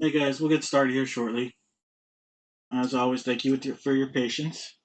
Hey guys, we'll get started here shortly. As always, thank you for your patience.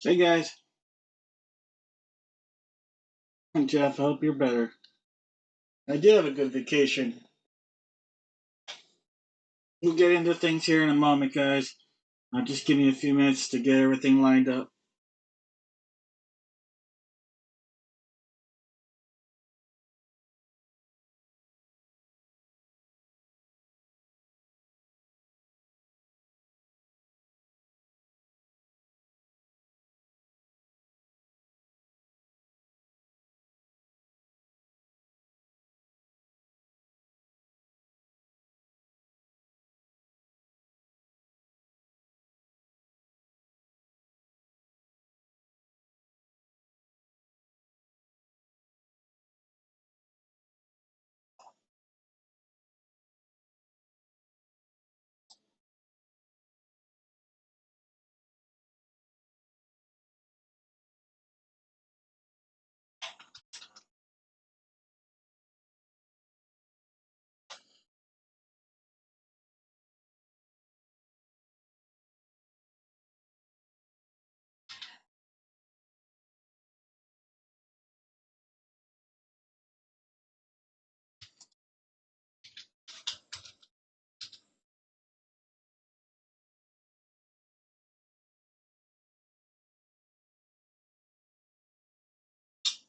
Hey guys, I'm Jeff. I hope you're better. I did have a good vacation. We'll get into things here in a moment, guys. Just give me a few minutes to get everything lined up.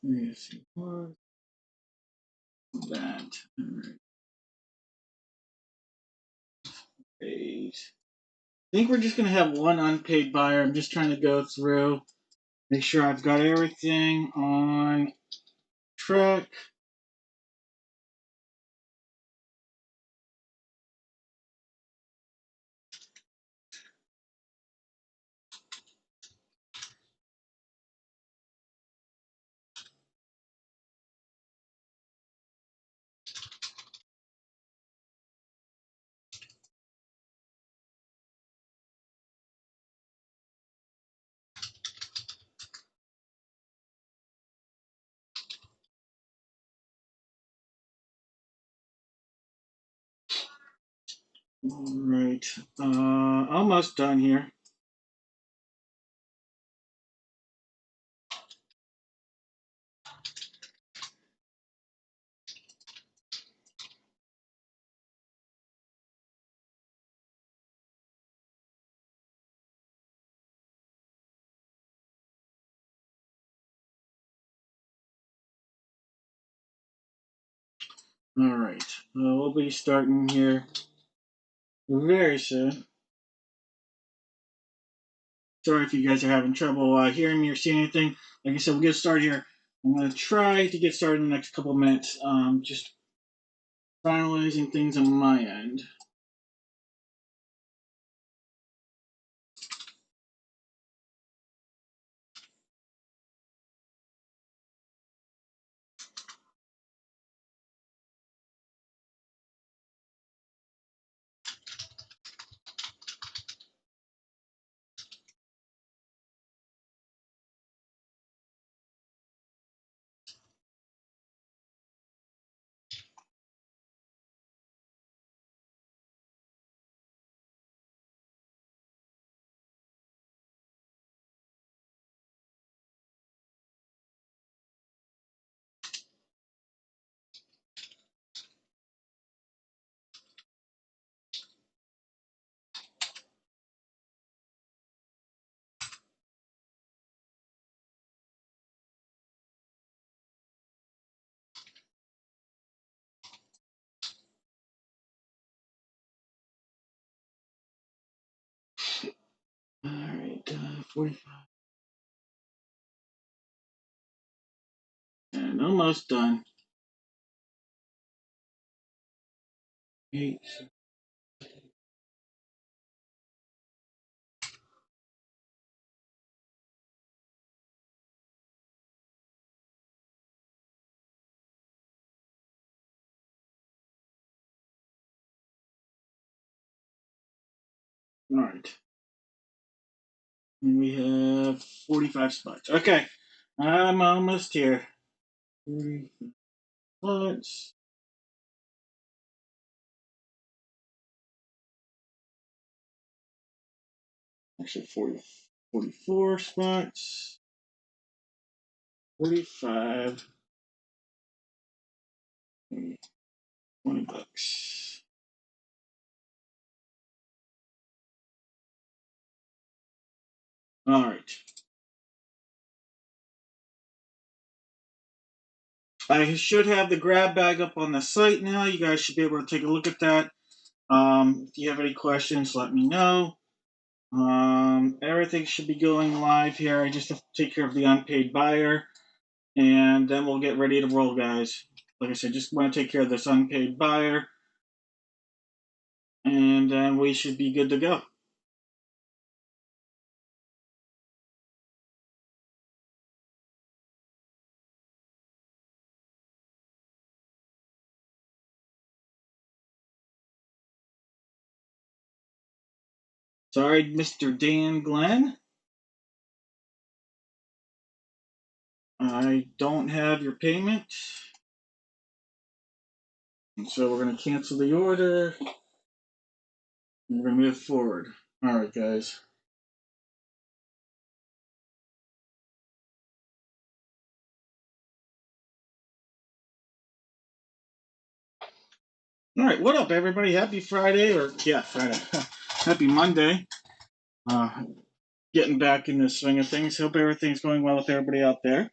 Let's see. That. Alright. Page. I think we're just going to have one unpaid buyer. I'm just trying to go through, make sure I've got everything on track. Alright. Almost done here. Alright, we'll be starting here very soon. Sorry if you guys are having trouble hearing me or seeing anything. Like I said, we'll get started here. I'm going to try to get started in the next couple of minutes. Just finalizing things on my end. All right, 45. And almost done. 8. All right. And we have 45 spots. Okay. I'm almost here. 40 spots. Actually, 44 spots. 45. 20 bucks. All right. I should have the grab bag up on the site now. You guys should be able to take a look at that. If you have any questions, let me know. Everything should be going live here. I just have to take care of the unpaid buyer, and then we'll get ready to roll, guys. Like I said, just want to take care of this unpaid buyer, and then we should be good to go. Sorry, Mr. Dan Glenn. I don't have your payment. And so we're going to cancel the order. And we're going to move forward. All right, guys. All right, what up, everybody? Happy Friday, or yeah, Friday. Happy Monday. Uh, Getting back in the swing of things. Hope everything's going well with everybody out there.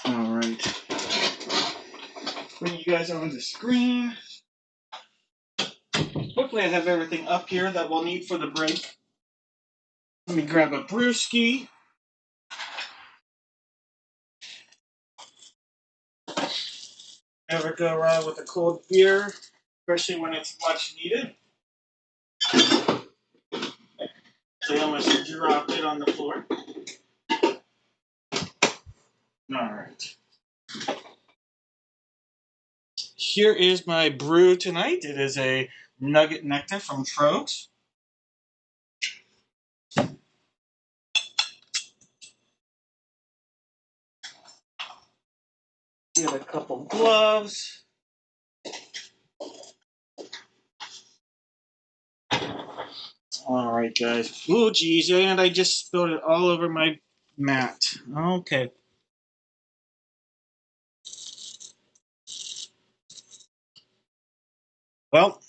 All right. Bring you guys on the screen. Hopefully I have everything up here that we'll need for the break. Let me grab a brewski. Never go wrong with a cold beer, especially when it's much needed. So I almost dropped it on the floor. All right. Here is my brew tonight. It is a nugget nectar from Trogs. Get a couple gloves. All right, guys. Ooh, geez, and I just spilled it all over my mat. Okay. Well,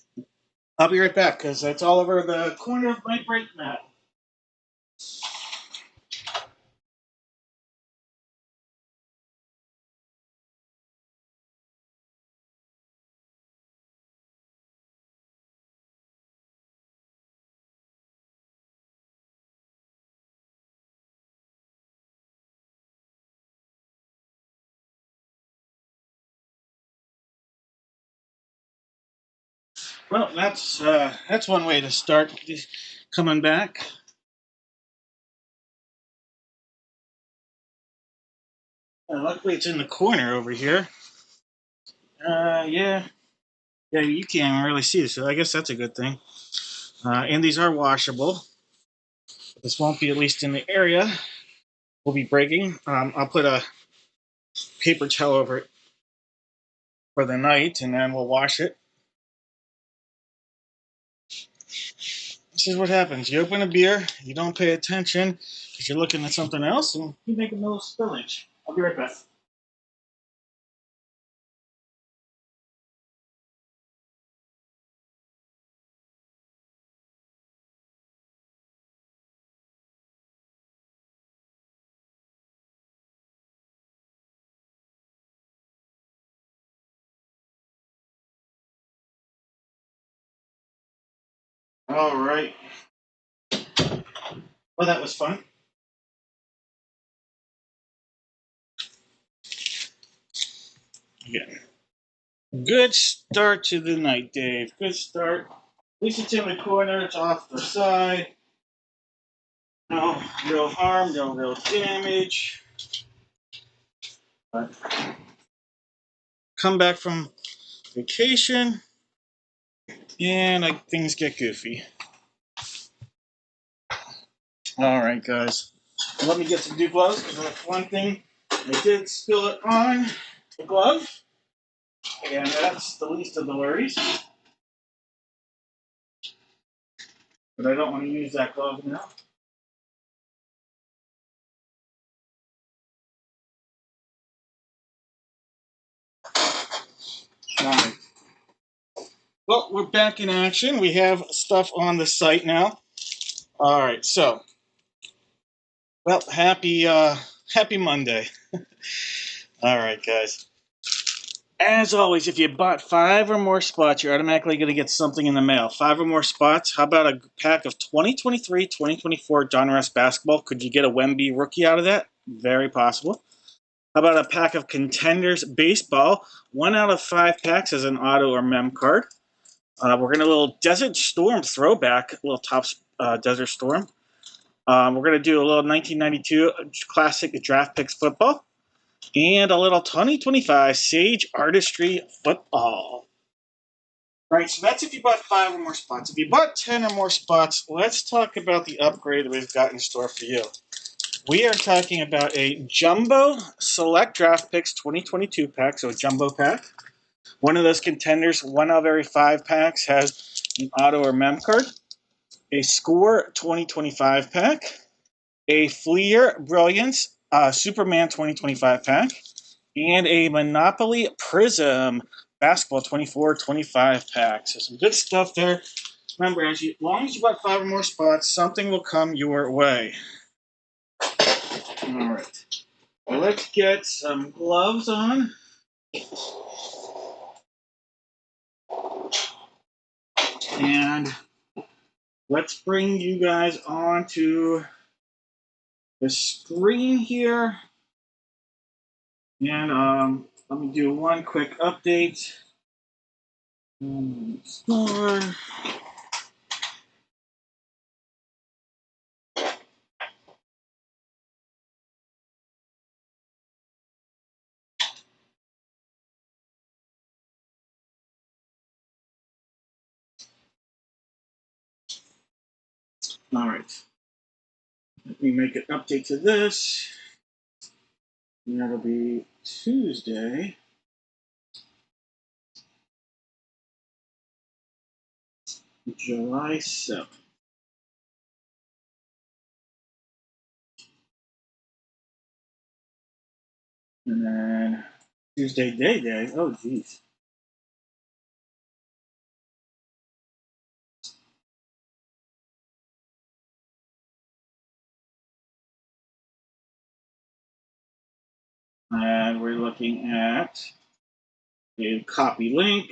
I'll be right back because that's all over the corner of my break mat. Well, that's one way to start coming back. Luckily, it's in the corner over here. Yeah, yeah, you can't really see this, so I guess that's a good thing. And these are washable. This won't be, at least in the area we'll be breaking. I'll put a paper towel over it for the night, and then we'll wash it. This is what happens. You open a beer, you don't pay attention because you're looking at something else, and you make a little spillage. I'll be right back. All right. Well, that was fun. Yeah. Good start to the night, Dave. Good start. At least it's in the corner. It's off the side. No real harm. No real damage. But come back from vacation, and things get goofy. All right, guys. Let me get some new gloves because that's one thing. I did spill it on the glove, and that's the least of the worries. But I don't want to use that glove now. All right. Well, we're back in action. We have stuff on the site now. All right. So, well, happy Monday. All right, guys. As always, if you bought 5 or more spots, you're automatically going to get something in the mail. 5 or more spots. How about a pack of 2023-2024 Donruss basketball? Could you get a Wemby rookie out of that? Very possible. How about a pack of Contenders baseball? 1 out of 5 packs is an auto or mem card. We're going to a little Desert Storm throwback, a little Topps Desert Storm. We're going to do a little 1992 classic draft picks football. And a little 2025 Sage Artistry football. Right, so that's if you bought 5 or more spots. If you bought 10 or more spots, let's talk about the upgrade that we've got in store for you. We are talking about a Jumbo Select Draft Picks 2022 pack, so a Jumbo pack. One of those contenders, 1 out of every 5 packs has an auto or mem card. A Score 2025 pack. A Fleer Brilliance Superman 2025 pack. And a Monopoly Prism Basketball 24-25 pack. So some good stuff there. Remember, as long as you bought 5 or more spots, something will come your way. All right. Well, let's get some gloves on. And let's bring you guys onto the screen here. And let me do one quick update. Store. All right. Let me make an update to this. And that'll be Tuesday. July 7th. And then Tuesday Day. Oh, geez. And we're looking at a copy link.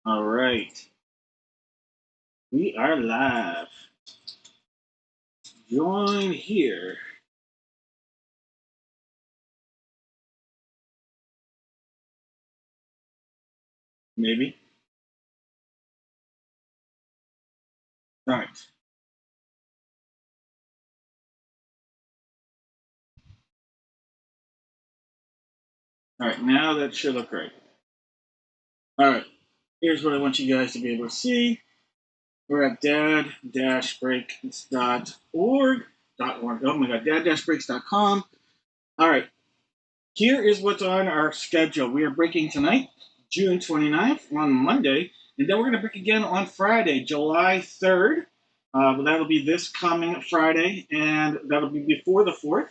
All right. We are live. Join here. Maybe. All right. All right. Now that should look right. All right. Here's what I want you guys to be able to see. We're at dad-breaks.org. Oh my God, dad-breaks.com. All right. Here is what's on our schedule. We are breaking tonight, June 29th, on Monday, and then we're going to break again on Friday, July 3rd. That'll be this coming Friday, and that'll be before the 4th.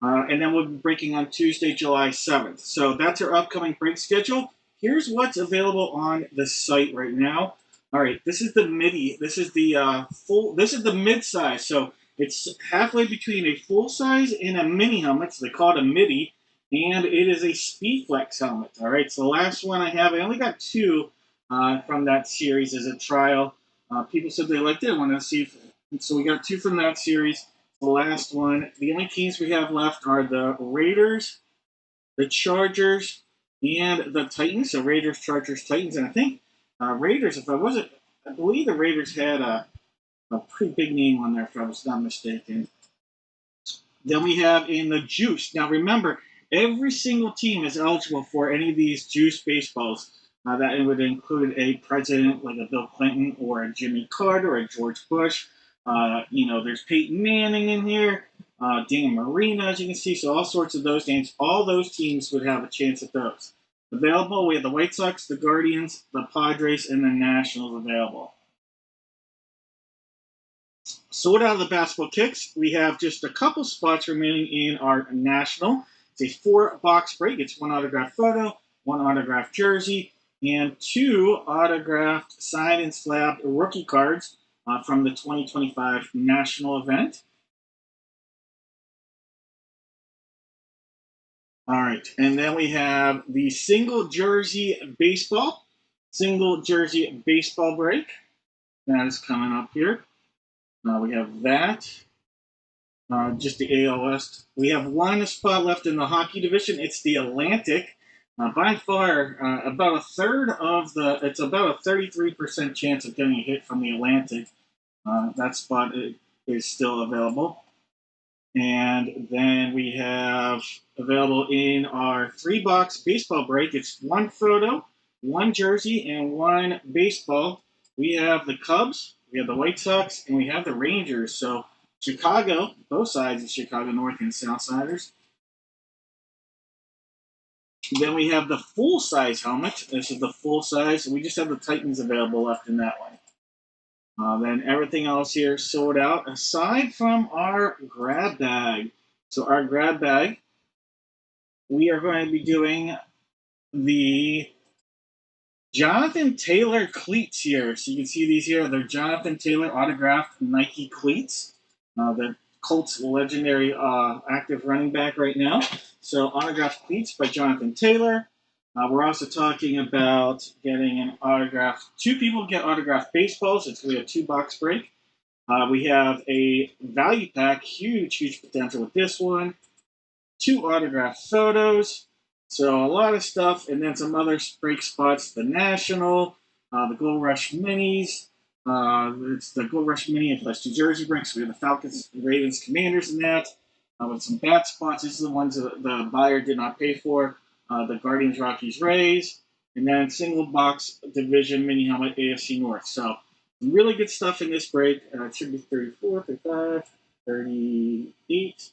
And then we'll be breaking on Tuesday, July 7th. So that's our upcoming break schedule. Here's what's available on the site right now. All right, this is the MIDI. This is the full. This is the mid-size. So it's halfway between a full size and a mini helmet. So they call it a MIDI, and it is a SpeedFlex helmet. All right, so the last one I have, I only got 2 from that series as a trial. People said they liked it. I wanted to see if. So we got two from that series. The last one. The only teams we have left are the Raiders, the Chargers, and the Titans. So Raiders, Chargers, Titans, and I think Raiders. If I wasn't, I believe the Raiders had a pretty big name on there. If I was not mistaken. Then we have in the juice. Now remember, every single team is eligible for any of these juice baseballs. That would include a president like a Bill Clinton or a Jimmy Carter or a George Bush. There's Peyton Manning in here, Dan Marino, as you can see. So all sorts of those names. All those teams would have a chance at those. Available, we have the White Sox, the Guardians, the Padres, and the Nationals available. Sold out of the basketball kicks. We have just a couple spots remaining in our national. It's a 4-box break. It's one autographed photo, one autographed jersey, and two autographed signed and slabbed rookie cards from the 2025 national event. All right, and then we have the single jersey baseball break. That is coming up here. We have that. Just the AL West. We have one spot left in the hockey division. It's the Atlantic. By far, about a third of it's about a 33% chance of getting a hit from the Atlantic. That spot is still available. And then we have available in our 3-box baseball break. It's one photo, one jersey, and one baseball. We have the Cubs, we have the White Sox, and we have the Rangers. So Chicago, both sides of Chicago, North and South Siders. Then we have the full-size helmet. This is the full size. We just have the Titans available left in that one. Then everything else here sold out, aside from our grab bag. So our grab bag, we are going to be doing the Jonathan Taylor cleats here. So you can see these here. They're Jonathan Taylor autographed Nike cleats. The Colts legendary active running back right now. So autographed cleats by Jonathan Taylor. We're also talking about getting an autograph. Two people get autographed baseballs. It's going to be a 2-box break. We have a value pack, huge potential with this one. 2 autographed photos. So a lot of stuff, and then some other break spots. The National, the Gold Rush Minis. It's the Gold Rush Mini plus 2 jersey breaks. We have the Falcons, Ravens, Commanders in that. With some bat spots. These are the ones that the buyer did not pay for. The Guardians, Rockies, Rays. And then single box division mini helmet AFC North. So really good stuff in this break. It should be 34, 35, 38,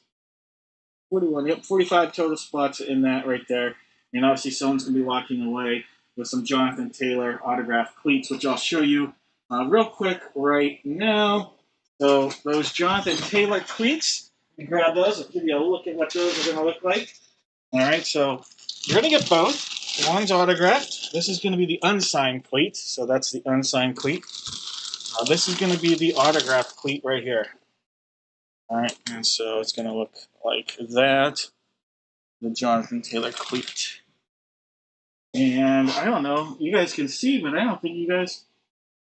41. Yep, 45 total spots in that right there. And obviously someone's going to be walking away with some Jonathan Taylor autographed cleats, which I'll show you real quick right now. So those Jonathan Taylor cleats, you grab those. I'll give you a look at what those are going to look like. All right, so you're going to get both. One's autographed. This is going to be the unsigned cleat. So that's the unsigned cleat. This is going to be the autographed cleat right here. All right, and so it's going to look like that, the Jonathan Taylor cleat. And I don't know, you guys can see, but I don't think you guys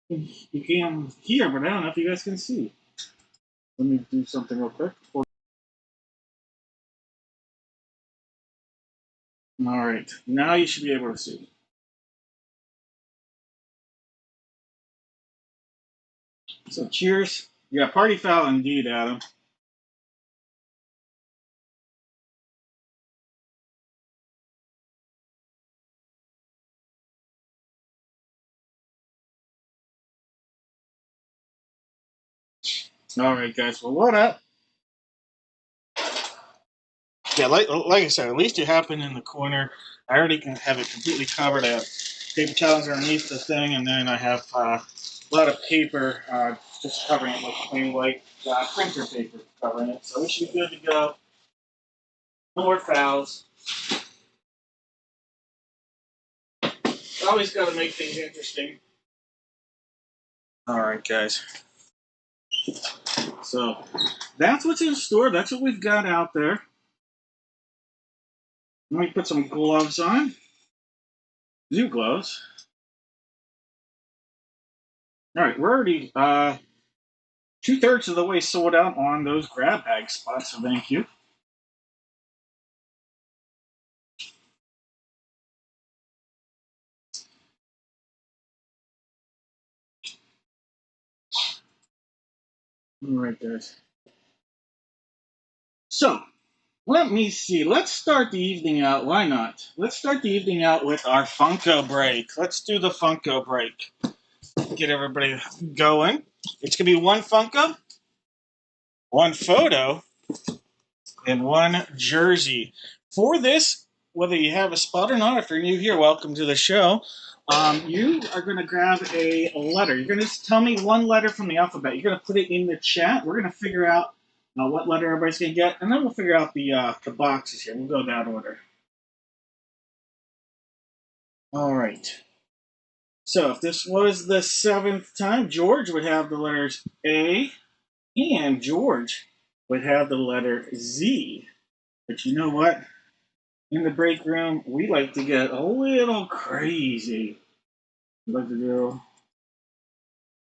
can hear, but I don't know if you guys can see. Let me do something real quick. All right, now you should be able to see. So cheers. Yeah, party foul indeed, Adam. All right, guys. Well, what up? Yeah, like I said, at least it happened in the corner. I already can have it completely covered. I have paper towels underneath the thing, and then I have a lot of paper just covering it with plain white printer paper covering it. So we should be good to go. No more fouls. Always got to make things interesting. All right, guys. So that's what's in store. That's what we've got out there. Let me put some gloves on. New gloves. All right, we're already 2/3 of the way sold out on those grab bag spots, so thank you. All right, guys. So, let me see. Let's start the evening out. Why not? Let's start the evening out with our Funko break. Let's do the Funko break. Get everybody going. It's going to be one Funko, one photo, and one jersey. For this, whether you have a spot or not, if you're new here, welcome to the show. You are going to grab a letter. You're going to tell me one letter from the alphabet. You're going to put it in the chat. We're going to figure out what letter everybody's going to get, and then we'll figure out the boxes here. We'll go that order. All right. So if this was the 7th time, George would have the letters A, and George would have the letter Z. But you know what? In the break room, we like to get a little crazy. We like to do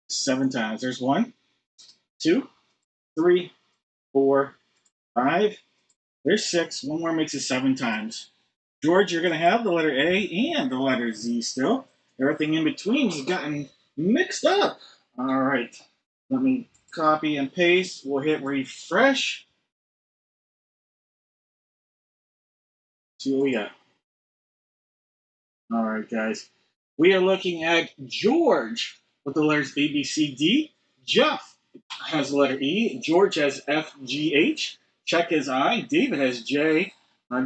7 times. There's 1, 2, 3, 4, 5. There's 6. One more makes it 7 times. George, you're going to have the letter A and the letter Z still. Everything in between has gotten mixed up. All right. Let me copy and paste. We'll hit refresh. See what we got. All right, guys. We are looking at George with the letters A, B, C, D. Jeff has the letter E. George has F, G, H. Chuck has I. David has J.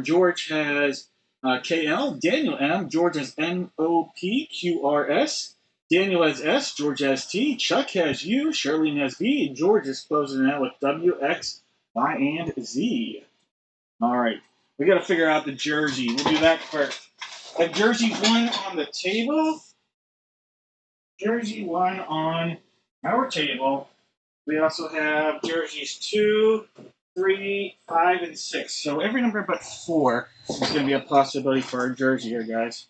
George has KL. Daniel M. George has N, O, P, Q, R, S. Daniel has S. George has T. Chuck has U. Charlene has V. And George is closing out with W, X, Y, and Z. All right. We got to figure out the jersey. We'll do that first. Jersey 1 on the table. Jersey 1 on our table. We also have jerseys 2, 3, 5, and 6. So every number but 4 is going to be a possibility for our jersey here, guys.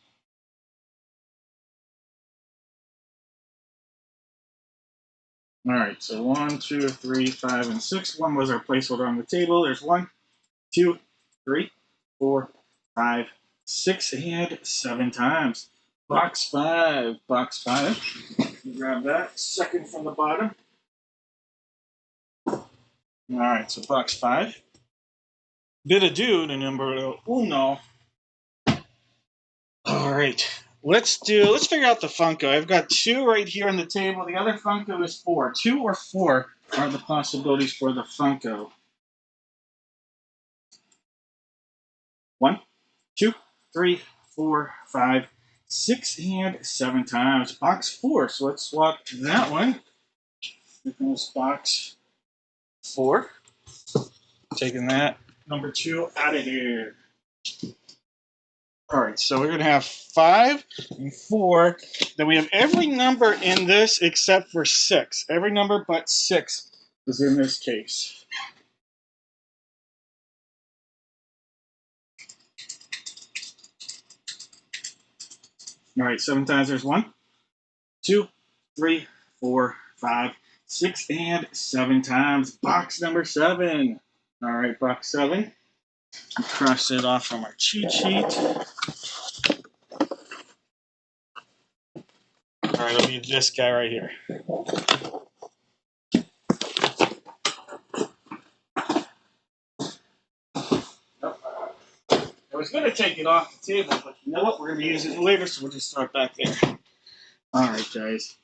All right, so 1, 2, 3, 5, and 6. 1 was our placeholder on the table. There's 1, 2, 3, 4, 5, 6, and 7 times. Box 5. Box 5. Grab that. Second from the bottom. All right, so box 5. Bit adieu to number uno. All right, let's figure out the Funko. I've got 2 right here on the table. The other Funko is 4. 2 or 4 are the possibilities for the Funko. 1, 2, 3, 4, 5, 6, and 7 times. Box 4. So let's swap that one. Here comes box 4. Taking that number 2 out of here. All right, so we're going to have 5 and 4. Then we have every number in this except for 6. Every number but 6 is in this case. All right, 7 times. There's 1, 2, 3, 4, 5, 6, and 7 times. Box number 7. All right, box 7. Cross it off from our cheat sheet. All right, it'll be this guy right here. I was going to take it off the table, but you know what? We're going to be using it later, so we'll just start back there. All right, guys.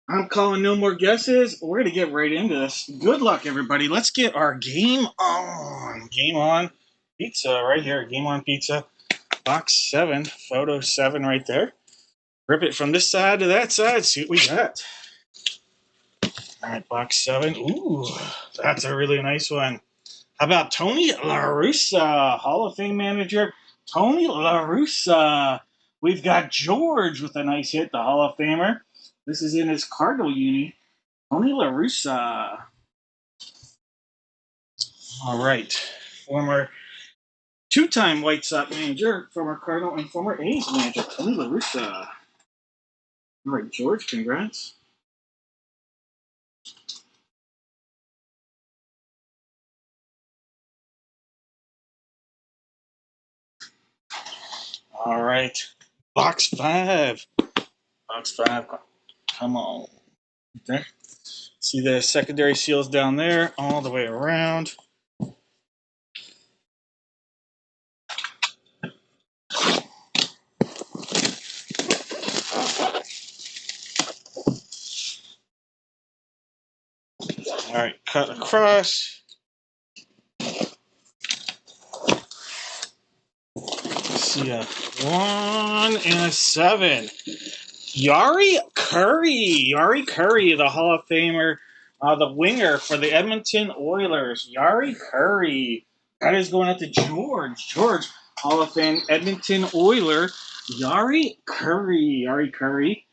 I'm calling no more guesses. We're going to get right into this. Good luck, everybody. Let's get our game on. Game on pizza right here. Game on pizza. Box 7. Photo 7 right there. Rip it from this side to that side. See what we got. All right, box 7. Ooh, that's a really nice one. How about Tony La Russa, Hall of Fame manager Tony La Russa. We've got George with a nice hit, the Hall of Famer. This is in his Cardinal uni. Tony La Russa. All right. Former 2-time White Sox manager, former Cardinal, and former A's manager, Tony La Russa. All right, George, congrats. All right, box five. Box five. Come on. There. See the secondary seals down there, all the way around. All right, cut across. See a 1 and a 7. Yari Curry, the Hall of Famer, the winger for the Edmonton Oilers. Yari Curry. That is going out to George. George, Hall of Fame Edmonton Oiler. Yari Curry. Yari Curry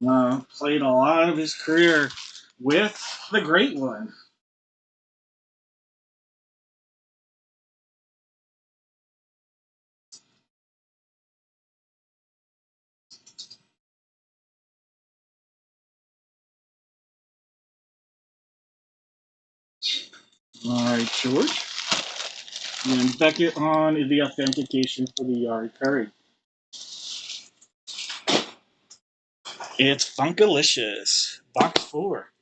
played a lot of his career with the Great One. All right, George. And Beckett on the authentication for the Yari Curry. It's Funkalicious. Box 4.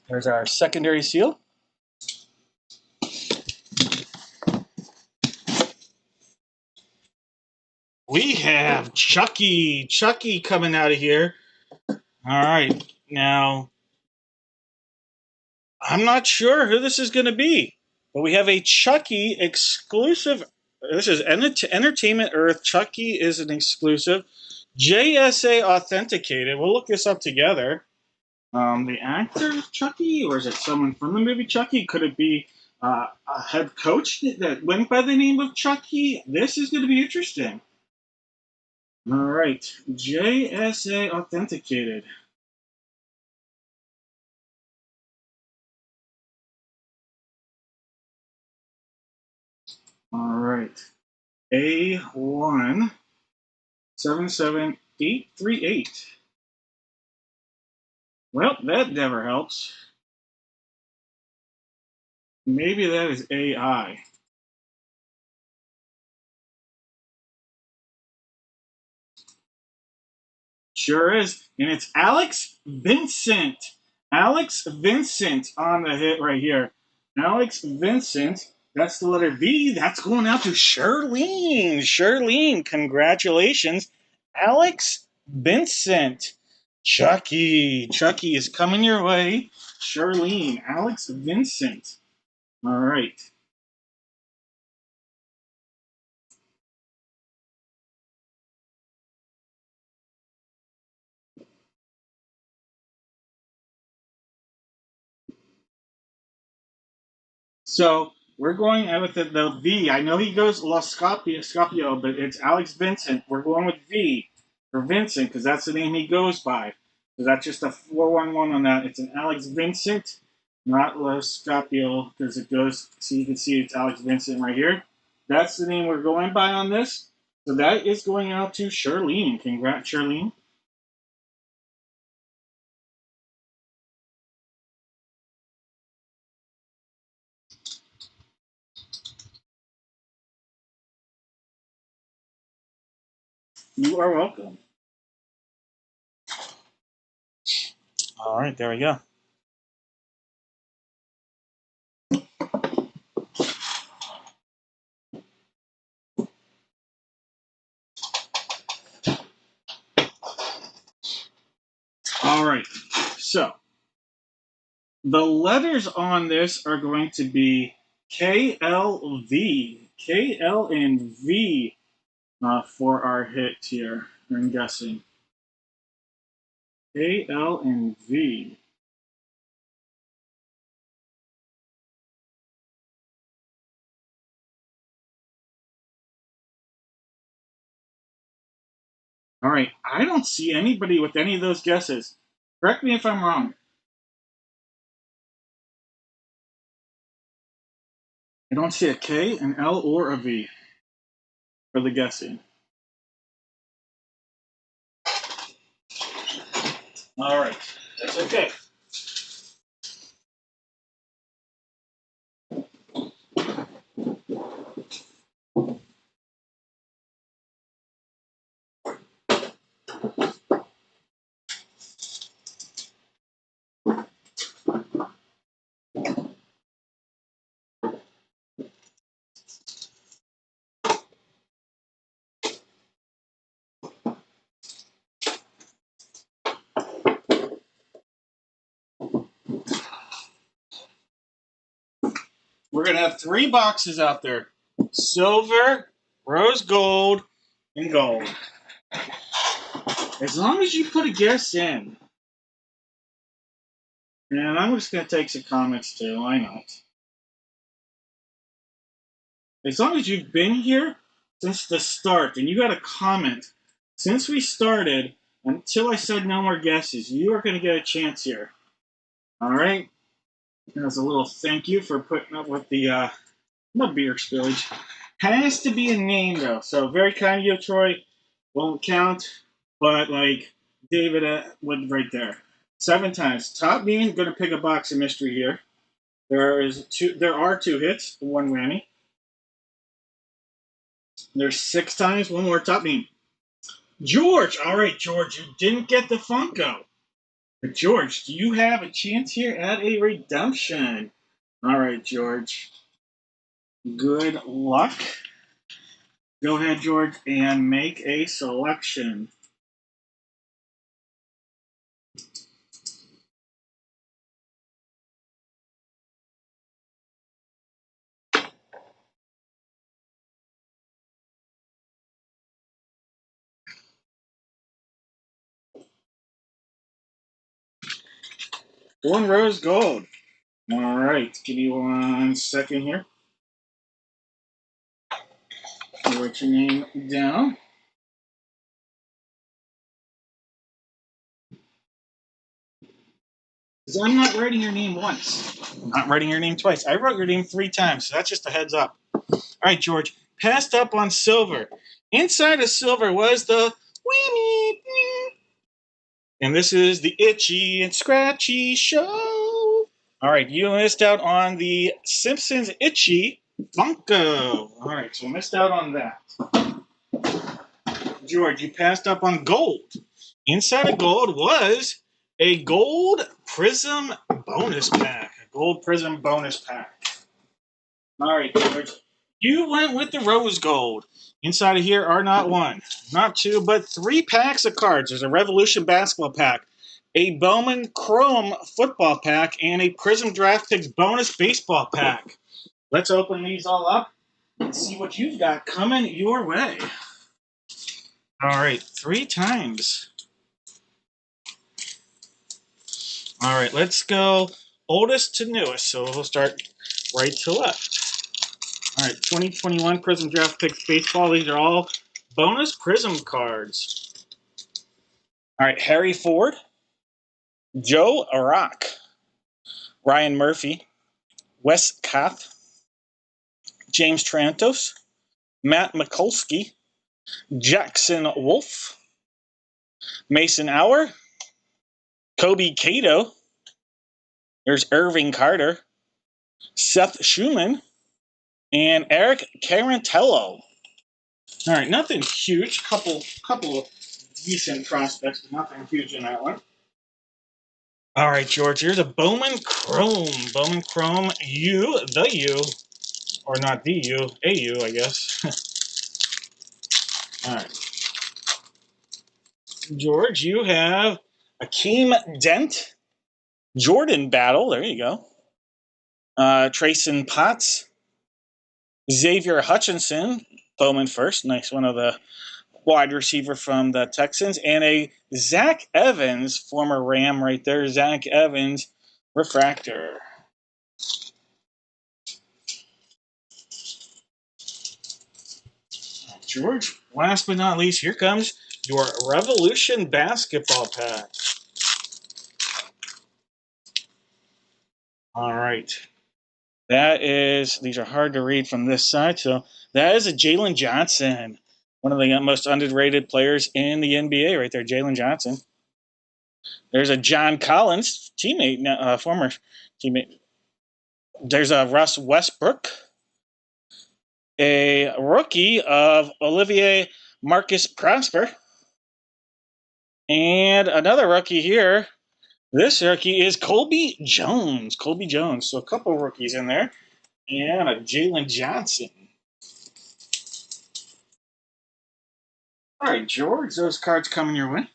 There's our secondary seal. We have Chucky. Chucky coming out of here. All right. Now, I'm not sure who this is going to be, but we have a Chucky exclusive. This is Entertainment Earth. Chucky is an exclusive. JSA authenticated. We'll look this up together. The actor Chucky, or is it someone from the movie Chucky? Could it be a head coach that went by the name of Chucky? This is going to be interesting. All right, JSA authenticated. All right, A177838. Well, that never helps. Maybe that is AI. Sure is. And it's Alex Vincent. Alex Vincent on the hit right here. Alex Vincent. That's the letter V. That's going out to Charlene. Charlene, congratulations. Alex Vincent. Chucky. Chucky is coming your way. Charlene. Alex Vincent. All right. So we're going with the V. I know he goes Scopio, but it's Alex Vincent. We're going with V for Vincent because that's the name he goes by. So that's just a 411 on that. It's an Alex Vincent, not Los Scopio, because it goes. So you can see it's Alex Vincent right here. That's the name we're going by on this. So that is going out to Charlene. Congrats, Charlene. You are welcome. All right, there we go. All right. So the letters on this are going to be KLV. KL and V for our hit here, I'm guessing. KL and V. All right, I don't see anybody with any of those guesses. Correct me if I'm wrong. I don't see a K, an L, or a V for the guessing. All right, that's okay. We're going to have 3 boxes out there. Silver, rose gold, and gold. As long as you put a guess in. And I'm just going to take some comments too. Why not? As long as you've been here since the start and you got a comment since we started until I said no more guesses, you are going to get a chance here. All right? As a little thank you for putting up with the beer spillage. Has to be a name though, so very kind of you, Troy. Won't count, but like David would right there. 7 times. Top bean, gonna pick a box of mystery here. There are 2 hits, 1 whammy. There's 6 times, 1 more top bean. George, all right, George, you didn't get the Funko. But George, do you have a chance here at a redemption? All right, George. Good luck. Go ahead, George, and make a selection. One rose gold. All right, give me 1 second here. Write your name down. Because I'm not writing your name once. I'm not writing your name twice. I wrote your name 3 times, so that's just a heads up. All right, George. Passed up on silver. Inside of silver was the whammy. And this is the Itchy and Scratchy Show. All right, you missed out on the Simpsons Itchy Funko. All right, so missed out on that. George, you passed up on gold. Inside of gold was a gold prism bonus pack. A gold prism bonus pack. All right, George. You went with the rose gold. Inside of here are not 1, not 2, but 3 packs of cards. There's a Revolution basketball pack, a Bowman Chrome football pack, and a Prism Draft Picks bonus baseball pack. Let's open these all up and see what you've got coming your way. All right, 3 times. All right, let's go oldest to newest. So we'll start right to left. All right, 2021 Prism Draft Picks Baseball. These are all bonus Prism cards. All right, Harry Ford, Joe Arak, Ryan Murphy, Wes Kath, James Trantos, Matt Mikulski, Jackson Wolf, Mason Hour, Kobe Cato, there's Irving Carter, Seth Schumann, and Eric Carantello. All right, nothing huge. Couple of decent prospects, but nothing huge in that one. All right, George. Here's a Bowman Chrome. Bowman Chrome U, or not the U, a U, I guess. All right, George. You have Akeem Dent, Jordan Battle. There you go. Trayson Potts, Xavier Hutchinson, Bowman first. Nice one of the wide receiver from the Texans, and a Zach Evans, former Ram right there, Zach Evans refractor. George, last but not least, here comes your Revolution basketball pack. All right. These are hard to read from this side. So that is a Jalen Johnson, one of the most underrated players in the NBA right there, Jalen Johnson. There's a John Collins, teammate, former teammate. There's a Russ Westbrook, a rookie of Olivier Marcus Prosper, and another rookie here. This rookie is Colby Jones. Colby Jones. So a couple rookies in there. And a Jalen Johnson. All right, George, those cards coming your way.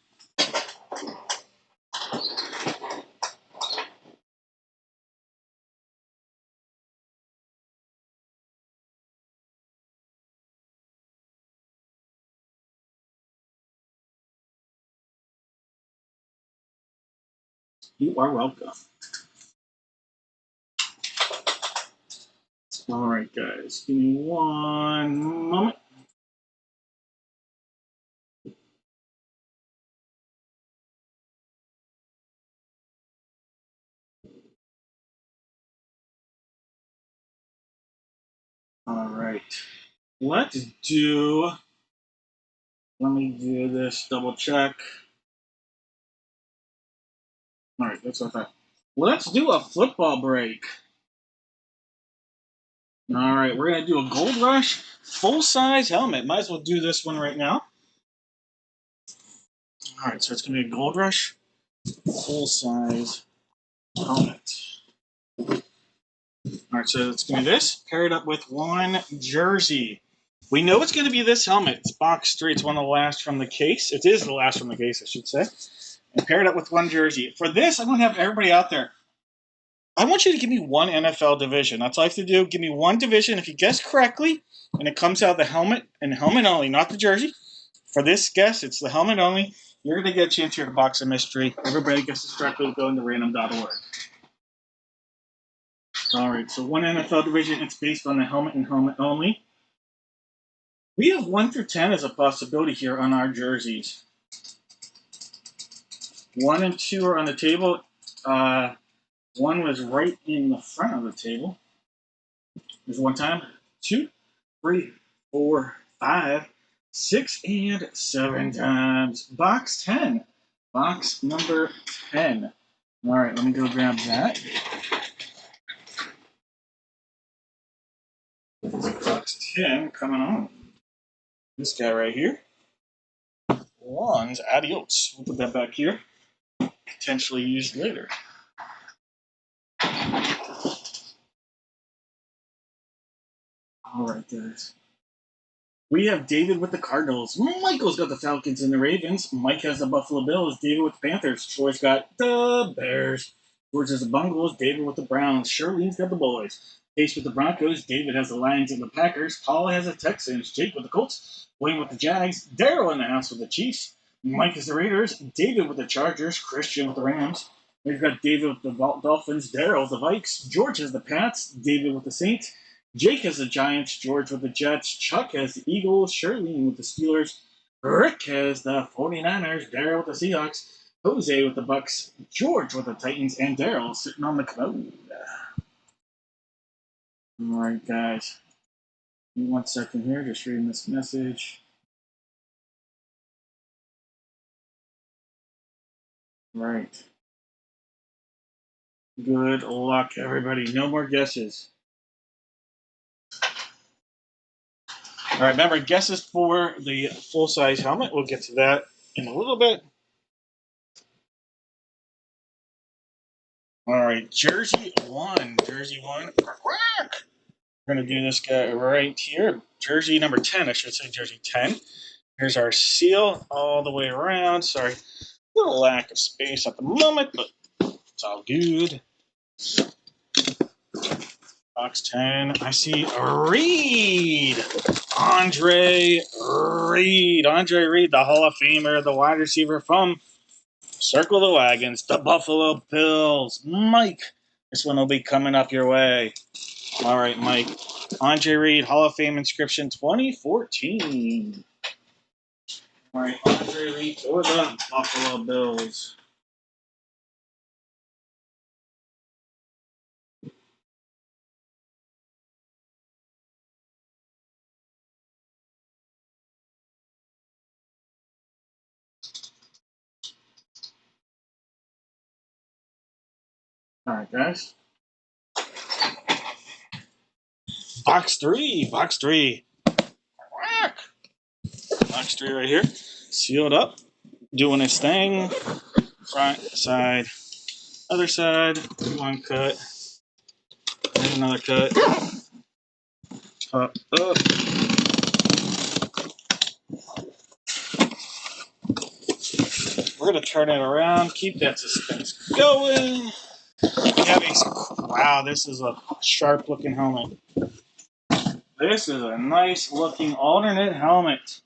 You are welcome. All right, guys, give me one moment. All right, let me do this, double check. All right, that's okay. Let's do a football break. All right, we're going to do a Gold Rush full-size helmet. Might as well do this one right now. All right, so it's going to be a Gold Rush full-size helmet. All right, so it's going to be this, paired up with one jersey. We know it's going to be this helmet. It's box 3. It's one of the last from the case. It is the last from the case, I should say. And paired up with one jersey. For this, I'm going to have everybody out there. I want you to give me one NFL division. That's all I have to do. Give me one division. If you guess correctly, and it comes out the helmet and helmet only, not the jersey. For this guess, it's the helmet only. You're going to get a chance here to Box of Mystery. Everybody guesses correctly. Go into random.org. All right, so one NFL division. It's based on the helmet and helmet only. We have 1 through 10 as a possibility here on our jerseys. 1 and 2 are on the table. 1 was right in the front of the table. There's 1 time. 2, 3, 4, 5, 6, and 7 times. Box 10. Box number 10. All right, let me go grab that. Box 10 coming on. This guy right here. Juan's Adios. We'll put that back here. Potentially used later. All right, guys. We have David with the Cardinals. Michael's got the Falcons and the Ravens. Mike has the Buffalo Bills. David with the Panthers. Troy's got the Bears. George has the Bungles. David with the Browns. Charlene's got the Boys. Case with the Broncos. David has the Lions and the Packers. Paul has the Texans. Jake with the Colts. Wayne with the Jags. Daryl in the house with the Chiefs. Mike is the Raiders. David with the Chargers. Christian with the Rams. We've got David with the Dolphins. Daryl with the Vikes. George has the Pats. David with the Saints. Jake has the Giants, George with the Jets, Chuck has the Eagles, Shirley with the Steelers, Rick has the 49ers, Daryl with the Seahawks, Jose with the Bucks, George with the Titans, and Daryl sitting on the commode. All right, guys. Give me 1 second here, just reading this message. All right. Good luck, everybody. No more guesses. All right, remember, guesses for the full-size helmet. We'll get to that in a little bit. All right, Jersey 1. Jersey 1. We're going to do this guy right here. Jersey number 10, I should say jersey 10. Here's our seal all the way around. Sorry, a little lack of space at the moment, but it's all good. Box 10, I see Reed. Andre Reed. Andre Reed, the Hall of Famer, the wide receiver from Circle the Wagons, the Buffalo Bills. Mike, this one will be coming up your way. All right, Mike. Andre Reed, Hall of Fame inscription 2014. All right, Andre Reed for the Buffalo Bills. All right, guys. Box three. Box three. Box three right here. Sealed up. Doing its thing. Front, side, other side. One cut. And another cut. Up. We're going to turn it around. Keep that suspense going. We have wow, this is a sharp looking helmet. This is a nice looking alternate helmet.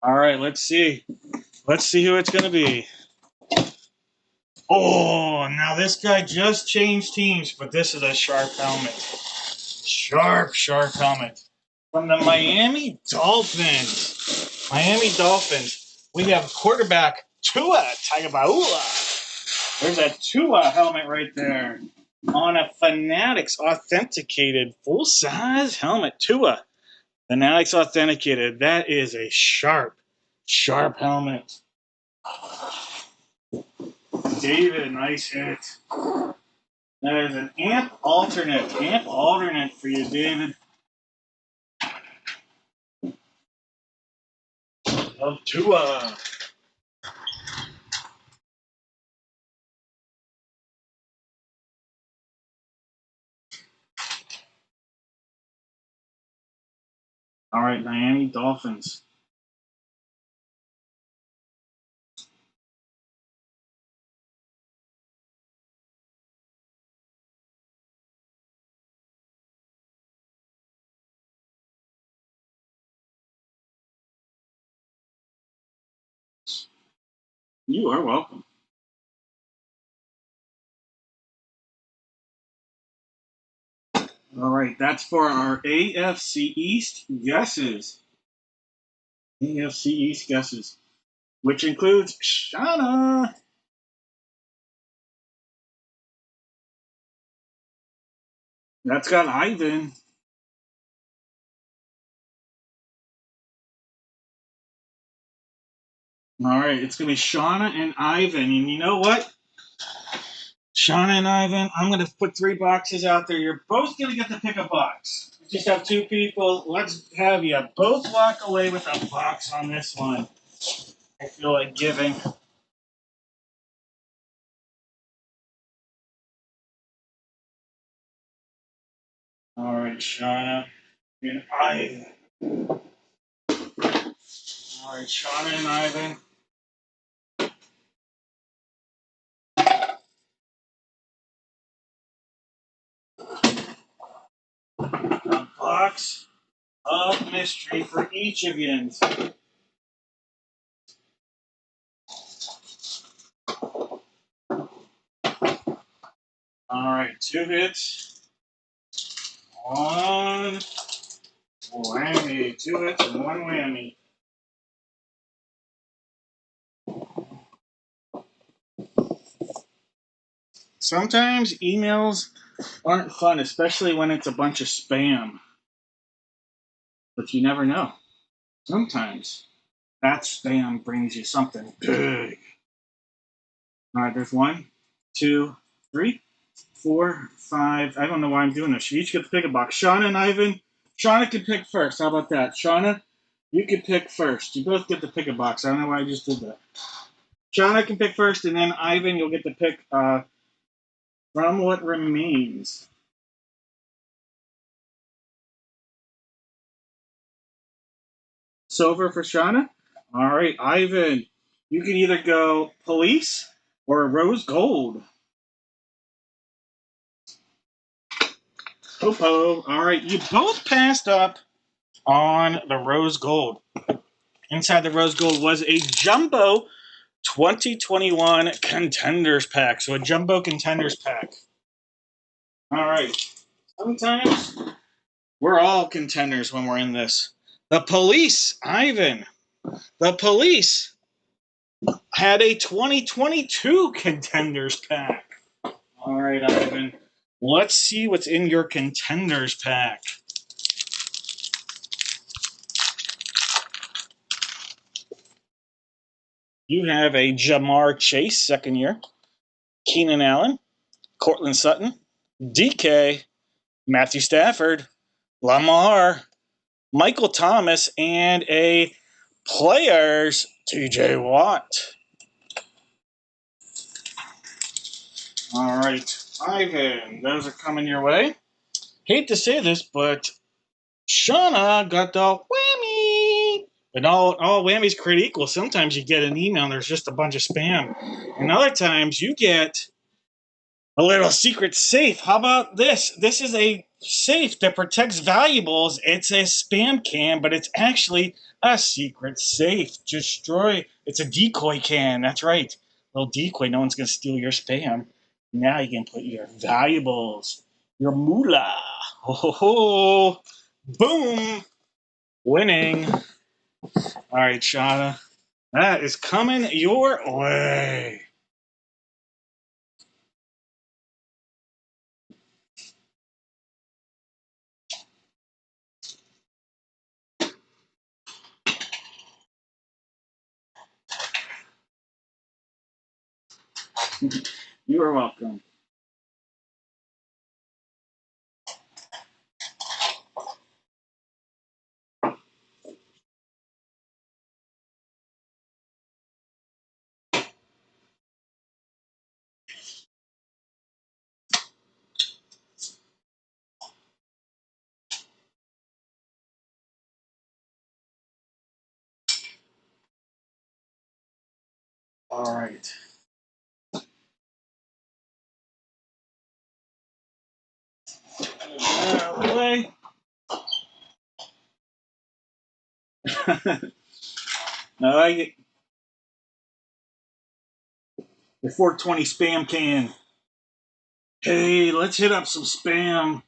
All right, let's see. Let's see who it's going to be. Oh, now this guy just changed teams, but this is a sharp helmet. Sharp helmet. From the Miami Dolphins. Miami Dolphins. We have quarterback Tua Tagovailoa. There's a Tua helmet right there. On a Fanatics authenticated full-size helmet. Tua. Fanatics authenticated. That is a sharp helmet. David, nice hit. That is an amp alternate for you, David. Of Tua. All right, Miami Dolphins. You are welcome. All right, that's for our AFC East guesses. AFC East guesses, which includes Shauna. That's got Ivan. All right, it's going to be Shauna and Ivan. And you know what? Shauna and Ivan, I'm going to put 3 boxes out there. You're both going to get to pick a box. We just have 2 people. Let's have you both walk away with a box on this one. I feel like giving. All right, Shauna and Ivan. All right, Shauna and Ivan. A box of mystery for each of you. All right, 2 hits. 1 whammy. 2 hits and 1 whammy. Sometimes emails aren't fun, especially when it's a bunch of spam. But you never know. Sometimes that spam brings you something big. All right, there's 1, 2, 3, 4, 5. I don't know why I'm doing this. You each get to pick a box. Shauna and Ivan. Shauna can pick first. How about that? Shauna, you can pick first. You both get to pick a box. I don't know why I just did that. Shauna can pick first, and then Ivan, you'll get to pick from what remains. Silver for Shauna. All right, Ivan, you can either go police or rose gold. Oh, all right, you both passed up on the rose gold. Inside the rose gold was a jumbo 2021 contenders pack. So a jumbo contenders pack. All right. Sometimes we're all contenders when we're in this. The police, Ivan. The police had a 2022 contenders pack. All right, Ivan. Let's see what's in your contenders pack. You have a Jamar Chase, second year. Keenan Allen, Cortland Sutton, DK, Matthew Stafford, Lamar, Michael Thomas, and a players TJ Watt. All right, Ivan, those are coming your way. Hate to say this, but Shauna got the whammy. But all whammies create equal. Sometimes you get an email and there's just a bunch of spam. And other times you get a little secret safe. How about this? This is a safe that protects valuables. It's a spam can, but it's actually a secret safe. Destroy. It's a decoy can. That's right. A little decoy. No one's going to steal your spam. Now you can put your valuables, your moolah. Ho, ho, ho. Boom. Winning. All right, Shauna. That is coming your way. You are welcome. All right. Out of the way. I like it. The 420 spam can. Hey, let's hit up some spam.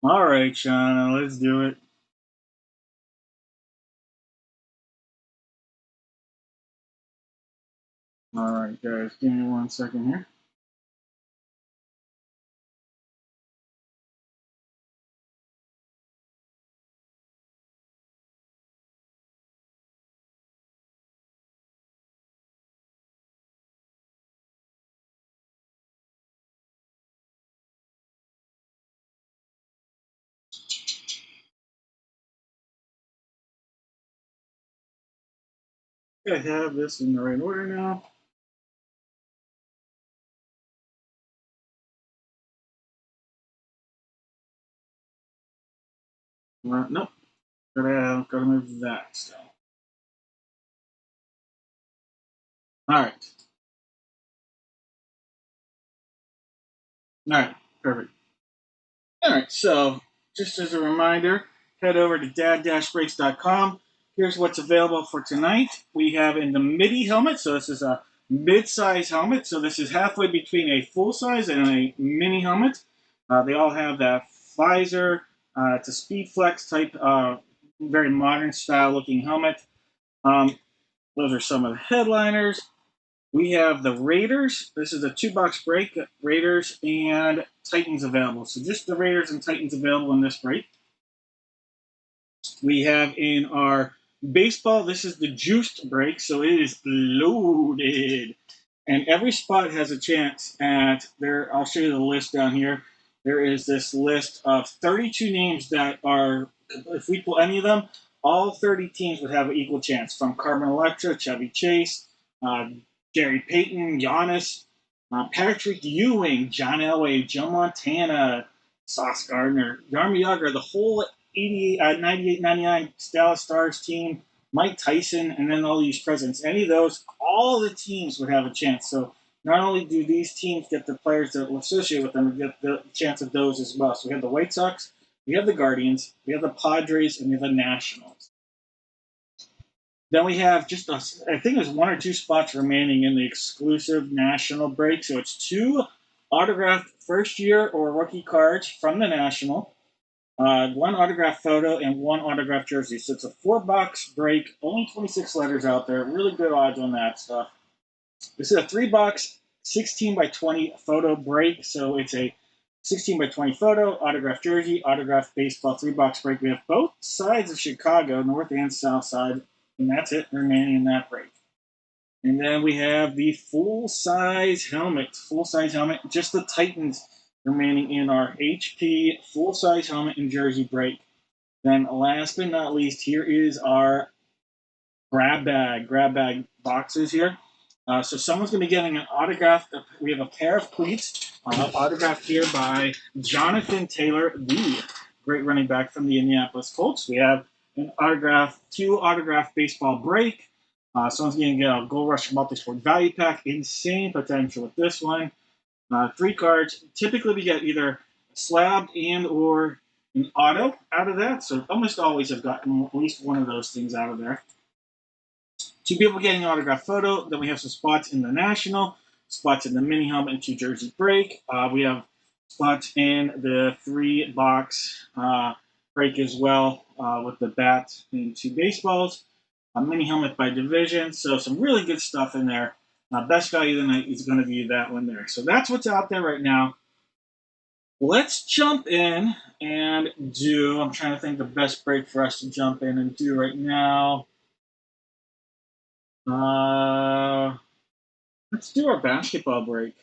All right, Shauna, let's do it. All right, guys, give me 1 second here. I have this in the right order now. Nope. Gotta move that still. All right. All right. Perfect. All right, so just as a reminder, head over to dad-breaks.com. Here's what's available for tonight. We have in the MIDI helmet, so this is a mid-size helmet, so this is halfway between a full-size and a mini helmet. They all have that visor. It's a Speed Flex type, very modern style looking helmet. Those are some of the headliners. We have the Raiders. This is a 2-box break. Raiders and Titans available. So just the Raiders and Titans available in this break. We have in our baseball, this is the juiced break. So it is loaded. And every spot has a chance at there. I'll show you the list down here. There is this list of 32 names that are, if we pull any of them, all 30 teams would have an equal chance. From Carmen Electra, Chevy Chase, uh, Gary Payton, Giannis, Patrick Ewing, John Elway, Joe Montana, Sauce Gardner, Yarmy Yager, the whole 98, 99 Dallas Stars team, Mike Tyson, and then all these presidents. Any of those, all the teams would have a chance. So not only do these teams get the players that will associate with them, we get the chance of those as well. So we have the White Sox, we have the Guardians, we have the Padres, and we have the Nationals. Then we have just, I think there's 1 or 2 spots remaining in the exclusive national break. So it's 2 autographed first year or rookie cards from the National, 1 autographed photo, and 1 autographed jersey. So it's a 4-box break, only 26 letters out there. Really good odds on that stuff. This is a 3-box, 16 by 20 photo break. So it's a 16 by 20 photo, autographed jersey, autographed baseball, 3-box break. We have both sides of Chicago, north and south side. And that's it remaining in that break. And then we have the full-size helmet. Full-size helmet. Just the Titans remaining in our HP full-size helmet and jersey break. Then last but not least, here is our grab bag boxes here. So someone's going to be getting an autograph. We have a pair of cleats autographed here by Jonathan Taylor, the great running back from the Indianapolis Colts. We have two autograph baseball break. Someone's going to get a Gold Rush multi-sport value pack. Insane potential with this one. 3 cards. Typically, we get either slab and or an auto out of that. So almost always have gotten at least one of those things out of there. 2 people getting an autograph photo. Then we have some spots in the National, spots in the mini helmet and 2 jersey break. We have spots in the 3-box break as well with the bat and 2 baseballs. A mini helmet by division. So some really good stuff in there. Best value of the night is going to be that one there. So that's what's out there right now. Let's jump in and do. I'm trying to think the best break for us to jump in and do right now. Let's do our basketball break.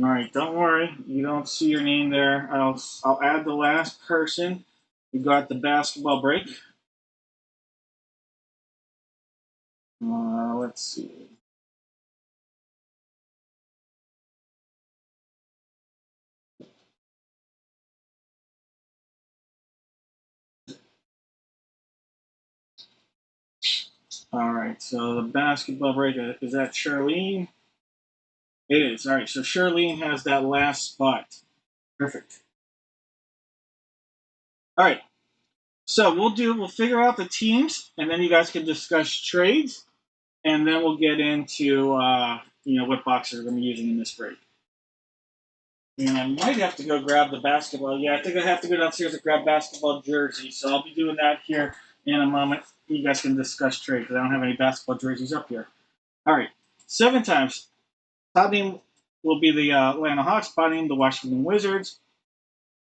All right, don't worry, you don't see your name there. I'll add the last person who got the basketball break. Let's see. All right, so the basketball break is that Charlene? It is. All right, so Charlene has that last spot. Perfect. All right, so we'll figure out the teams, and then you guys can discuss trades, and then we'll get into what boxes we're going to be using in this break. And I might have to go grab the basketball. Yeah, I think I have to go downstairs and grab basketball jerseys. So I'll be doing that here in a moment. You guys can discuss trade because I don't have any basketball jerseys up here. All right, 7 times. Top name will be the Atlanta Hawks. Bottom name, the Washington Wizards.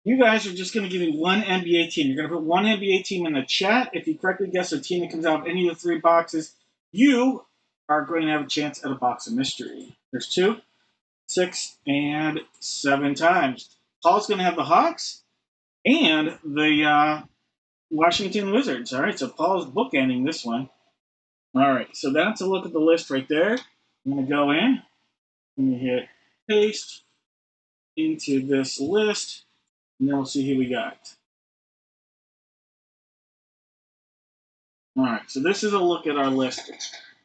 You guys are just going to give me one NBA team. You're going to put one NBA team in the chat. If you correctly guess a team that comes out of any of the 3 boxes, you are going to have a chance at a box of mystery. There's 2. 6 and 7 times. Paul's going to have the Hawks and the Washington Wizards. All right, so Paul's bookending this one. All right, so that's a look at the list right there. I'm going to go in. I'm going to hit paste into this list, and then we'll see who we got. All right, so this is a look at our list.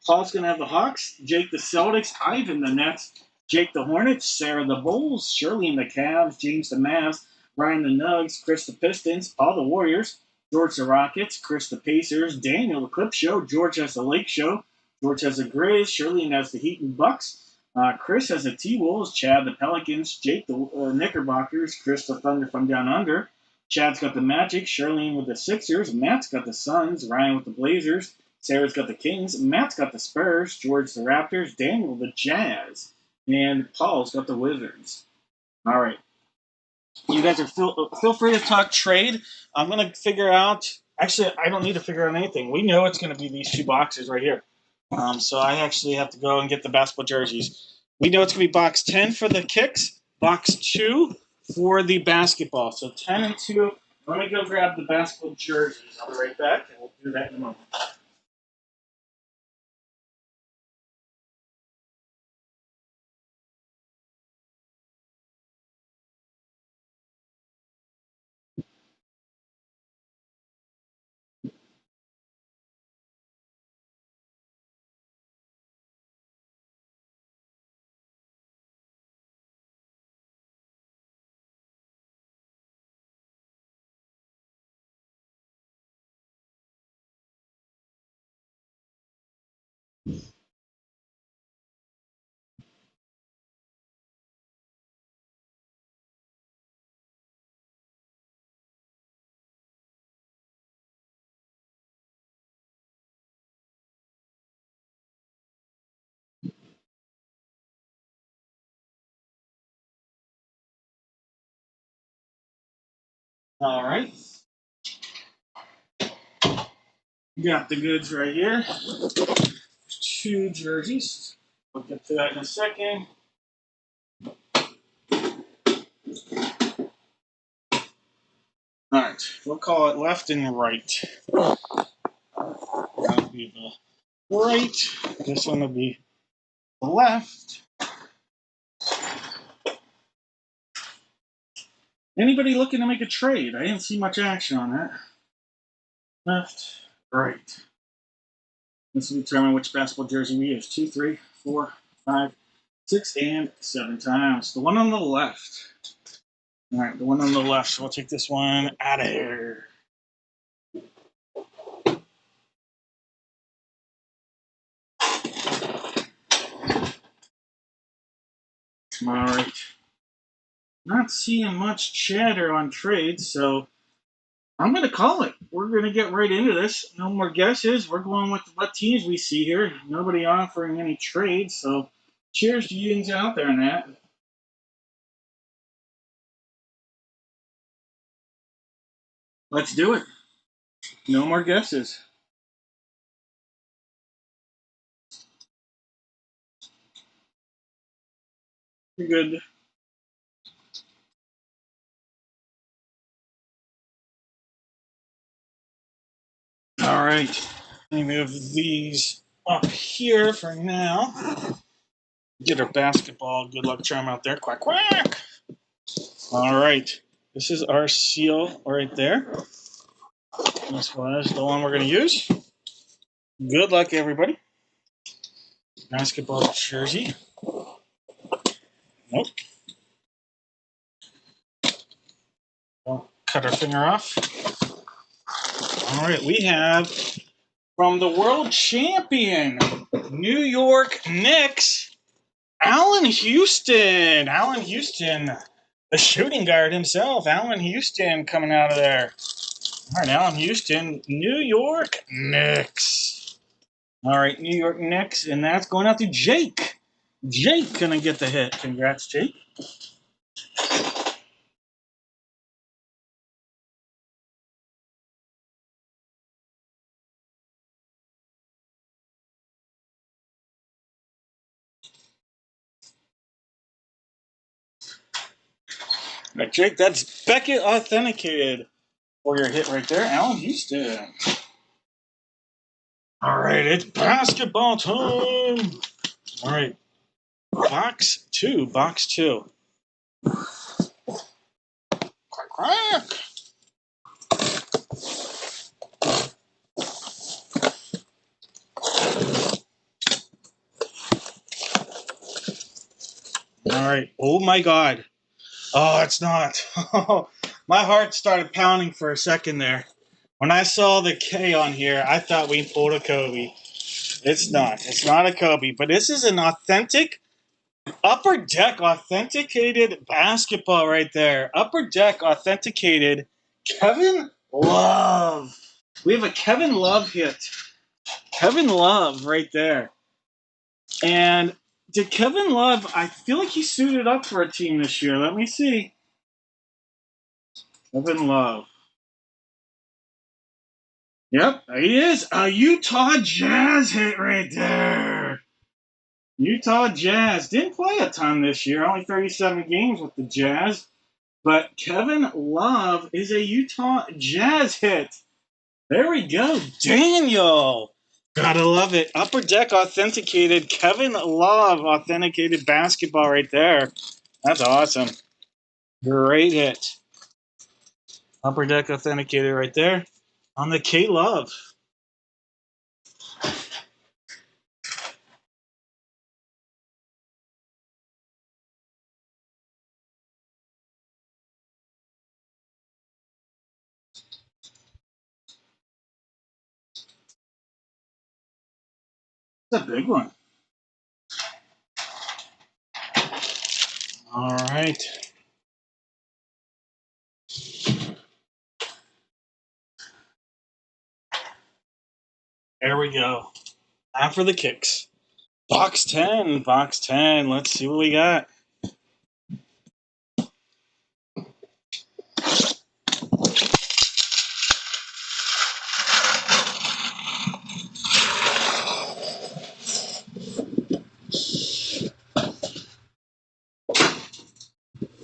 Paul's going to have the Hawks, Jake the Celtics, Ivan the Nets, Jake the Hornets, Sarah the Bulls, Shirley and the Cavs, James the Mavs, Ryan the Nugs, Chris the Pistons, Paul the Warriors, George the Rockets, Chris the Pacers, Daniel the Clip Show, George has the Lake Show, George has the Grizz, Shirley has the Heat and Bucks, Chris has the T-Wolves, Chad the Pelicans, Jake the Knickerbockers, Chris the Thunder from Down Under, Chad's got the Magic, Shirley with the Sixers, Matt's got the Suns, Ryan with the Blazers, Sarah's got the Kings, Matt's got the Spurs, George the Raptors, Daniel the Jazz, and Paul's got the Wizards. All right. You guys are feel free to talk trade. I'm going to figure out. Actually, I don't need to figure out anything. We know it's going to be these 2 boxes right here. So I actually have to go and get the basketball jerseys. We know it's going to be box 10 for the kicks, box 2 for the basketball. So 10 and 2. Let me go grab the basketball jerseys. I'll be right back, and we'll do that in a moment. All right. Got the goods right here. 2 jerseys. We'll get to that in a second. All right, we'll call it left and right. That'll be the right. This one will be the left. Anybody looking to make a trade? I didn't see much action on that. Left, right. This will determine which basketball jersey we use. 2, 3, 4, 5, 6, and 7 times. The one on the left. All right, the one on the left. So we'll take this one out of here. All right. Not seeing much chatter on trades, so I'm going to call it. We're going to get right into this. No more guesses. We're going with what teams we see here. Nobody offering any trades, so cheers to you out there, Nat. Let's do it. No more guesses. You're good. All right. Let me move these up here for now. Get our basketball good luck charm out there. Quack, quack. All right. This is our seal right there. This one is the one we're going to use. Good luck, everybody. Basketball jersey. Nope. Don't cut our finger off. All right. We have from the world champion, New York Knicks, Allen Houston. Allen Houston, the shooting guard himself. Allen Houston coming out of there. All right, Allen Houston, New York Knicks. All right, New York Knicks, and that's going out to Jake. Jake gonna get the hit. Congrats, Jake. All right, Jake, that's Beckett authenticated for your hit right there, Allen Houston. All right, it's basketball time. All right, box two. Crack, crack. All right. Oh my God. Oh, it's not. My heart started pounding for a second there. When I saw the K on here, I thought we pulled a Kobe. It's not. It's not a Kobe, but this is an authentic Upper Deck authenticated basketball right there. Upper Deck authenticated Kevin Love. We have a Kevin Love hit. Kevin Love right there. And did Kevin Love, I feel like he suited up for a team this year. Let me see. Kevin Love. Yep, he is. A Utah Jazz hit right there. Utah Jazz. Didn't play a ton this year. Only 37 games with the Jazz. But Kevin Love is a Utah Jazz hit. There we go. Daniel. Gotta love it. Upper Deck authenticated. Kevin Love authenticated basketball right there. That's awesome. Great hit. Upper Deck authenticated right there on the K Love. It's a big one. All right. There we go. Time for the kicks. Box 10. Box 10. Let's see what we got.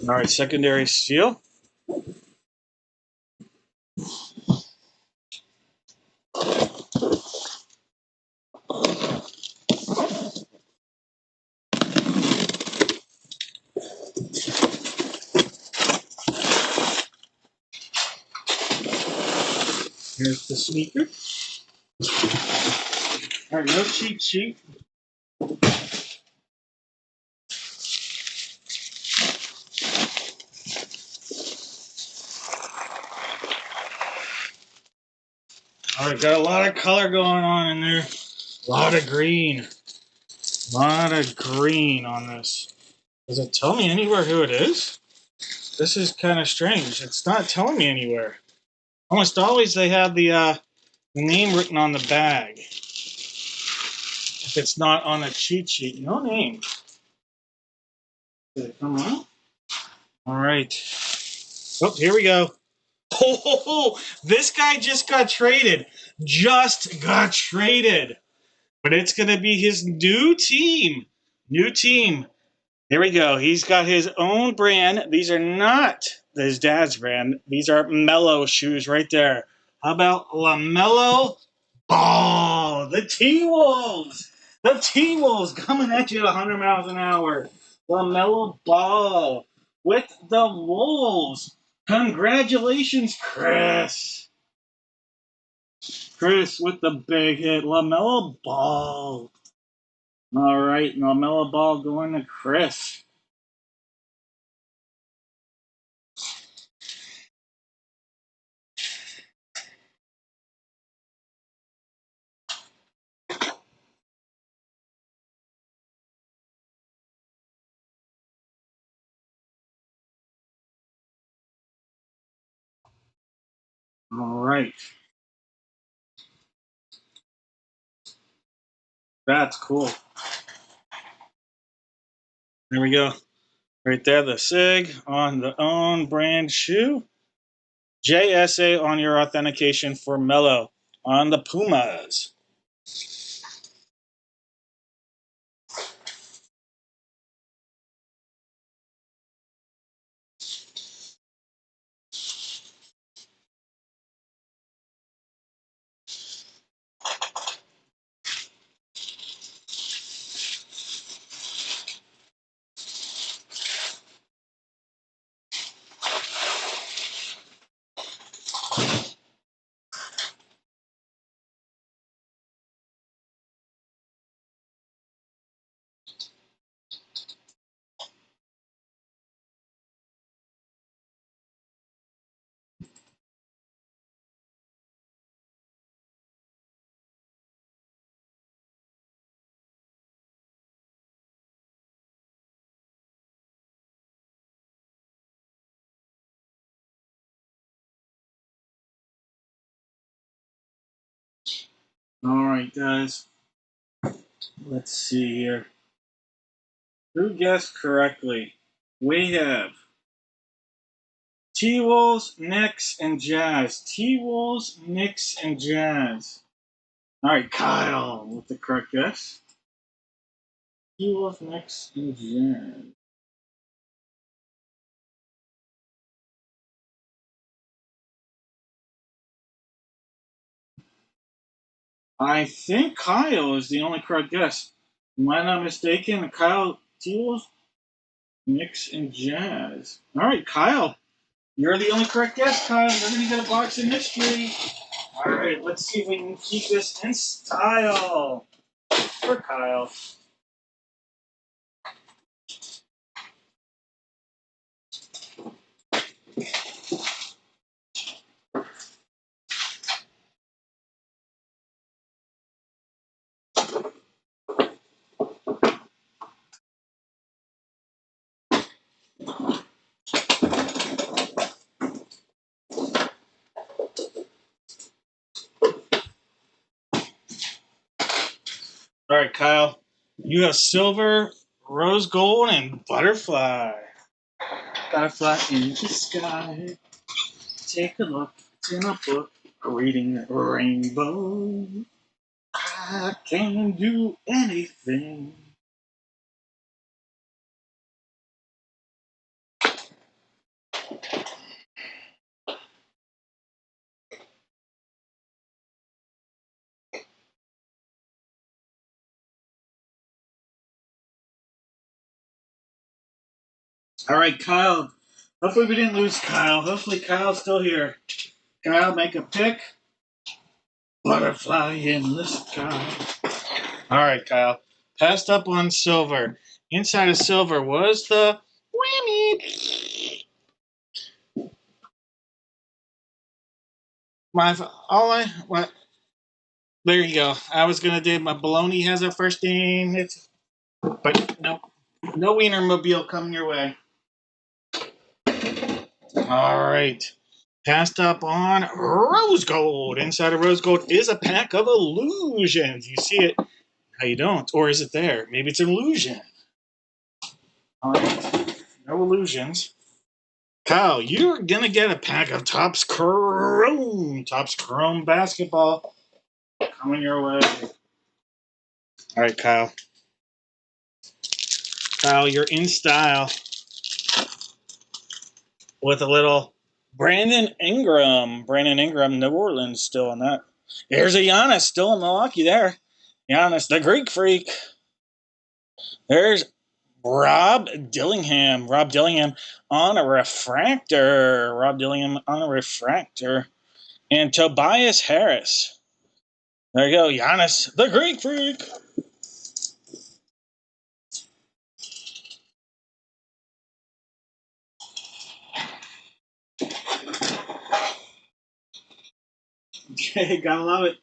All right, secondary seal. Here's the sneaker. All right, no cheat sheet. All right, got a lot of color going on in there. A lot of green. A lot of green on this. Does it tell me anywhere who it is? This is kind of strange. It's not telling me anywhere. Almost always they have the name written on the bag. If it's not on a cheat sheet, no name. Did it come on? All right. Oh, here we go. Oh, this guy just got traded. Just got traded. But it's going to be his new team. New team. Here we go. He's got his own brand. These are not his dad's brand. These are Mellow shoes right there. How about LaMelo Ball? The T-Wolves. The T-Wolves coming at you at 100 miles an hour. LaMelo Ball with the Wolves. Congratulations, Chris. Chris with the big hit. LaMelo Ball. All right, LaMelo Ball going to Chris. All right. That's cool. There we go. Right there, the SIG on the own brand shoe. JSA on your authentication for Mellow on the Pumas. All right, guys. Let's see here. Who guessed correctly? We have T-Wolves, Knicks, and Jazz. T-Wolves, Knicks, and Jazz. All right, Kyle with the correct guess. T-Wolves, Knicks, and Jazz. I think Kyle is the only correct guess. Am I not mistaken? Kyle, T-Wolves, Knicks, and Jazz. All right, Kyle. You're the only correct guess, Kyle. You're going to get a box of mystery. All right, let's see if we can keep this in style for Kyle. All right, Kyle. You have silver, rose gold, and butterfly. Butterfly in the sky. Take a look. It's in a book. Reading the rainbow. I can do anything. All right, Kyle. Hopefully we didn't lose Kyle. Hopefully Kyle's still here. Kyle, make a pick. Butterfly in the sky. All right, Kyle. Passed up on silver. Inside of silver was the whammy. My all I what? There you go. I was gonna do my baloney has a first name. But no, no Wienermobile coming your way. All right. Passed up on rose gold. Inside of rose gold is a pack of illusions. You see it? How you don't? Or is it there? Maybe it's an illusion. All right. No illusions. Kyle, you're gonna get a pack of Topps Chrome. Topps Chrome basketball coming your way. All right, Kyle. Kyle, you're in style with a little Brandon Ingram. Brandon Ingram, New Orleans, still on that. There's a Giannis still in Milwaukee there. Giannis, the Greek freak. There's Rob Dillingham. Rob Dillingham on a refractor. Rob Dillingham on a refractor. And Tobias Harris. There you go, Giannis, the Greek freak. Okay, gotta love it.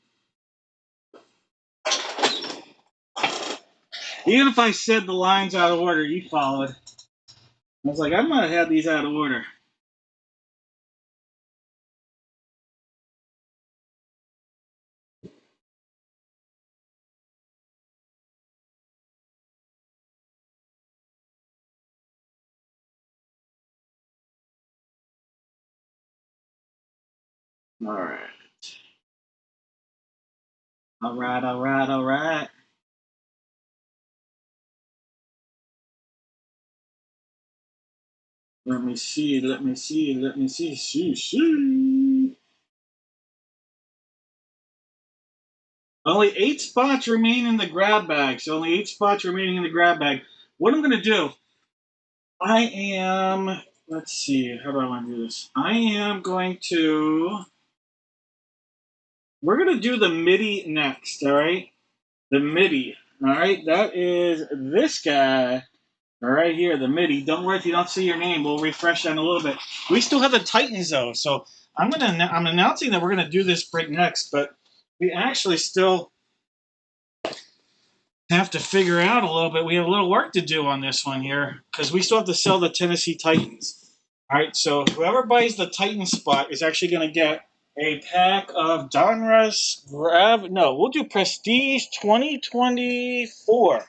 Even if I said the lines out of order, you followed. I was like, I might have had these out of order. All right. All right, all right, all right. Let me see, let me see, let me see. See. Only 8 spots remain in the grab bag. So only 8 spots remaining in the grab bag. What I'm going to do, I am, let's see, how do I want to do this? I am going to, we're going to do the MIDI next, all right? The MIDI, all right? That is this guy right here, the MIDI. Don't worry if you don't see your name. We'll refresh that in a little bit. We still have the Titans, though. So I'm announcing that we're going to do this break next, but we actually still have to figure out a little bit. We have a little work to do on this one here because we still have to sell the Tennessee Titans. All right, so whoever buys the Titan spot is actually going to get a pack of Donruss No, we'll do Prestige 2024.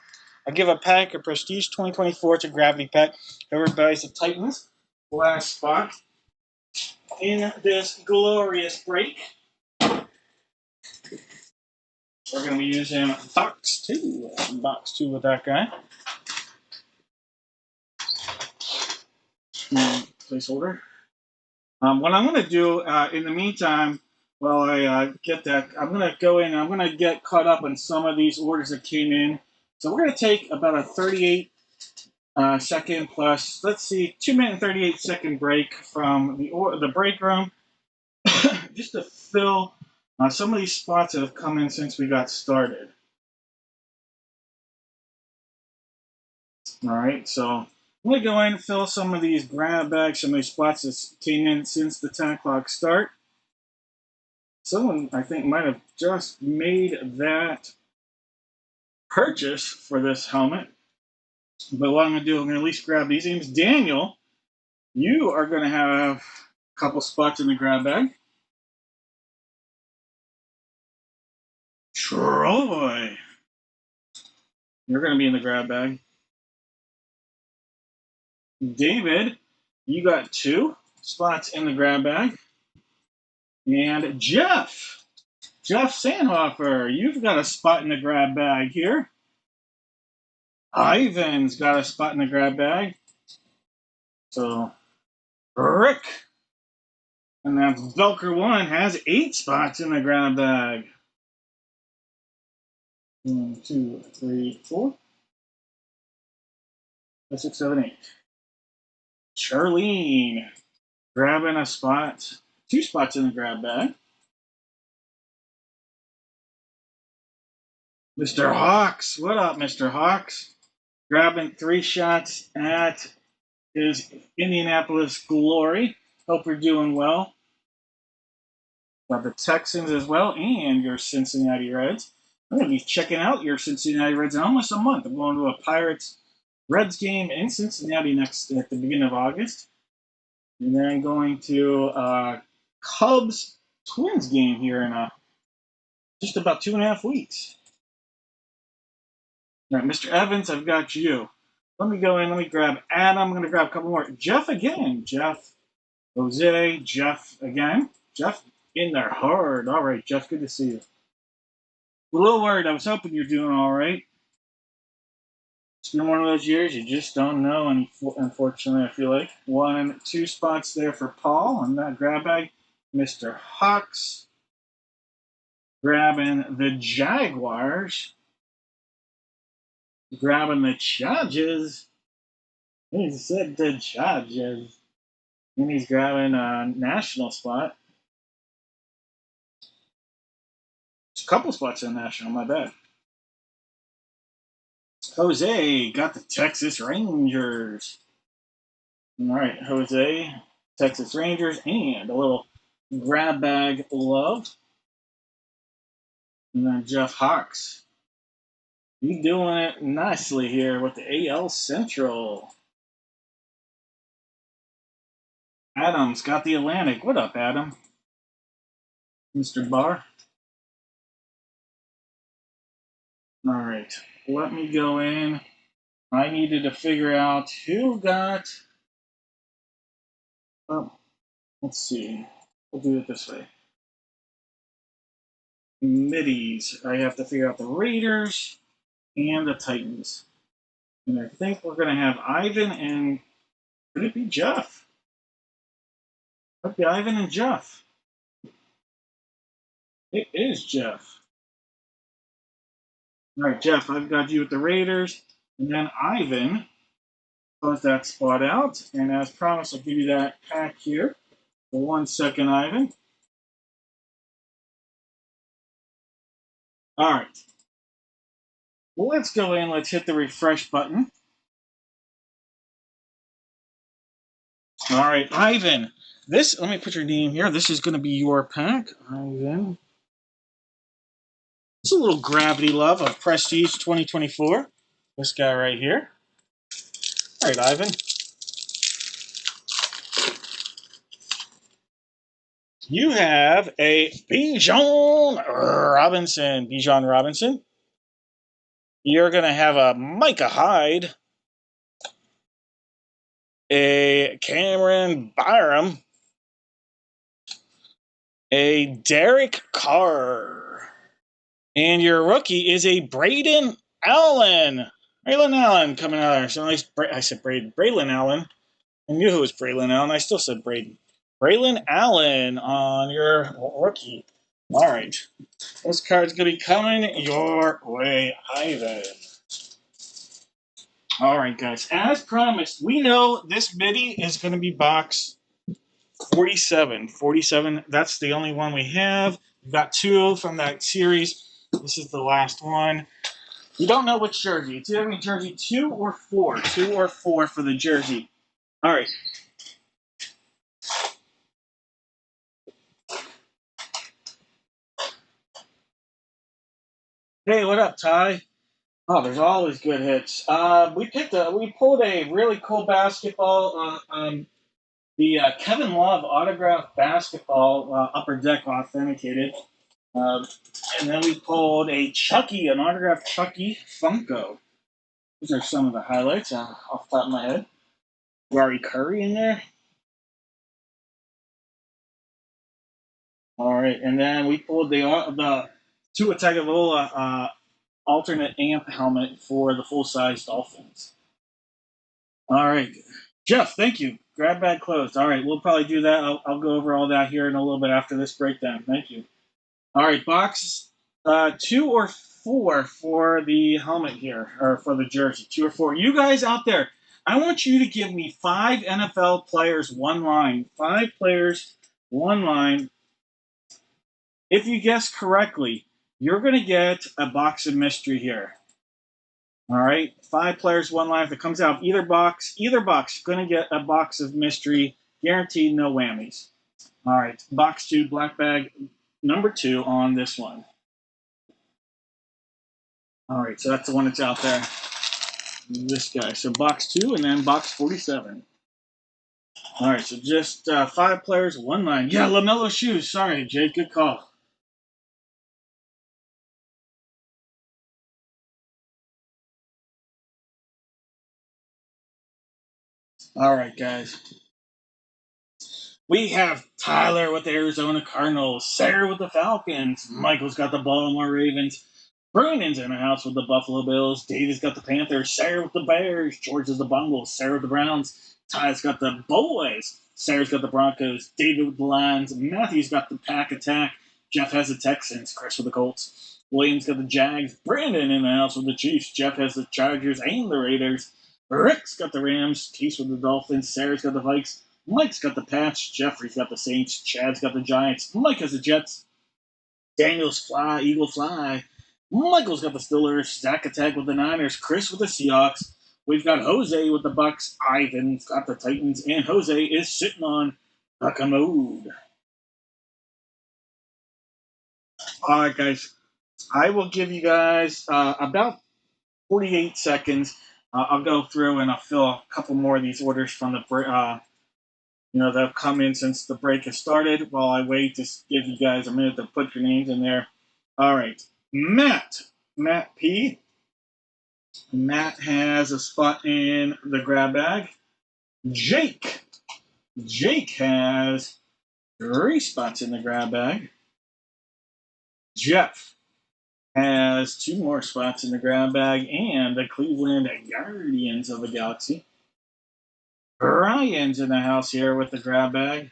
I'll give a pack of Prestige 2024 to Gravity Pack. Whoever buys the Titans last spot in this glorious break. We're going to be using box 2. Box 2 with that guy. Placeholder. What I'm going to do in the meantime, while I get that, I'm going to go in and I'm going to get caught up on some of these orders that came in. So we're going to take about a 38 second plus, let's see, 2-minute and 38-second break from the break room just to fill some of these spots that have come in since we got started. All right, so I'm going to go in and fill some of these grab bags, some of these spots that came in since the 10 o'clock start. Someone, I think, might have just made that purchase for this helmet. But what I'm going to do, I'm going to at least grab these names. Daniel, you are going to have a couple spots in the grab bag. Troy, you're going to be in the grab bag. David, you got 2 spots in the grab bag. And Jeff Sandhofer, you've got a spot in the grab bag here. Ivan's got a spot in the grab bag. So Rick. And that's Velcro 1 has 8 spots in the grab bag. 1, 2, 3, 4, 5, 6, 7, 8. Charlene grabbing a spot, 2 spots in the grab bag. Mr. Hawks, what up, Mr. Hawks? Grabbing 3 shots at his Indianapolis Glory. Hope you're doing well. Got the Texans as well, and your Cincinnati Reds. I'm going to be checking out your Cincinnati Reds in almost a month. I'm going to a Pirates Reds game in Cincinnati next at the beginning of August. And then going to Cubs Twins game here in just about 2.5 weeks. All right, Mr. Evans, I've got you. Let me go in. Let me grab Adam. I'm going to grab a couple more. Jeff again. Jeff, Jose, Jeff again. Jeff in there hard. All right, Jeff, good to see you. A little worried. I was hoping you're doing all right. It's been one of those years you just don't know, and unfortunately, I feel like 1, 2 spots there for Paul on that grab bag. Mr. Hawks grabbing the Jaguars, grabbing the Chargers. He said the Chargers, and he's grabbing a national spot. There's a couple spots in national. My bad. Jose got the Texas Rangers. All right, Jose, Texas Rangers, and a little grab bag love. And then Jeff Hawks. He's doing it nicely here with the AL Central. Adam's got the Atlantic. What up, Adam? Mr. Barr. All right, let me go in. I needed to figure out who got. Oh, let's see. We'll do it this way. Middies. I have to figure out the Raiders and the Titans. And I think we're going to have Ivan and. Could it be Jeff? Could be Ivan and Jeff. It is Jeff. All right, Jeff, I've got you with the Raiders. And then Ivan, close that spot out. And as promised, I'll give you that pack here. For 1 second, Ivan. All right. Well, let's go in. Let's hit the refresh button. All right, Ivan. Let me put your name here. This is going to be your pack, Ivan. It's a little gravity love of Prestige 2024. This guy right here. All right, Ivan. You have a Bijan Robinson. You're going to have a Micah Hyde, a Cameron Byram, a Derek Carr, and your rookie is a Braden Allen. Braylon Allen coming out there. So nice. I said Braylon Allen. I knew it was Braylon Allen. I still said Braden. Braylon Allen on your rookie. All right. This card's going to be coming your way, Ivan. All right, guys. As promised, we know this midi is going to be box 47. 47, that's the only one we have. We've got 2 from that series. This is the last one. We don't know which jersey. It's either jersey 2 or 4. 2 or 4 for the jersey. All right. Hey, what up, Ty? Oh, there's always good hits. We pulled a really cool basketball the Kevin Love autographed basketball Upper Deck authenticated. And then we pulled an autographed Chucky Funko. These are some of the highlights off the top of my head. Gary Curry in there. All right, and then we pulled the Tua Tagovailoa alternate amp helmet for the full-size Dolphins. All right. Jeff, thank you. Grab bag closed. All right, we'll probably do that. I'll go over all that here in a little bit after this breakdown. Thank you. All right, box 2 or 4 for the helmet here, or for the jersey. 2 or 4. You guys out there, I want you to give me 5 NFL players, one line. 5 players, one line. If you guess correctly, you're going to get a box of mystery here. All right, 5 players, one line. If it comes out of either box, you're going to get a box of mystery, guaranteed, no whammies. All right, box 2, black bag number 2 on this one. All right, so that's the one that's out there. This guy. So box 2 and then box 47. All right, so just 5 players, one line. Yeah, LaMelo shoes. Sorry, Jake. Good call. All right, guys. We have Tyler with the Arizona Cardinals, Sarah with the Falcons, Michael's got the Baltimore Ravens, Brandon's in the house with the Buffalo Bills, David's got the Panthers, Sarah with the Bears, George is the Bungles, Sarah with the Browns, Ty's got the Boys, Sarah's got the Broncos, David with the Lions, Matthew's got the Pack Attack, Jeff has the Texans, Chris with the Colts, Williams got the Jags, Brandon in the house with the Chiefs, Jeff has the Chargers and the Raiders, Rick's got the Rams, Keith with the Dolphins, Sarah's got the Vikes, Mike's got the Pats, Jeffrey's got the Saints, Chad's got the Giants, Mike has the Jets, Daniel's Fly, Eagle Fly, Michael's got the Steelers, Zach Attack with the Niners, Chris with the Seahawks. We've got Jose with the Bucks, Ivan's got the Titans, and Jose is sitting on a commode. All right, guys. I will give you guys about 48 seconds. I'll go through and I'll fill a couple more of these orders from the they'll come in since the break has started while I wait to give you guys a minute to put your names in there. All right. Matt P. Matt has a spot in the grab bag. Jake. Jake has 3 spots in the grab bag. Jeff has 2 more spots in the grab bag, and the Cleveland Guardians of the Galaxy. Ryan's in the house here with the grab bag.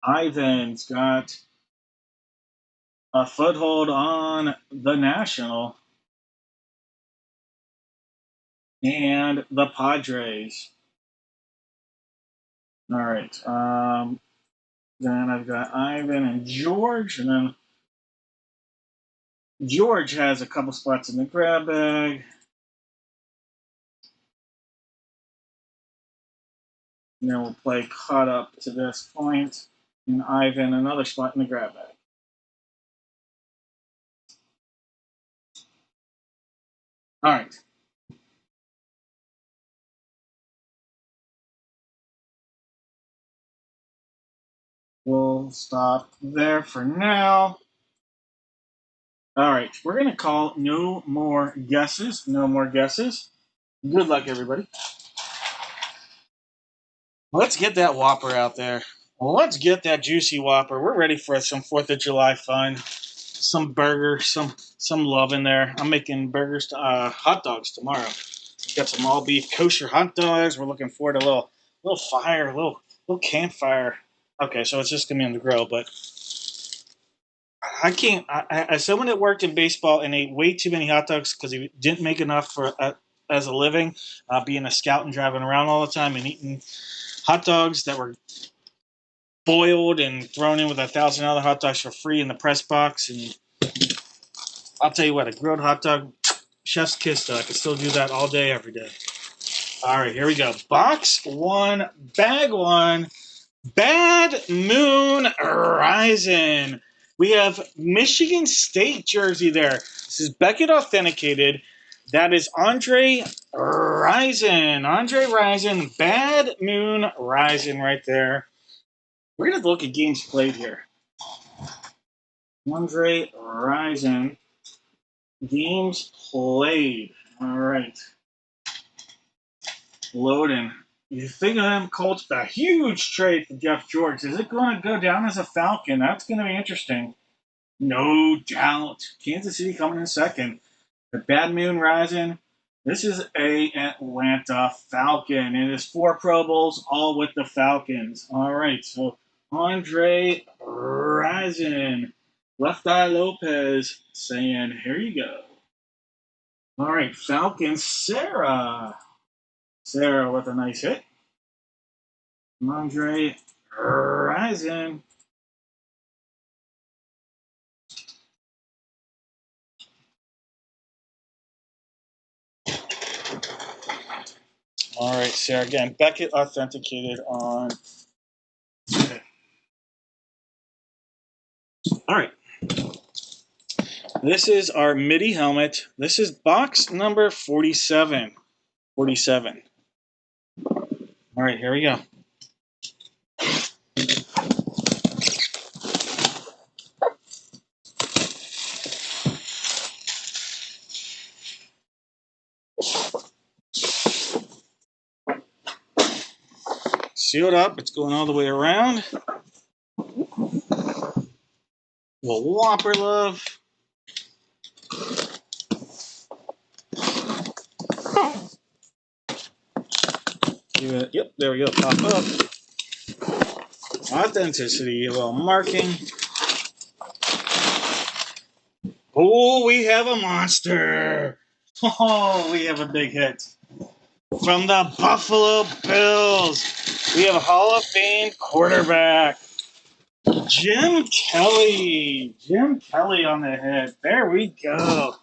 Ivan's got a foothold on the National and the Padres. All right. Then I've got Ivan and George, and then George has a couple spots in the grab bag. And then we'll play caught up to this point, and Ivan another spot in the grab bag. All right. We'll stop there for now. All right. We're going to call no more guesses. No more guesses. Good luck, everybody. Let's get that Whopper out there. Let's get that juicy Whopper. We're ready for some 4th of July fun. Some burgers, some love in there. I'm making burgers, hot dogs tomorrow. We've got some all beef kosher hot dogs. We're looking forward to a little fire, little campfire. Okay, so it's just gonna be on the grill, but I can't. As someone that worked in baseball and ate way too many hot dogs because he didn't make enough for as a living, being a scout and driving around all the time and eating hot dogs that were boiled and thrown in with 1,000 other hot dogs for free in the press box. And I'll tell you what, a grilled hot dog, chef's kiss. I could still do that all day, every day. All right, here we go. Box 1, bag 1, Bad Moon Rising. We have Michigan State jersey there. This is Beckett authenticated. That is Andre Rison. Andre Rison, Bad Moon Rising right there. We're going to look at games played here. Andre Rison, games played. All right. Loading. You think of them Colts, a huge trade for Jeff George. Is it going to go down as a Falcon? That's going to be interesting. No doubt. Kansas City coming in second. The Bad Moon Rising. This is a Atlanta Falcon. It is 4 Pro Bowls, all with the Falcons. All right, so Andre Rison, Left Eye Lopez saying, here you go. All right, Falcons, Sarah. Sarah with a nice hit. Andre Rison. All right, Sarah again. Beckett authenticated on. Okay. All right. This is our MIDI helmet. This is box number 47. 47. All right, here we go. Sealed up. It's going all the way around. Little Whopper love. Yep, there we go. Pop up. Authenticity. A little marking. Oh, we have a monster. Oh, we have a big hit. From the Buffalo Bills, we have a Hall of Fame quarterback, Jim Kelly. Jim Kelly on the hit. There we go.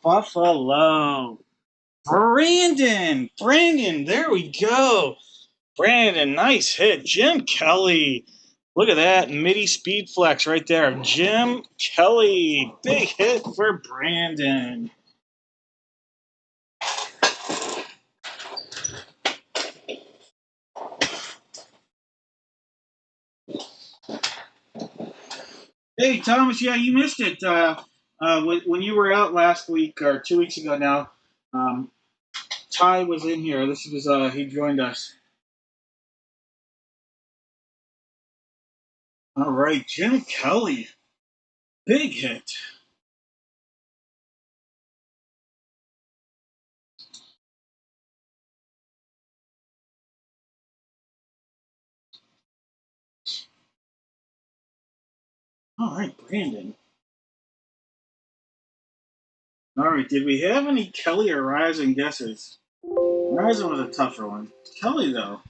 Buffalo. Brandon, there we go. Brandon, nice hit. Jim Kelly. Look at that. MIDI speed flex right there. Jim Kelly. Big hit for Brandon. Hey, Thomas, yeah, you missed it. When you were out last week or 2 weeks ago now, um, Ty was in here. This was he joined us. All right, Jim Kelly, big hit. All right, Brandon. All right, did we have any Kelly or Ryzen guesses? Ryzen was a tougher one. Kelly though,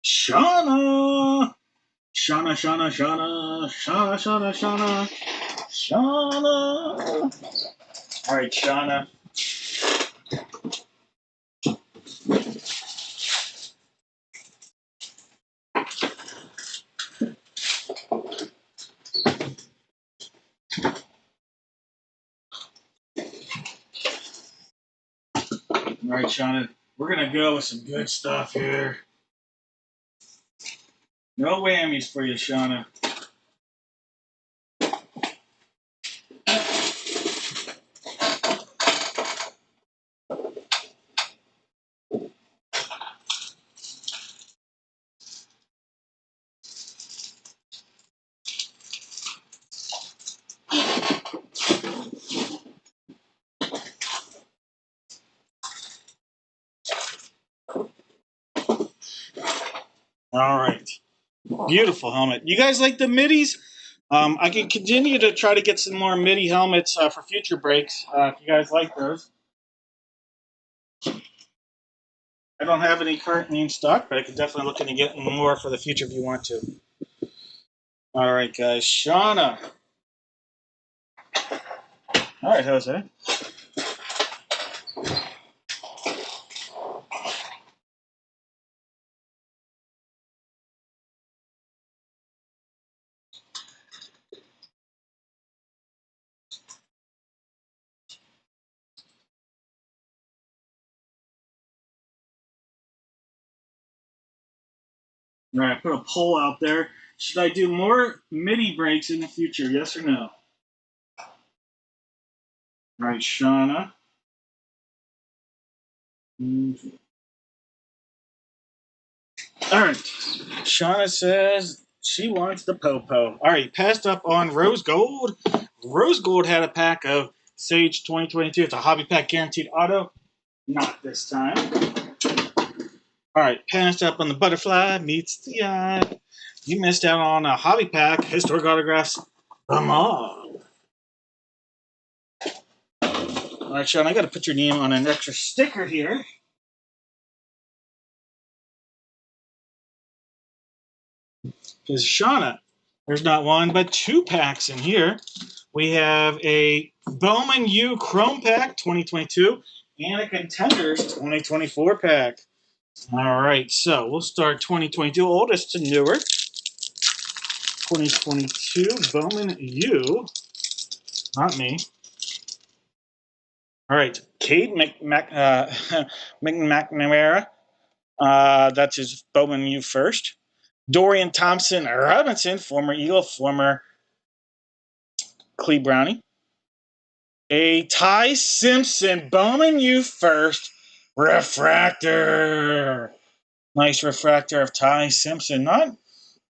Shauna, Shauna. All right, Shauna. All right, Shauna. We're gonna go with some good stuff here. No whammies for you, Shauna. All right. Beautiful helmet. You guys like the middies? I can continue to try to get some more MIDI helmets for future breaks if you guys like those. I don't have any currently in stock, but I could definitely look into getting more for the future if you want to. All right, guys. Shauna. All right, Jose. All right, put a poll out there. Should I do more MIDI breaks in the future? Yes or no? All right, Shauna. All right. Shauna says she wants the Popo. All right, passed up on Rose Gold. Rose Gold had a pack of Sage 2022. It's a hobby pack guaranteed auto. Not this time. All right, passed up on the butterfly meets the eye. You missed out on a hobby pack, historic autographs, the mob. All right, Sean, I got to put your name on an extra sticker here. Because Shauna, there's not one but two packs in here. We have a Bowman U Chrome Pack 2022 and a Contenders 2024 pack. All right, so we'll start 2022 oldest to newer. 2022 Bowman U, not me. All right, Cade McNamara. That's his Bowman U first. Dorian Thompson Robinson, former Eagle, former Cleve Brownie. A Ty Simpson Bowman U first refractor. Nice refractor of Ty Simpson. Not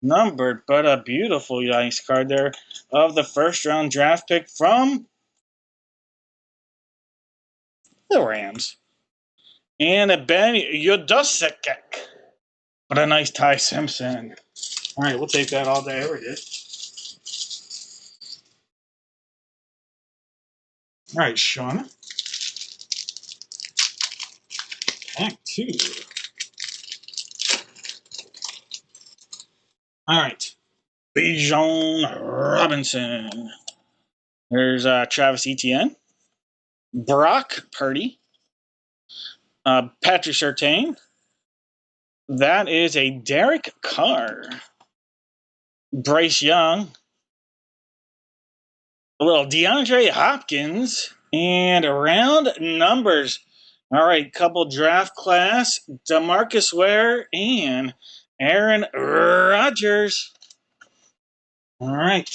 numbered, but a beautiful nice card there of the first round draft pick from the Rams. And a Ben Yodosek. What a nice Ty Simpson. All right, we'll take that all day every day. All right, Sean. Pack 2. All right. Bijan Robinson. There's Travis Etienne. Brock Purdy. Patrick Surtain. That is a Derek Carr. Bryce Young. A little DeAndre Hopkins. And round numbers. All right, couple draft class. DeMarcus Ware and Aaron Rodgers. All right.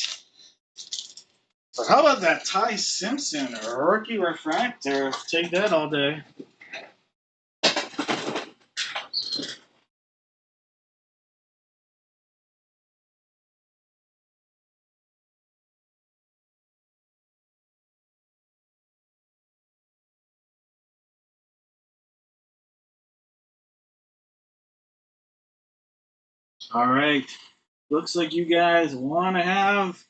So how about that Ty Simpson rookie refractor? Take that all day. All right. Looks like you guys want to have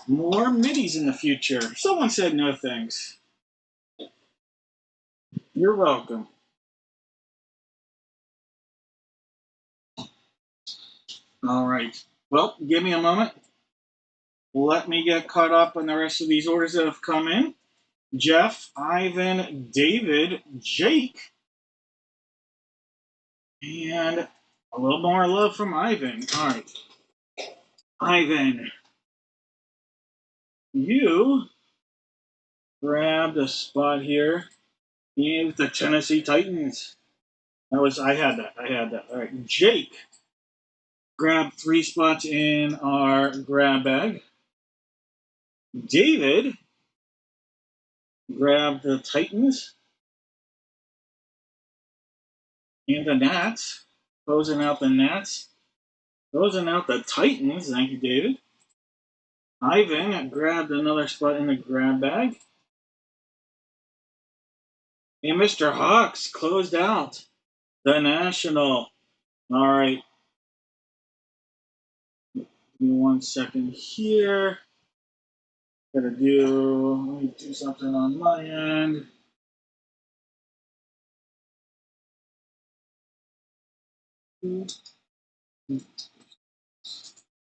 more middies in the future. Someone said no thanks. You're welcome. All right. Well, give me a moment. Let me get caught up on the rest of these orders that have come in. Jeff, Ivan, David, Jake, and a little more love from Ivan. All right. Ivan, you grabbed a spot here in the Tennessee Titans. I had that. All right. Jake grabbed 3 spots in our grab bag. David grabbed the Titans and the Nats. Closing out the Nats. Closing out the Titans. Thank you, David. Ivan grabbed another spot in the grab bag. And Mr. Hawks closed out the National. All right. Give me 1 second here. Let me do something on my end. All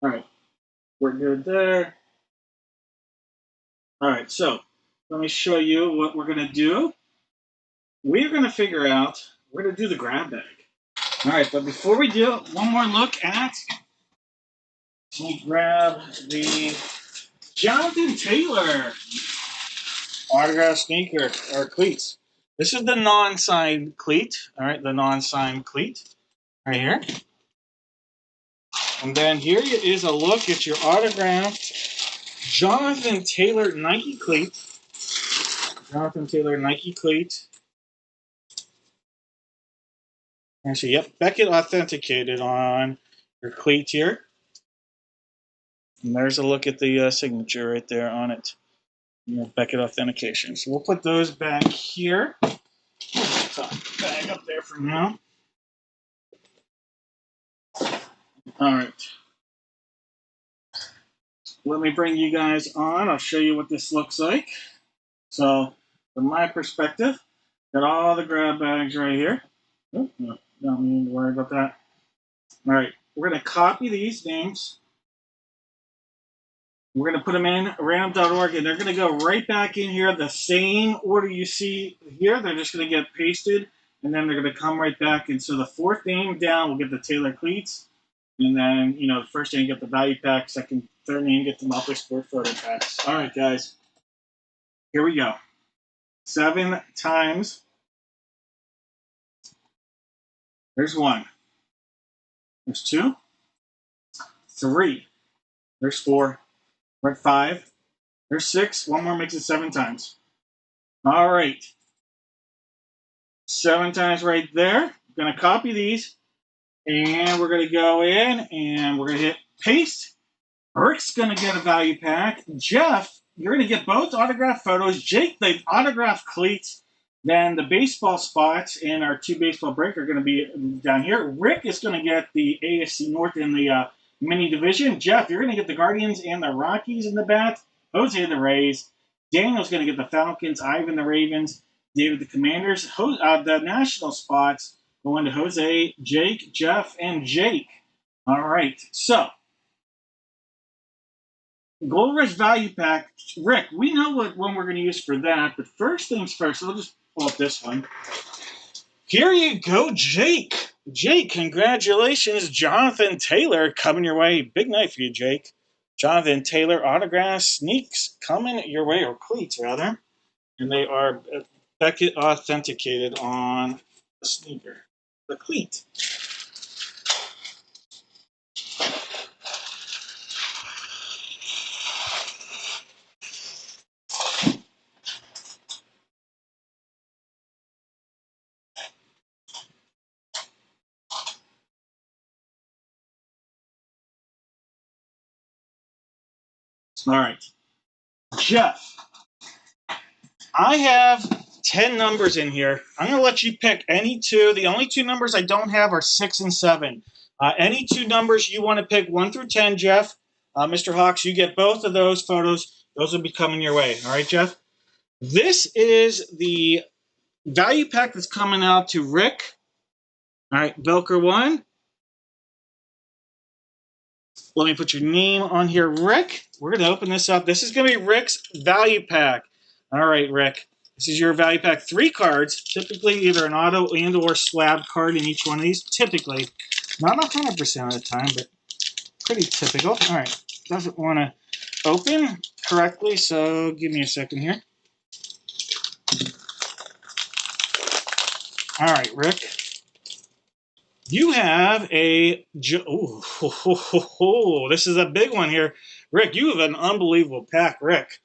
right. We're good there. All right. So let me show you what we're going to do. We're going to figure out, we're going to do the grab bag. All right. But before we do, one more look at, we grab the Jonathan Taylor autograph sneaker or cleats. This is the non-signed cleat. All right, the non-signed cleat right here. And then here is a look at your autographed Jonathan Taylor Nike cleat. Jonathan Taylor Nike cleat. Actually, yep, Beckett authenticated on your cleat here. And there's a look at the signature right there on it. Beckett authentication. So we'll put those back here. Bag up there for now. All right. Let me bring you guys on. I'll show you what this looks like. So, from my perspective, got all the grab bags right here. Oh, no, don't need to worry about that. All right. We're going to copy these names. We're going to put them in random.org, and they're going to go right back in here, the same order you see here. They're just going to get pasted, and then they're going to come right back. And so the fourth name down will get the Taylor cleats, and then, the first name get the value pack, second, third name get the multi-sport photo packs. All right, guys, here we go. 7 times. There's 1. There's 2. 3. There's 4. We're at 5. There's 6. One more makes it 7 times. All right. 7 times right there. I'm going to copy these, and we're going to go in, and we're going to hit paste. Rick's going to get a value pack. Jeff, you're going to get both autographed photos. Jake, the autographed cleats. Then the baseball spots and our 2 baseball break are going to be down here. Rick is going to get the AFC North in the mini division. Jeff, you're going to get the Guardians and the Rockies in the bat. Jose, the Rays. Daniel's going to get the Falcons. Ivan, the Ravens. David, the Commanders. The national spots going to Jose, Jake, Jeff, and Jake. All right. So, Gold Rush Value Pack. Rick, we know what one we're going to use for that, but first things first, I'll just pull up this one. Here you go, Jake. Jake, congratulations. Jonathan Taylor coming your way. Big night for you, Jake. Jonathan Taylor autograph sneaks coming your way, or cleats, rather. And they are Beckett authenticated on the sneaker, the cleat. All right. Jeff, I have 10 numbers in here. I'm going to let you pick any 2. The only 2 numbers I don't have are 6 and 7. Any 2 numbers you want to pick, 1 through 10, Jeff. Mr. Hawks, you get both of those photos. Those will be coming your way. All right, Jeff? This is the value pack that's coming out to Rick. All right, Velcro 1. Let me put your name on here, Rick. We're going to open this up. This is going to be Rick's value pack. All right, Rick. This is your value pack. 3 cards, typically either an auto and or slab card in each one of these. Typically. Not 100% of the time, but pretty typical. All right. Doesn't want to open correctly, so give me a second here. All right, Rick. You have a... Oh, this is a big one here. Rick, you have an unbelievable pack, Rick.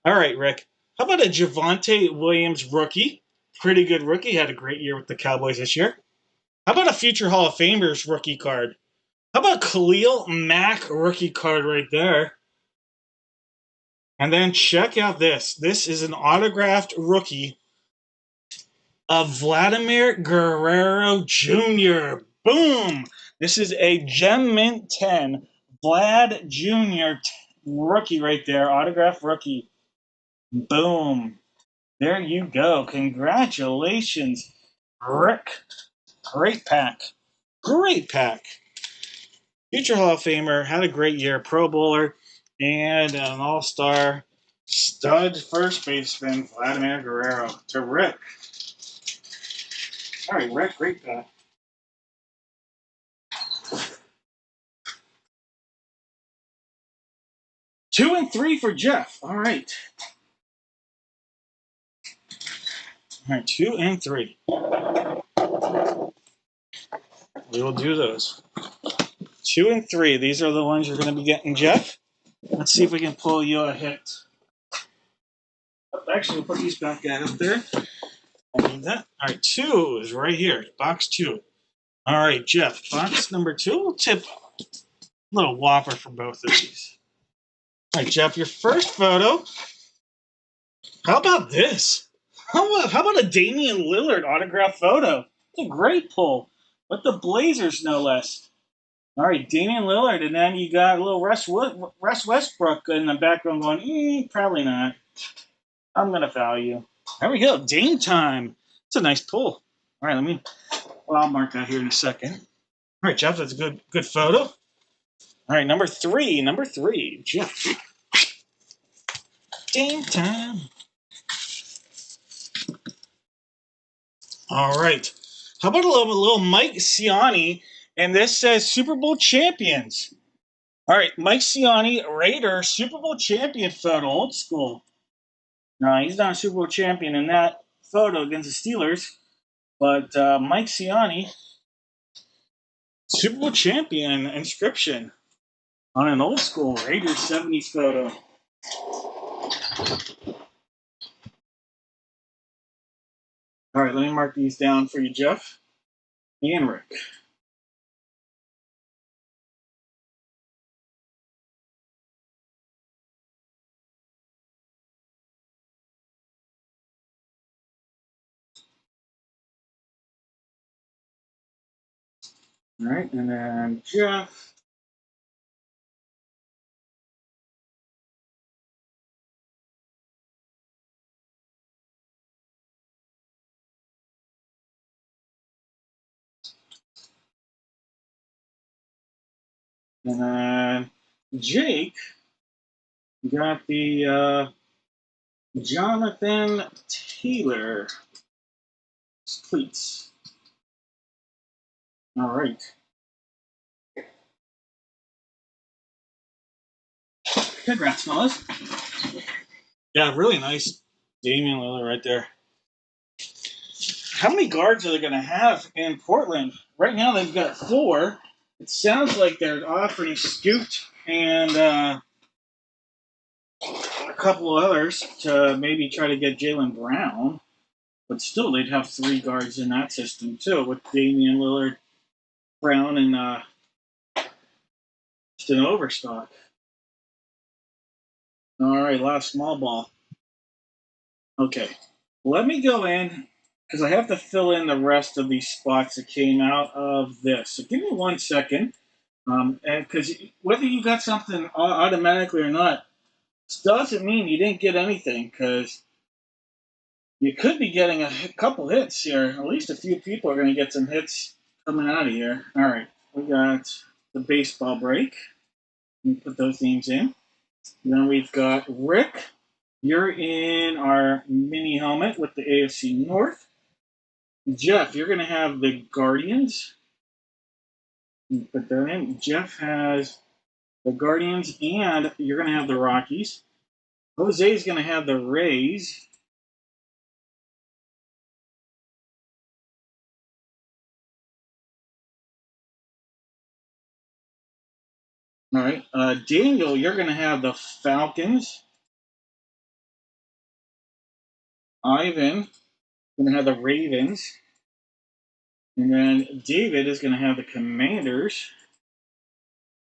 All right, Rick. How about a Javonte Williams rookie? Pretty good rookie. Had a great year with the Cowboys this year. How about a future Hall of Famers rookie card? How about Khalil Mack rookie card right there? And then check out this. This is an autographed rookie of Vladimir Guerrero Jr. Boom! This is a Gem Mint 10 Vlad Jr. Rookie right there. Autographed rookie. Boom. There you go. Congratulations, Rick. Great pack. Great pack. Future Hall of Famer. Had a great year. Pro Bowler. And an all-star stud first baseman, Vladimir Guerrero. To Rick. All right, Rick. Great pack. 2 and 3 for Jeff. All right. All right, 2 and 3. We will do those. 2 and 3. These are the ones you're going to be getting, Jeff. Let's see if we can pull you a hit. Actually, we'll put these back up there. I need that. All right, 2 is right here. Box 2. All right, Jeff. Box number 2. We'll tip a little whopper for both of these. All right, Jeff, your first photo How about this? How about a Damian Lillard autograph photo? It's a great pull. With the Blazers, no less. All right, Damian Lillard, and then you got a little Russ Westbrook in the background going, probably not. I'm going to foul you. There we go, Dame time. It's a nice pull. All right, I'll mark that here in a second. All right, Jeff, that's a good photo. All right, number three, Jeff. Dame time. All right. How about a little Mike Ciani? And this says Super Bowl champions. All right, Mike Ciani, Raider, Super Bowl champion photo, old school. No, he's not a Super Bowl champion in that photo against the Steelers, but Mike Ciani, Super Bowl champion inscription on an old school Raiders 70s photo. All right, let me mark these down for you, Jeff and Rick. All right, and then Jeff. And then Jake got the Jonathan Taylor cleats. All right. Congrats, fellas. Yeah, really nice Damian Lillard right there. How many guards are they going to have in Portland? Right now they've got 4. It sounds like they're offering Scoot and a couple others to maybe try to get Jaylen Brown. But still, they'd have 3 guards in that system, too, with Damian Lillard, Brown, and just an overstock. All right, last small ball. Okay, let me go in because I have to fill in the rest of these spots that came out of this. So give me 1 second. And because whether you got something automatically or not doesn't mean you didn't get anything, because you could be getting a couple hits here. At least a few people are going to get some hits coming out of here. All right, we got the baseball break. Let me put those names in. Then we've got Rick. You're in our mini helmet with the AFC North. Jeff, you're going to have the Guardians. Put that in. Jeff has the Guardians, and you're going to have the Rockies. Jose is going to have the Rays. All right. Daniel, you're going to have the Falcons. Ivan, going to have the Ravens. And then David is going to have the Commanders.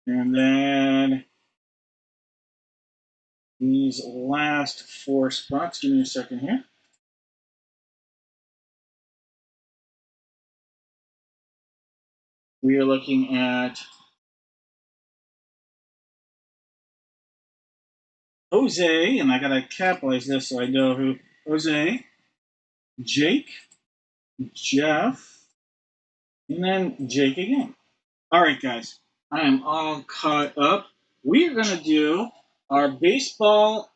And then these last 4 spots, give me a second here. We are looking at Jose, and I got to capitalize this so I know who. Jose, Jake, Jeff, and then Jake again. All right, guys. I am all caught up. We are going to do our baseball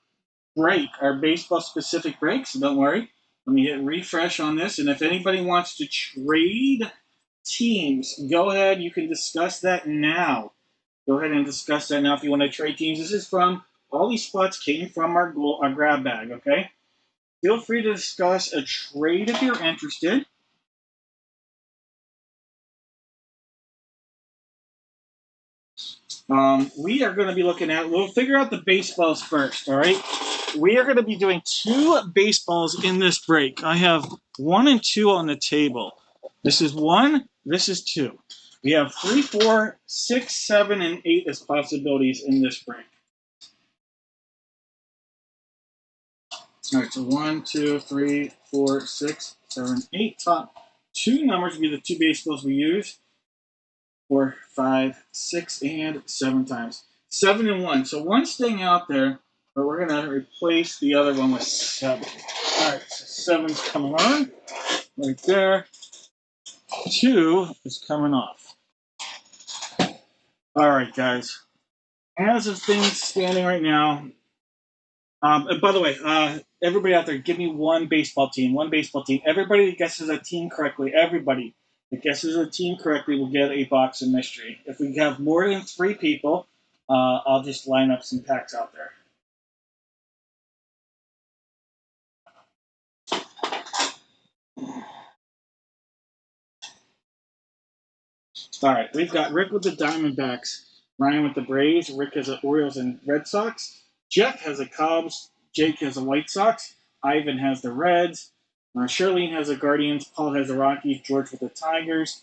break, our baseball specific break, so don't worry. Let me hit refresh on this, and if anybody wants to trade teams, go ahead. You can discuss that now. Go ahead and discuss that now if you want to trade teams. This is from, all these spots came from our grab bag, okay? Feel free to discuss a trade if you're interested. We are going to be looking at, we'll figure out the baseballs first, all right? We are going to be doing 2 baseballs in this break. I have 1 and 2 on the table. This is 1, this is 2. We have 3, 4, 6, 7, and 8 as possibilities in this break. All right, so 1, 2, 3, 4, 6, 7, 8. Top two numbers would be the two baseballs we use. 4, 5, 6, and 7 times. 7 and 1. So one's staying out there, but we're going to replace the other one with 7. All right, so 7's coming on right there. 2 is coming off. All right, guys. As of things standing right now, and by the way, everybody out there, give me one baseball team. One baseball team. Everybody that guesses a team correctly, everybody that guesses a team correctly will get a box of mystery. If we have more than 3 people, I'll just line up some packs out there. All right, we've got Rick with the Diamondbacks, Ryan with the Braves, Rick has the Orioles and Red Sox, Jeff has the Cubs, Jake has the White Sox, Ivan has the Reds, Charlene has the Guardians, Paul has the Rockies, George with the Tigers,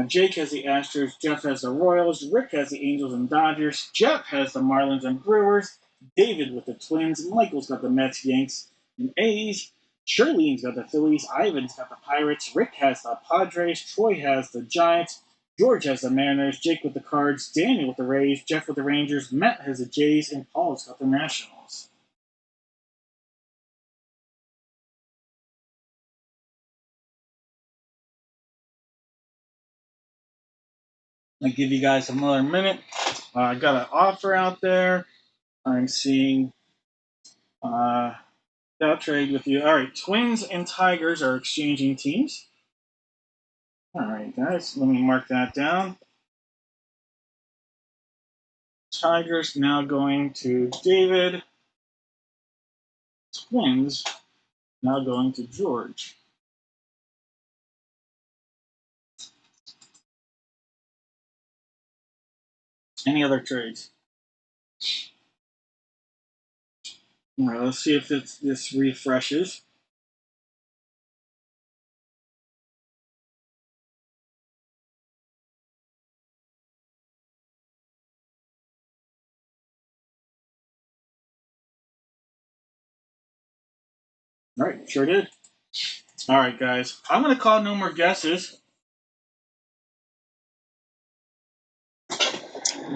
Jake has the Astros, Jeff has the Royals, Rick has the Angels and Dodgers, Jeff has the Marlins and Brewers, David with the Twins, Michael's got the Mets, Yanks, and A's, Charlene's got the Phillies, Ivan's got the Pirates, Rick has the Padres, Troy has the Giants, George has the Mariners, Jake with the Cards, Daniel with the Rays, Jeff with the Rangers, Matt has the Jays, and Paul's got the Nationals. I'll give you guys another minute. I got an offer out there. I'm seeing. I'll trade with you. All right, Twins and Tigers are exchanging teams. All right, guys, let me mark that down. Tigers now going to David. Twins now going to George. Any other trades? All right, let's see if this refreshes. All right, sure did. All right, guys. I'm going to call no more guesses.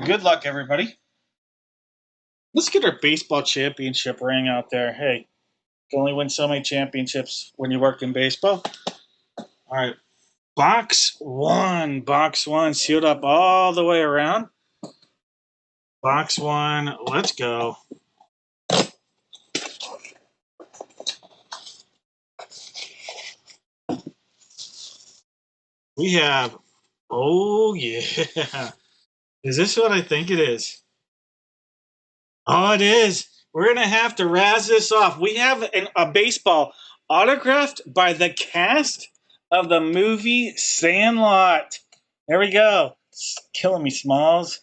Good luck, everybody. Let's get our baseball championship ring out there. Hey, you can only win so many championships when you work in baseball. All right. Box one. Box one. Sealed up all the way around. Box one. Let's go. We have. Oh, yeah. Is this what I think it is? Oh, it is. We're going to have to razz this off. We have a baseball autographed by the cast of the movie Sandlot. There we go. It's killing me, Smalls.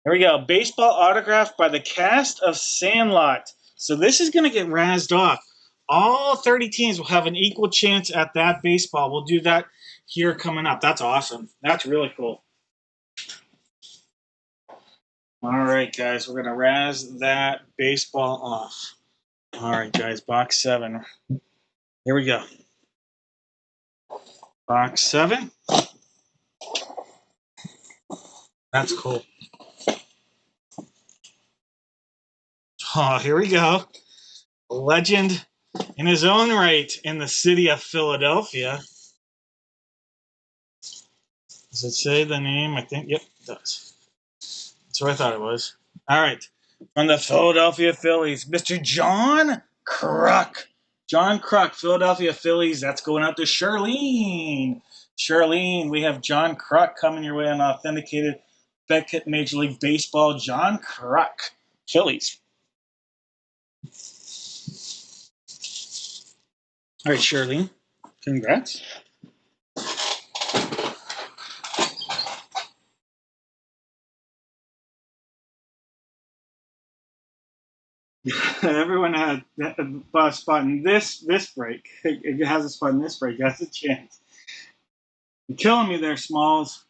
There we go. Baseball autographed by the cast of Sandlot. So this is going to get razzed off. All 30 teams will have an equal chance at that baseball. We'll do that here coming up. That's awesome. That's really cool. All right, guys. We're going to razz that baseball off. All right, guys, box 7. Here we go. Box 7. That's cool. Oh, here we go. A legend in his own right in the city of Philadelphia. Does it say the name? I think, yep, it does. That's what I thought it was. All right. From the Philadelphia Phillies, Mr. John Kruk. John Kruk, Philadelphia Phillies. That's going out to Charlene. Charlene, we have John Kruk coming your way on authenticated Beckett Major League Baseball. John Kruk, Phillies. All right, Charlene. Congrats. Everyone had a spot in this break. It has a spot in this break. That's a chance. You're killing me there, Smalls.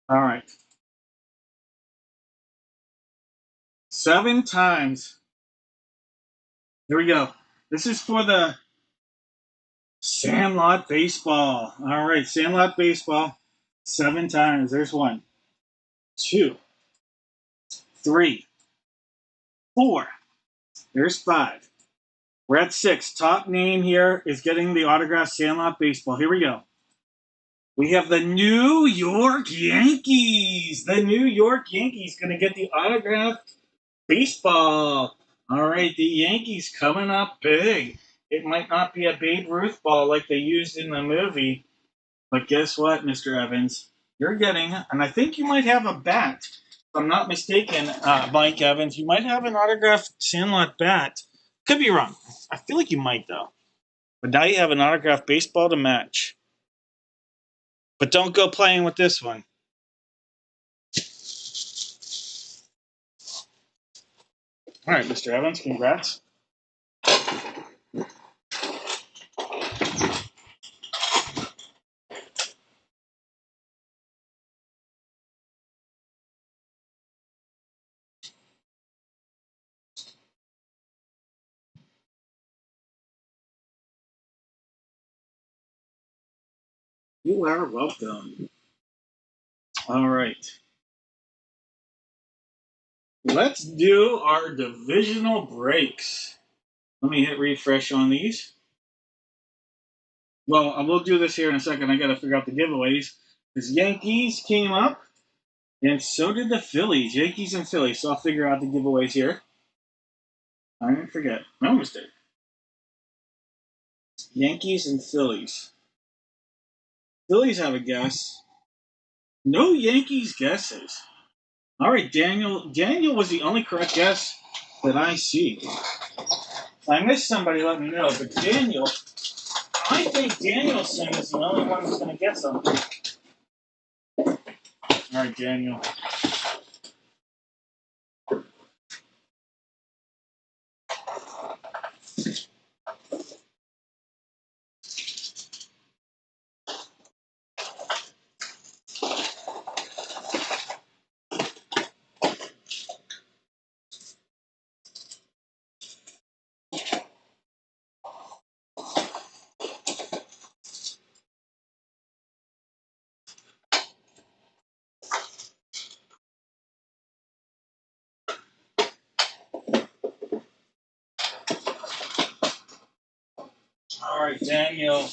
All right. 7 times. Here we go. This is for the Sandlot Baseball. All right, Sandlot Baseball. 7 times. There's 1, 2, 3, 4. There's 5. We're at 6. Top name here is getting the autographed Sandlot Baseball. Here we go. We have the New York Yankees. The New York Yankees going to get the autographed baseball. All right, the Yankees coming up big. It might not be a Babe Ruth ball like they used in the movie, but guess what, Mr. Evans? You're getting, and I think you might have a bat. If I'm not mistaken, Mike Evans, you might have an autographed Sandlot bat. Could be wrong. I feel like you might, though. But now you have an autographed baseball to match. But don't go playing with this one. All right, Mr. Evans, congrats. You are welcome. All right. Let's do our divisional breaks. Let me hit refresh on these. Well, I will do this here in a second. I got to figure out the giveaways. Because Yankees came up, and so did the Phillies. Yankees and Phillies. So I'll figure out the giveaways here. I didn't forget. No mistake. Yankees and Phillies. Phillies have a guess. No Yankees guesses. All right, Daniel. Daniel was the only correct guess that I see. If I missed somebody, let me know. But Daniel, I think Danielson is the only one who's going to get something. All right, Daniel. All right, Daniel.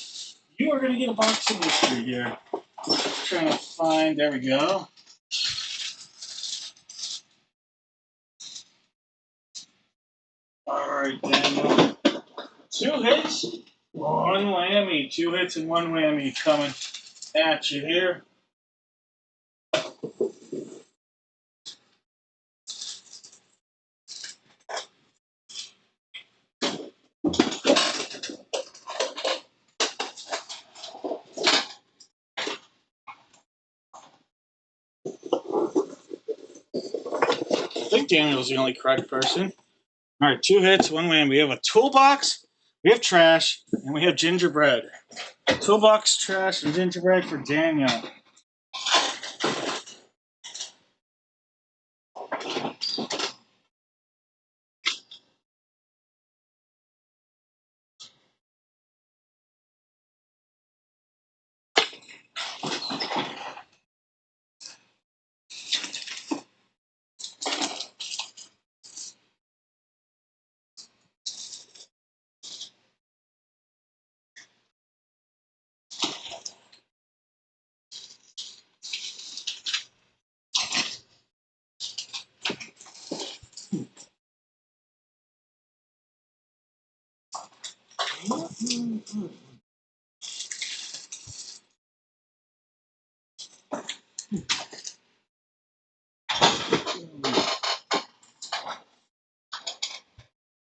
You are going to get a box of mystery here. Trying to find. There we go. All right, Daniel. 2 hits, 1 whammy. 2 hits and 1 whammy coming at you here. I think Daniel's the only correct person. All right, 2 hits, 1 whammy. We have a toolbox, we have trash, and we have gingerbread. Toolbox, trash, and gingerbread for Daniel.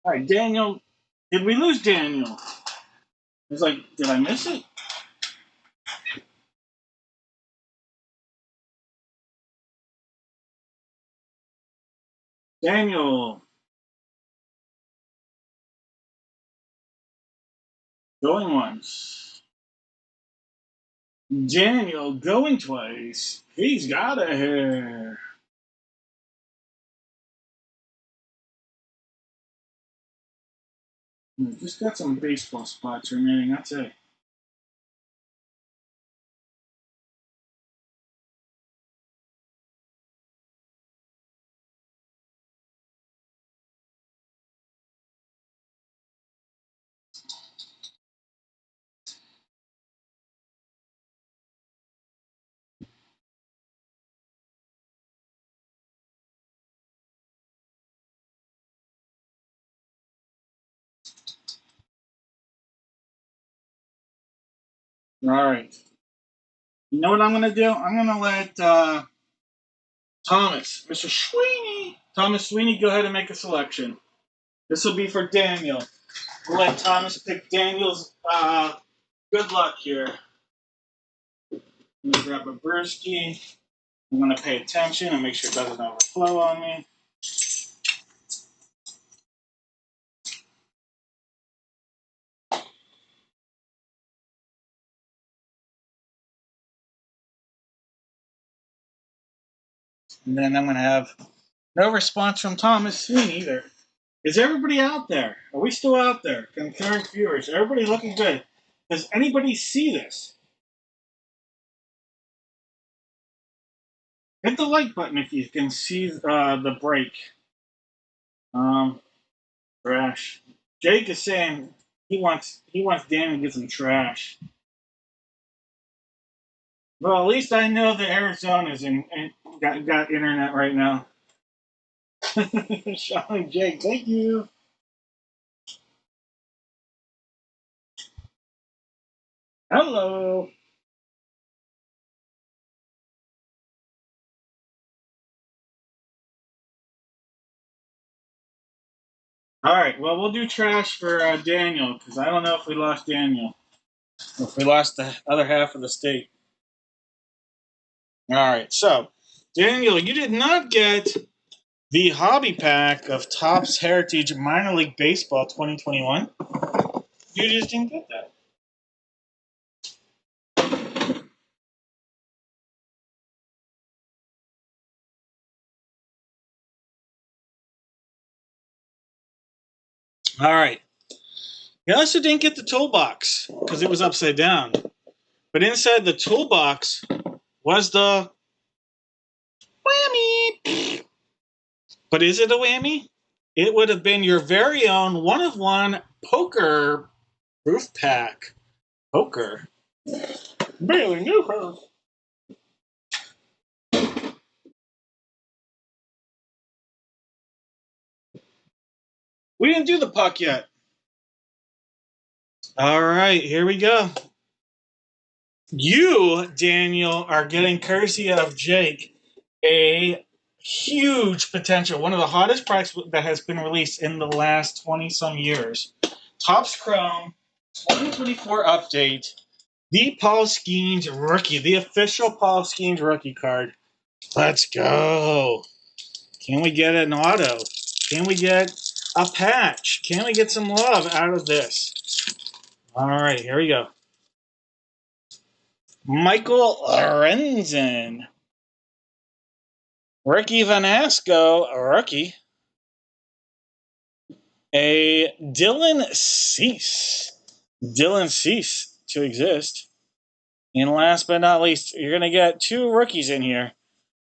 All right, Daniel. Did we lose Daniel? It's like, did I miss it? Daniel. Going once. Daniel going twice. He's got a hair. Just got some baseball spots remaining, that's it. All right. You know what I'm going to do? I'm going to let Mr. Sweeney, Thomas Sweeney, go ahead and make a selection. This will be for Daniel. We'll let Thomas pick Daniel's good luck here. I'm going to grab a brewski. I'm going to pay attention and make sure it doesn't overflow on me. And then I'm going to have no response from Thomas Sweeney either. Is everybody out there? Are we still out there? Concurrent viewers. Everybody looking good. Does anybody see this? Hit the like button if you can see the break. Trash. Jake is saying he wants Dan to get some trash. Well, at least I know that Arizona's got internet right now. Sean and Jake, thank you. Hello. All right. Well, we'll do trash for Daniel because I don't know if we lost Daniel or if we lost the other half of the state. All right. So, Daniel, you did not get the hobby pack of Topps Heritage Minor League Baseball 2021. You just didn't get that. All right. You also didn't get the toolbox because it was upside down. But inside the toolbox was the whammy. But is it a whammy? It would have been your very own one of one poker proof pack. Poker. Barely knew her. We didn't do the puck yet. All right, here we go. You, Daniel, are getting courtesy of Jake a huge potential, one of the hottest products that has been released in the last 20 some years. Topps Chrome 2024 update. The Paul Skeens rookie, the official Paul Skeens rookie card. Let's go. Can we get an auto? Can we get a patch? Can we get some love out of this? All right, here we go. Michael Lorenzen. Ricky Vanasco, a rookie. A Dylan Cease. Dylan Cease to exist. And last but not least, you're going to get two rookies in here.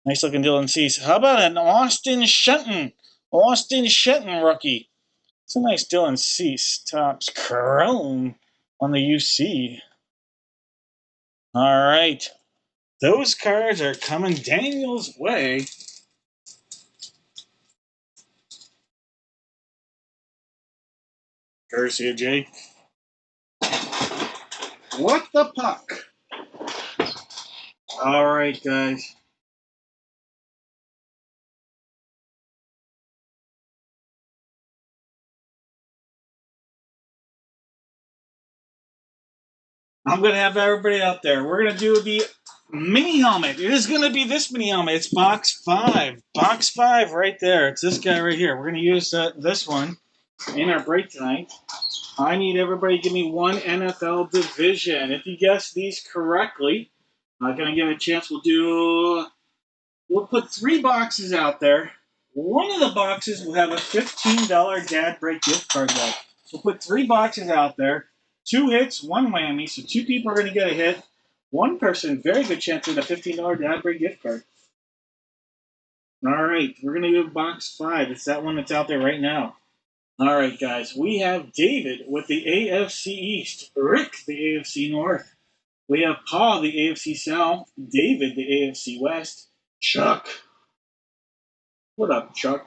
Nice looking Dylan Cease. How about an Austin Shenton? Austin Shenton rookie. It's a nice Dylan Cease. Topps Chrome on the UC. All right. Those cards are coming Daniel's way. Courtesy of Jake. What the puck? All right, guys. I'm going to have everybody out there. We're going to do the mini helmet. It is going to be this mini helmet. It's box 5. Box 5 right there. It's this guy right here. We're going to use this one in our break tonight. I need everybody to give me one NFL division. If you guess these correctly, I'm going to give it a chance. We'll put 3 boxes out there. One of the boxes will have a $15 Dad Break gift card left. We'll put 3 boxes out there. 2 hits, 1 whammy. So 2 people are going to get a hit. 1 person, very good chance to win a $15 Dad Break gift card. All right, we're going to do box 5. It's that one that's out there right now. All right, guys. We have David with the AFC East, Rick, the AFC North. We have Paul, the AFC South, David, the AFC West, Chuck. What up, Chuck?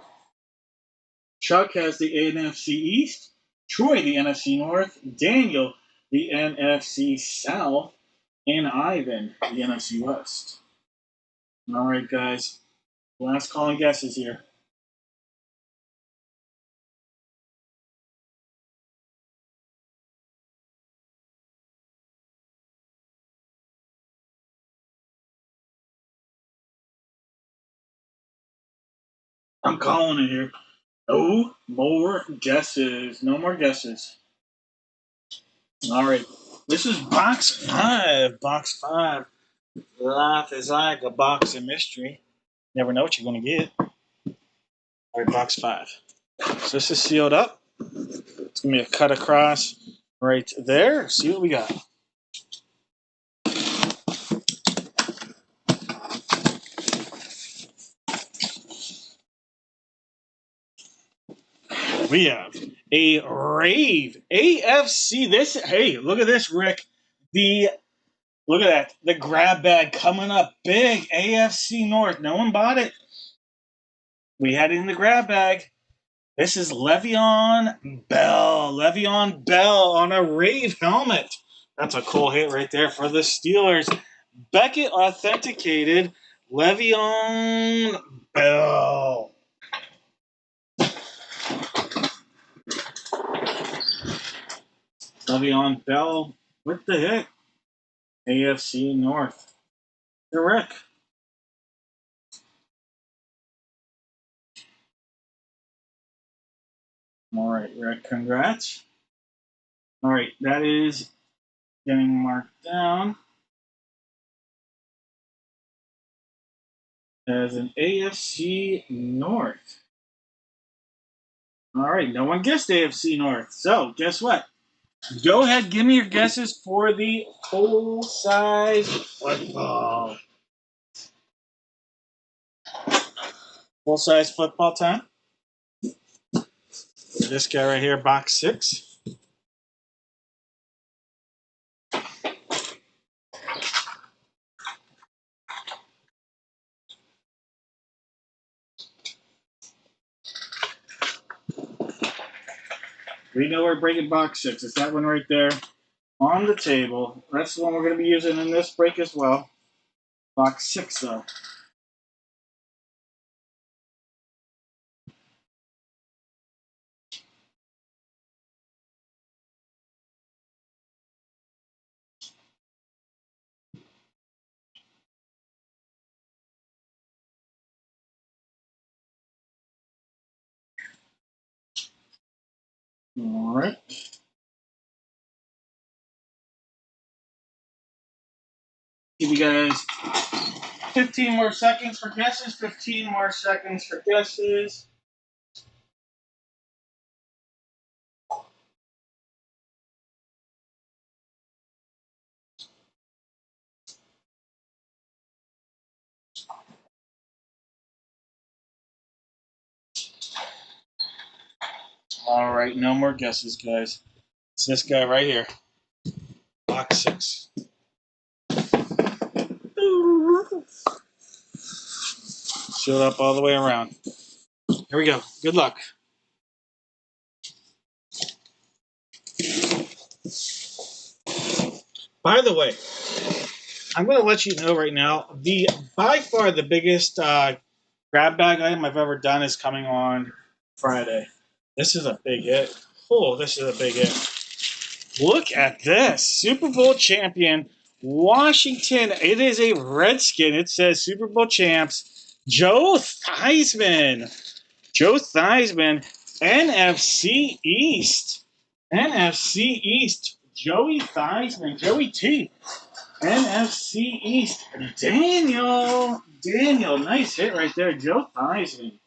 Chuck has the NFC East, Troy, the NFC North, Daniel, the NFC South, and Ivan, the NFC West. All right, guys. Last calling guesses here. I'm calling it here. No more guesses. No more guesses. All right. This is box 5. Box 5. Life is like a box of mystery. Never know what you're going to get. All right, box 5. So this is sealed up. It's going to be a cut across right there. See what we got. We have a Rave AFC. Hey, look at this, Rick. Look at that. The grab bag coming up big. AFC North. No one bought it. We had it in the grab bag. This is Le'Veon Bell. Le'Veon Bell on a Rave helmet. That's a cool hit right there for the Steelers. Beckett authenticated Le'Veon Bell. Le'Veon Bell with the hit. AFC North. Rick. All right, Rick, congrats. All right, that is getting marked down as an AFC North. All right, no one guessed AFC North. So, guess what? Go ahead, give me your guesses for the full-size football. Full-size football time. This guy right here, box 6. We know we're breaking box 6. It's that one right there on the table. That's the one we're going to be using in this break as well. Box 6, though. All right. Give you guys 15 more seconds for guesses. 15 more seconds for guesses. All right, no more guesses, guys. It's this guy right here. Box 6. Showed up all the way around. Here we go. Good luck. By the way, I'm going to let you know right now, by far the biggest grab bag item I've ever done is coming on Friday. This is a big hit. Oh, this is a big hit. Look at this. Super Bowl champion, Washington. It is a Redskin. It says Super Bowl champs, Joe Theismann. Joe Theismann, NFC East. NFC East, Joey Theismann, Joey T. NFC East, Daniel. Daniel, nice hit right there. Joe Theismann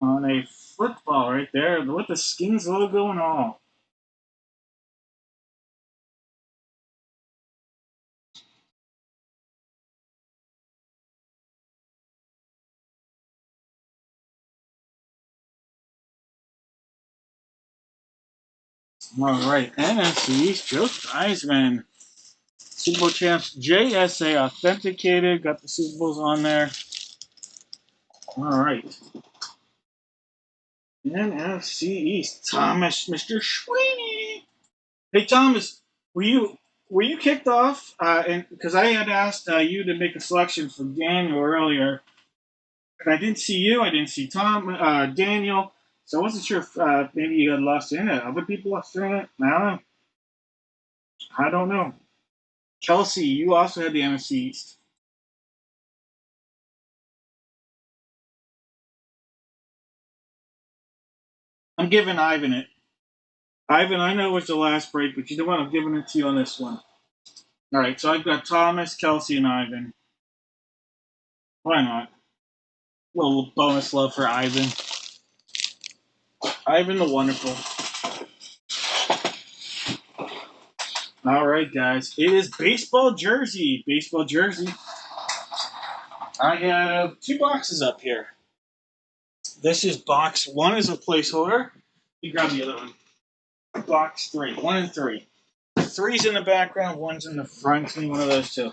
on a football right there with the Skins logo and all. All right, NFC East, Joe Theismann. Super Bowl champs, JSA authenticated. Got the Super Bowls on there. All right. NFC East, Thomas, Mr. Sweeney. Hey Thomas, were you kicked off? And because I had asked you to make a selection for Daniel earlier, and I didn't see you. I didn't see Daniel. So I wasn't sure if maybe you had lost in it. Other people lost in it. I don't know. Kelsey, you also had the NFC East. I'm giving Ivan it. Ivan, I know it was the last break, but you know what? I'm giving it to you on this one. All right, so I've got Thomas, Kelsey, and Ivan. Why not? A little bonus love for Ivan. Ivan the Wonderful. All right, guys. It is baseball jersey. Baseball jersey. I have two boxes up here. This is box one is a placeholder. You grab the other one. Box three. One and three. Three's in the background, one's in the front. Any one of those two.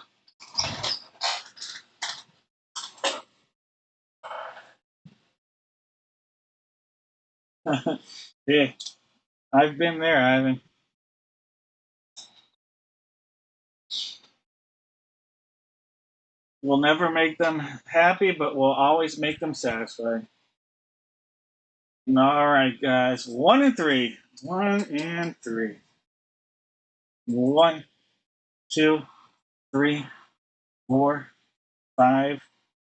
Yeah, I've been there, Ivan. We'll never make them happy, but we'll always make them satisfied. All right, guys. One and three. One and three. One, two, three, four, five,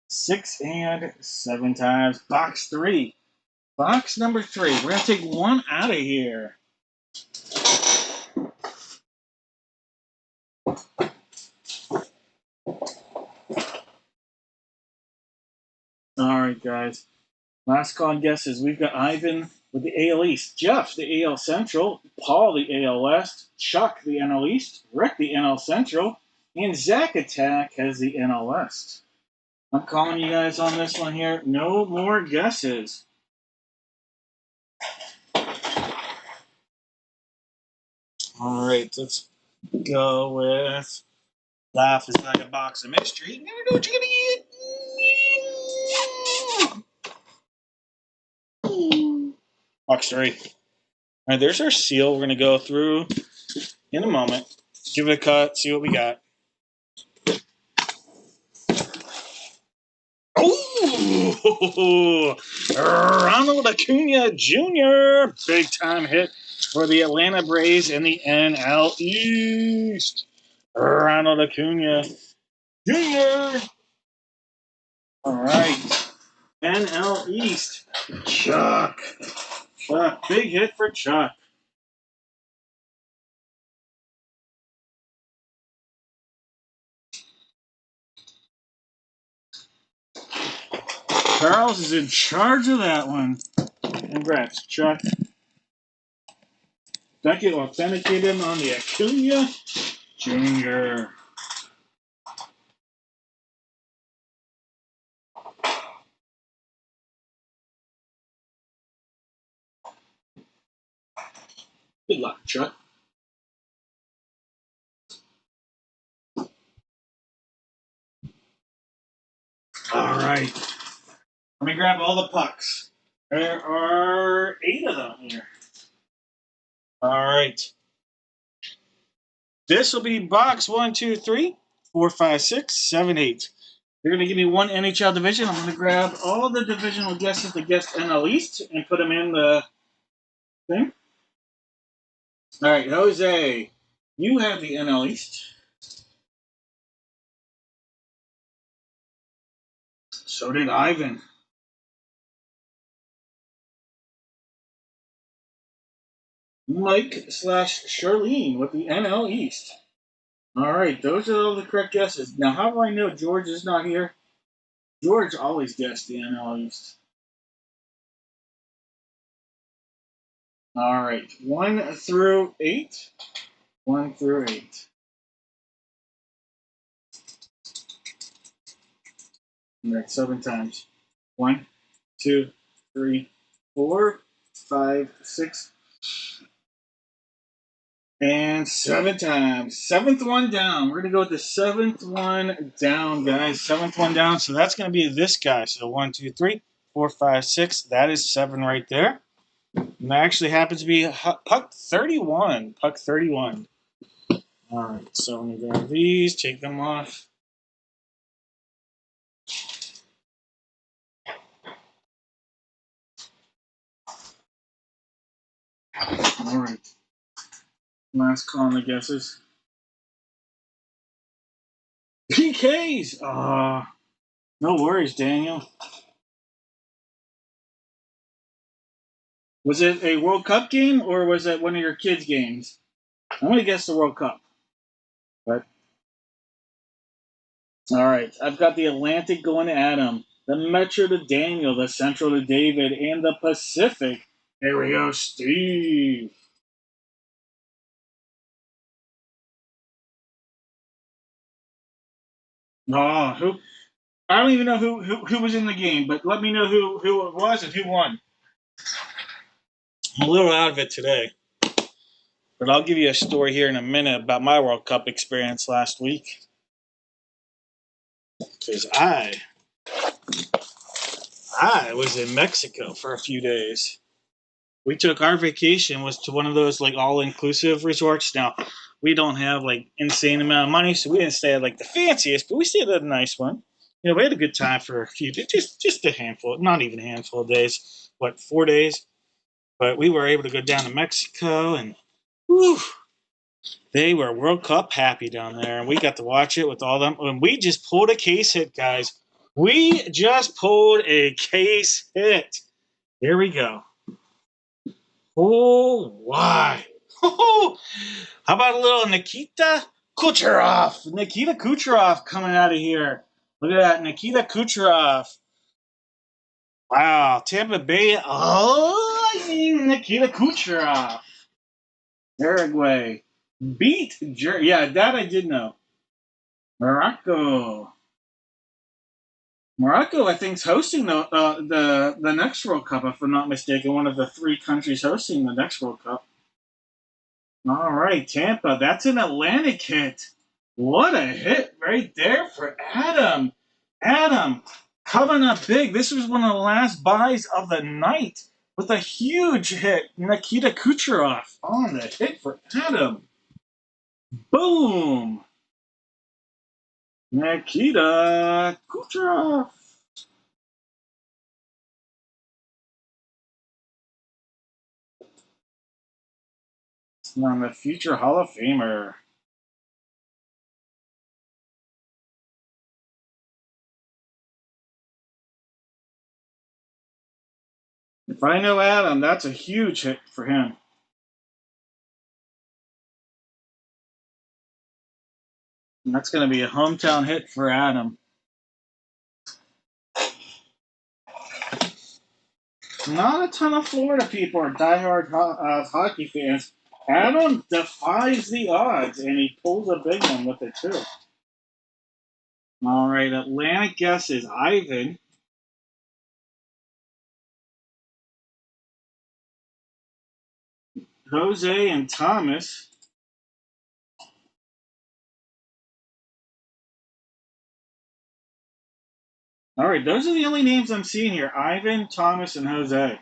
six, and seven times. Box three. Box number three. We're going to take one out of here. All right, guys. Last call and guesses. We've got Ivan with the AL East, Jeff, the AL Central, Paul, the AL West, Chuck, the NL East, Rick, the NL Central, and Zach Attack has the NL West. I'm calling you guys on this one here. No more guesses. All right, let's go with Laugh is like a box of mystery. You never know what you're going to get. Box three. All right, there's our seal. We're going to go through in a moment. Give it a cut, see what we got. Oh, Ronald Acuna Jr. Big time hit for the Atlanta Braves in the NL East. Ronald Acuna Jr. All right. NL East. Chuck. Chuck. Big hit for Chuck. Charles is in charge of that one. Congrats, Chuck. Second authenticated on the Acuna Jr. Good luck, Chuck. All right. Let me grab all the pucks. There are 8 of them here. All right. This will be box 1, 2, 3, 4, 5, 6, 7, 8. You're going to give me one NHL division. I'm going to grab all the divisional guesses to guess NL East and put them in the thing. All right, Jose, you have the NL East. So did Ivan. Mike slash Charlene with the NL East. All right, those are all the correct guesses. Now, how do I know George is not here? George always guessed the NL East. All right, 1 through 8. 1 through 8. All right, 7 times. 1, 2, 3, 4, 5, 6, and 7 times. Seventh one down. We're gonna go with the seventh one down, guys. Seventh one down. So that's gonna be this guy. So 1, 2, 3, 4, 5, 6. That is 7 right there. And that actually happens to be puck 31. Puck 31. All right. So I'm gonna grab these, take them off. All right. Last call on the guesses. PKs. No worries, Daniel. Was it a World Cup game or was it one of your kids' games? I'm gonna guess the World Cup. But all right, I've got the Atlantic going to Adam, the Metro to Daniel, the Central to David, and the Pacific. Here we go, Steve. Oh, who? I don't even know who was in the game, but let me know who it was and who won. I'm a little out of it today, but I'll give you a story here in a minute about my World Cup experience last week. Because I was in Mexico for a few days. We took our vacation was to one of those like all inclusive resorts. Now we don't have like insane amount of money, so we didn't stay at like the fanciest, but we stayed at a nice one. You know, we had a good time for a few days, just a handful, not even a handful of days. What 4 days? But we were able to go down to Mexico, and whew, they were World Cup happy down there, and we got to watch it with all them. And we just pulled a case hit, guys. We just pulled a case hit. Here we go. Oh, why? Oh, how about a little Nikita Kucherov? Nikita Kucherov coming out of here. Look at that, Nikita Kucherov. Wow, Tampa Bay. Oh, Nikita Kucherov. Uruguay beat. Yeah, that I did know. Morocco. Morocco, I think, is hosting the next World Cup, if I'm not mistaken. One of the 3 countries hosting the next World Cup. All right, Tampa. That's an Atlantic hit. What a hit right there for Adam. Adam coming up big. This was one of the last buys of the night with a huge hit. Nikita Kucherov on the hit for Adam. Boom. Nikita Kucherov. On the future Hall of Famer. If I know Adam, that's a huge hit for him. And that's going to be a hometown hit for Adam. Not a ton of Florida people are diehard hockey fans. Adam defies the odds, and he pulls a big one with it, too. All right, Atlantic guesses. Ivan, Jose, and Thomas. All right, those are the only names I'm seeing here. Ivan, Thomas, and Jose.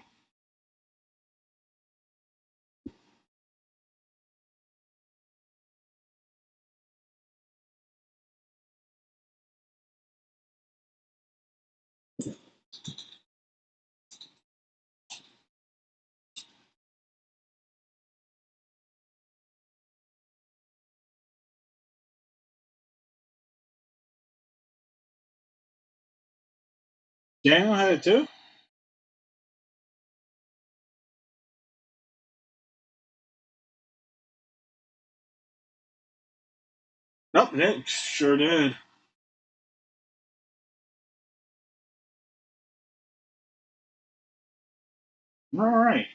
Daniel had it, too? Nope, it sure did. All right.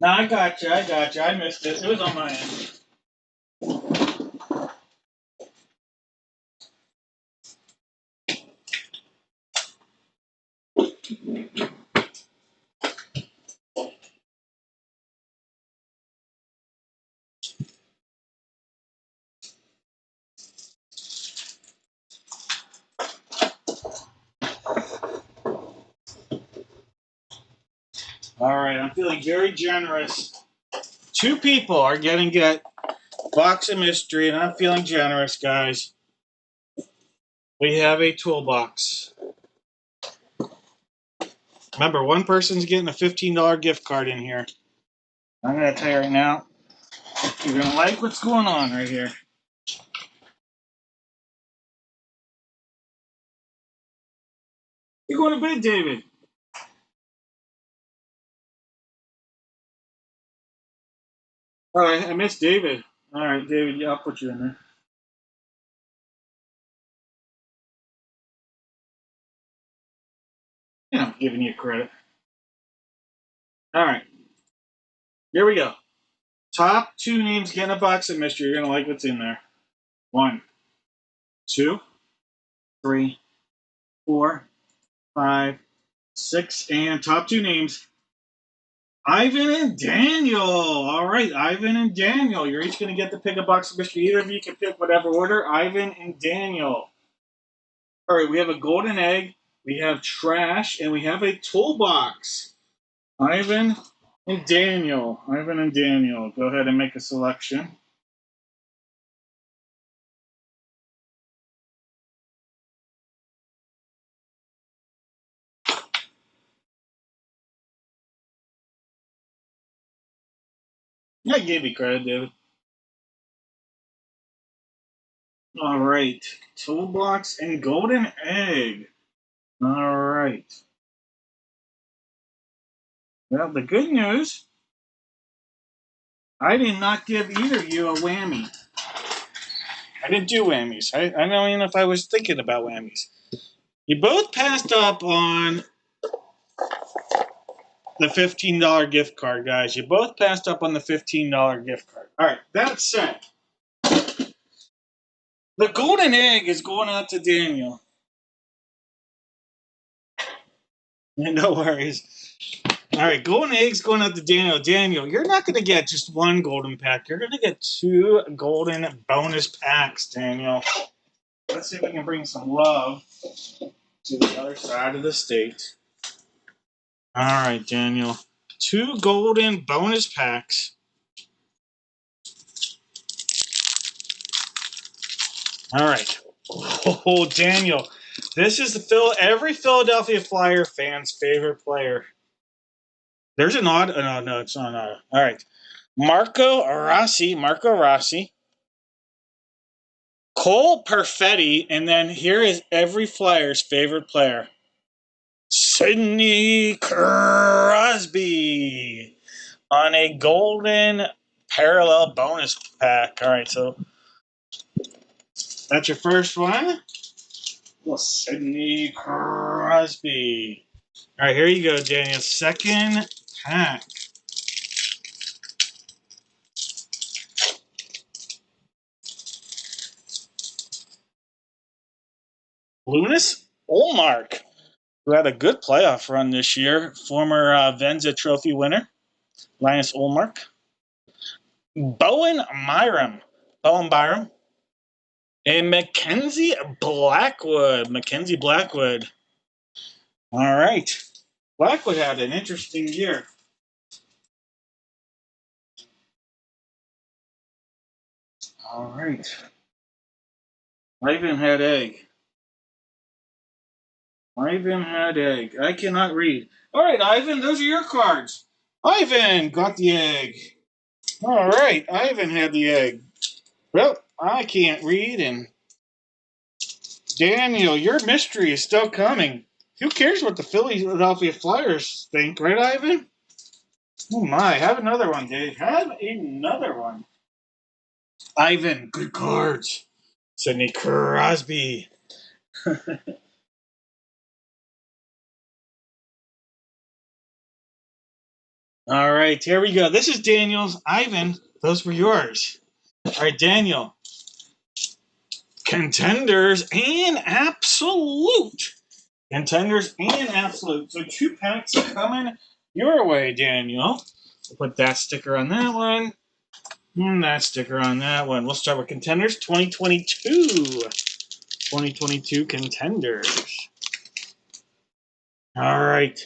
No, I got you. I got you. I missed it. It was on my end. All right. I'm feeling very generous. Two people are going to get Box of Mystery, and I'm feeling generous, guys. We have a toolbox. Remember, one person's getting a $15 gift card in here. I'm going to tell you right now, you're going to like what's going on right here. You're going to bed, David. All right, I missed David. All right, David, yeah, I'll put you in there. Yeah, I'm giving you credit. All right, here we go. Top two names getting a Box of Mystery. You're going to like what's in there. 1, 2, 3, 4, 5, 6, and top two names. Ivan and Daniel. All right, Ivan and Daniel. You're each going to get to pick a Box of Mystery. Either of you can pick whatever order. Ivan and Daniel. All right, we have a golden egg, we have trash, and we have a toolbox. Ivan and Daniel. Ivan and Daniel. Go ahead and make a selection. I gave you credit, David. All right. Toolbox and golden egg. All right. Well, the good news, I did not give either of you a whammy. I didn't do whammies. I don't even know if I was thinking about whammies. You both passed up on the $15 gift card, guys. You both passed up on the $15 gift card. All right. That said, the golden egg is going out to Daniel. No worries. All right, golden egg's going out to Daniel. Daniel, you're not going to get just one golden pack. You're going to get 2 golden bonus packs, Daniel. Let's see if we can bring some love to the other side of the state. All right, Daniel. 2 golden bonus packs. All right. Oh, Daniel. This is every Philadelphia Flyer fan's favorite player. There's an odd. No, it's not an odd. All right. Marco Rossi. Cole Perfetti. And then here is every Flyer's favorite player. Sidney Crosby on a golden parallel bonus pack. All right, so that's your first one. Well, Sidney Crosby. All right, here you go, Daniel. Second pack. Linus Olmark, who had a good playoff run this year. Former Venza Trophy winner, Linus Olmark. Bowen Byram. And Mackenzie Blackwood. All right. Blackwood had an interesting year. All right. Ivan had egg. I cannot read. All right, Ivan, those are your cards. Ivan got the egg. All right, Ivan had the egg. Well, I can't read, and Daniel, your mystery is still coming. Who cares what the Philadelphia Flyers think, right, Ivan? Oh my, have another one, Dave. Have another one. Ivan, good cards. Sidney Crosby. All right, here we go. This is Daniel's. Ivan, those were yours. All right, Daniel. Contenders and absolute. Contenders and absolute. So 2 packs are coming your way, Daniel. We'll put that sticker on that one. And that sticker on that one. We'll start with contenders 2022. 2022 contenders. All right.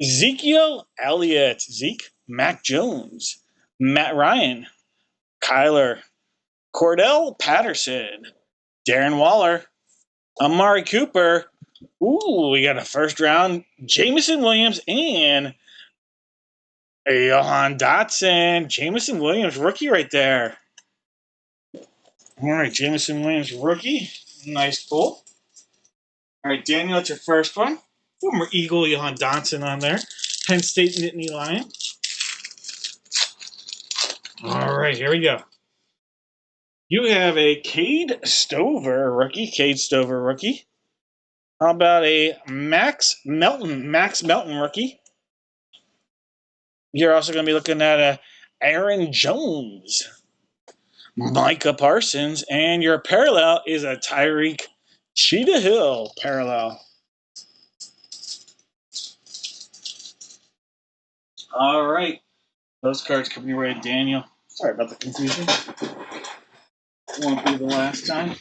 Ezekiel Elliott. Zeke. Mac Jones. Matt Ryan. Kyler. Cordell Patterson. Darren Waller. Amari Cooper. Ooh, we got a first round Jameson Williams and Johan Dotson. Jameson Williams, rookie right there. All right, Jameson Williams, rookie. Nice pull. All right, Daniel, that's your first one. Former Eagle, Johan Dotson on there. Penn State Nittany Lion. All right, here we go. You have a Cade Stover rookie. Cade Stover rookie. How about a Max Melton? Max Melton rookie. You're also going to be looking at a Aaron Jones. Micah Parsons, and your parallel is a Tyreek Cheetah Hill parallel. All right. Those cards coming your way, Daniel. Sorry about the confusion. Won't be the last time.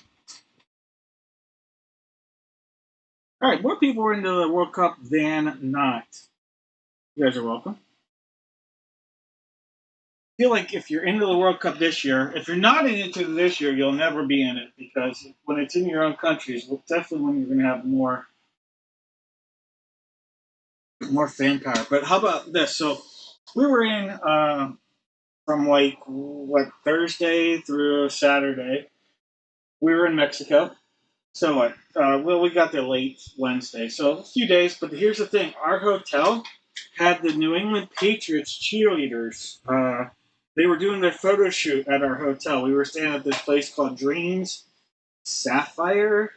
All right, more people are into the World Cup than not. You guys are welcome. I feel like if you're into the World Cup this year, if you're not into it this year, you'll never be in it because when it's in your own countries, well, definitely when you're going to have more fan power. But how about this? So we were in from like what Thursday through Saturday. We were in Mexico. So what? Well, we got there late Wednesday, so a few days. But here's the thing: our hotel had the New England Patriots cheerleaders. They were doing their photo shoot at our hotel. We were staying at this place called Dreams Sapphire.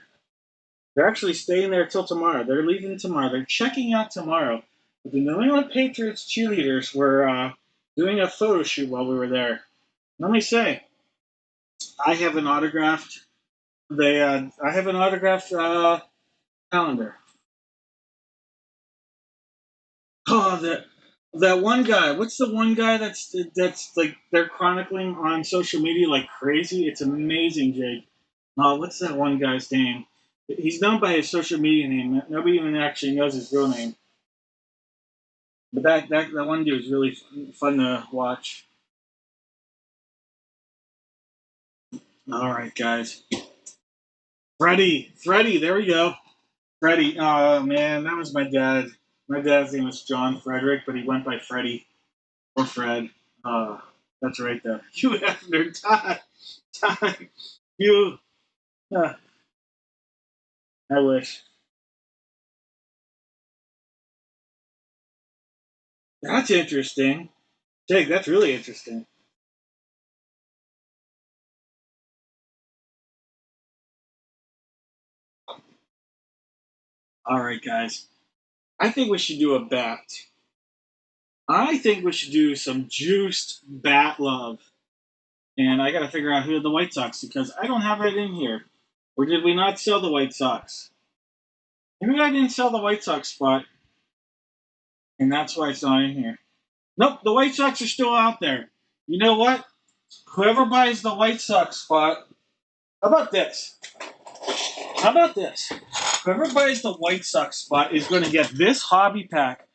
They're actually staying there till tomorrow. They're leaving tomorrow. They're checking out tomorrow. But the New England Patriots cheerleaders were doing a photo shoot while we were there. Let me say, I have an autographed. I have an autographed calendar. Oh, that one guy. What's the one guy that's like they're chronicling on social media like crazy? It's amazing, Jake. What's that one guy's name? He's known by his social media name. Nobody even actually knows his real name. But that one dude is really fun to watch. All right, guys. Freddie, there we go. Freddie. Oh man, that was my dad. My dad's name was John Frederick, but he went by Freddie or Fred. That's right there. You after Todd. You. Uh, I wish. That's interesting. Jake, that's really interesting. All right, guys. I think we should do a bet. I think we should do some juiced bat love. And I got to figure out who had the White Sox because I don't have it in here. Or did we not sell the White Sox? Maybe I didn't sell the White Sox spot, and that's why it's not in here. Nope, the White Sox are still out there. You know what? Whoever buys the White Sox spot, how about this? How about this? Whoever buys the White Sox spot is going to get this hobby pack.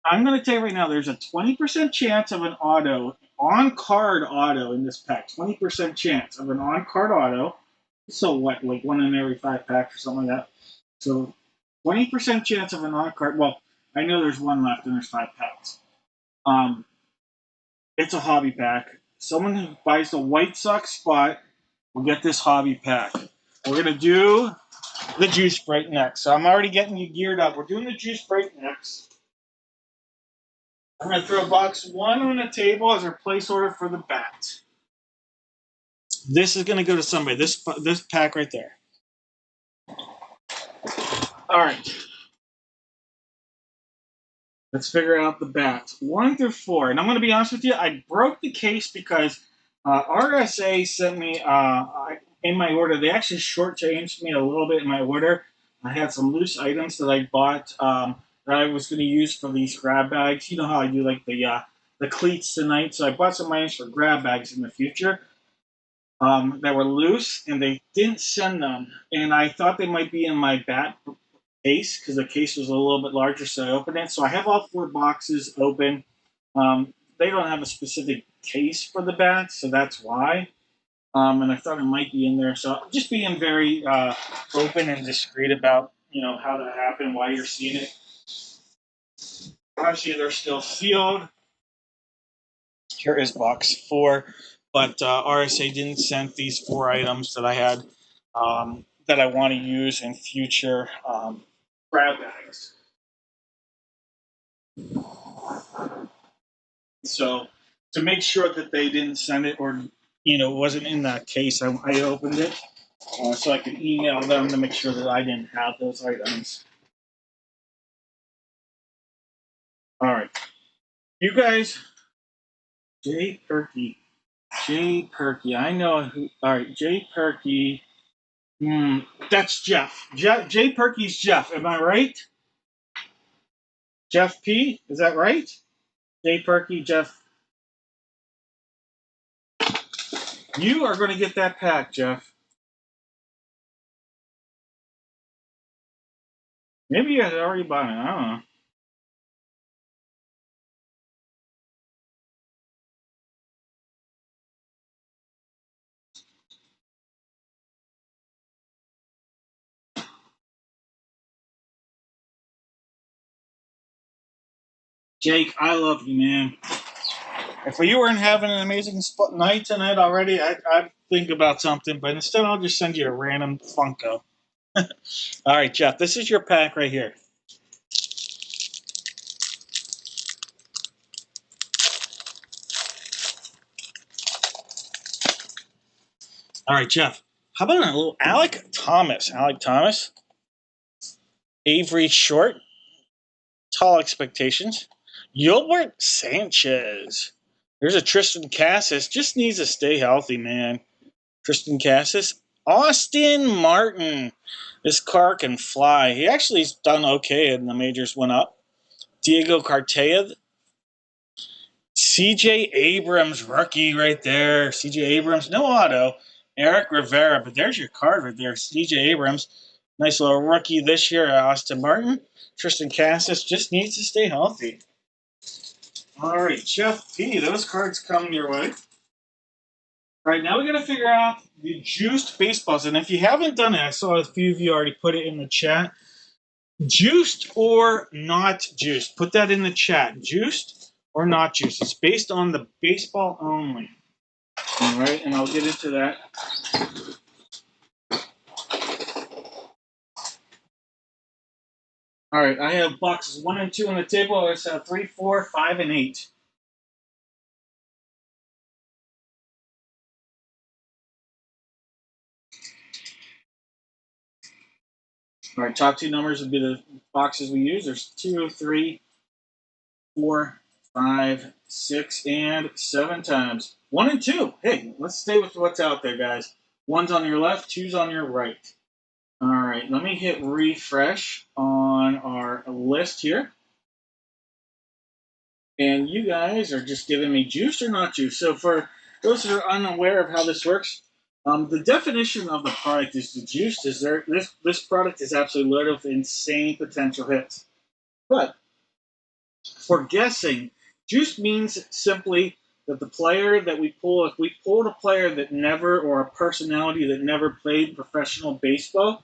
I'm going to tell you right now, there's a 20% chance of an auto, on-card auto in this pack. 20% chance of an on-card auto. So what, like one in every 5 packs or something like that? So 20% chance of an on-card. Well, I know there's one left and there's 5 packs. Um, it's a hobby pack. Someone who buys the White Sox spot we'll get this hobby pack. We're going to do the juice break next. So I'm already getting you geared up. We're doing the juice break next. I'm going to throw box 1 on the table as our place order for the bat. This is going to go to somebody. This pack right there. All right. Let's figure out the bats. 1 through 4. And I'm going to be honest with you, I broke the case because RSA sent me, in my order, they actually shortchanged me a little bit in my order. I had some loose items that I bought that I was going to use for these grab bags. You know how I do like the cleats tonight. So I bought some items for grab bags in the future that were loose, and they didn't send them. And I thought they might be in my bat case because the case was a little bit larger, so I opened it. So I have all 4 boxes open. They don't have a specific case for the bats, so that's why. And I thought it might be in there. So just being very open and discreet about how that happened, why you're seeing it. Obviously, they're still sealed. Here is box 4, but RSA didn't send these 4 items that I had that I want to use in future grab bags. So to make sure that they didn't send it or wasn't in that case, I opened it so I could email them to make sure that I didn't have those items. All right, you guys, Jay Perky, I know who. All right, Jay Perky. That's Jeff. Jay Perky's Jeff. Am I right? Jeff P. Is that right? Jay Perky, Jeff. You are going to get that pack, Jeff. Maybe you had already bought it. I don't know. Jake, I love you, man. If you weren't having an amazing night tonight already, I'd think about something, but instead I'll just send you a random Funko. All right, Jeff, this is your pack right here. All right, Jeff, how about a little Alec Thomas? Alec Thomas, Avery Short, Tall Expectations, Gilbert Sanchez. There's a Tristan Cassis, just needs to stay healthy, man. Tristan Cassis, Austin Martin. This car can fly. He actually's done okay in the majors, went up. Diego Cartaya, CJ Abrams, rookie right there. CJ Abrams, no auto. Eric Rivera, but there's your card right there. CJ Abrams, nice little rookie this year. Austin Martin, Tristan Cassis just needs to stay healthy. All right, Jeff P, those cards come your way. All right, now we got to figure out the juiced baseballs. And if you haven't done it, I saw a few of you already put it in the chat. Juiced or not juiced? Put that in the chat. Juiced or not juiced? It's based on the baseball only. All right, and I'll get into that. All right, I have boxes 1 and 2 on the table. I have 3, 4, 5, and 8. All right, top 2 numbers would be the boxes we use. There's 2, 3, 4, 5, 6, and 7 times. 1 and 2. Hey, let's stay with what's out there, guys. 1's on your left, 2's on your right. All right, let me hit refresh on our list here. And you guys are just giving me juice or not juice. So for those that are unaware of how this works, the definition of the product is the juice. This product is absolutely loaded with insane potential hits. But for guessing, juice means simply that the player that we pull, if we pulled a player that never, or a personality that never played professional baseball,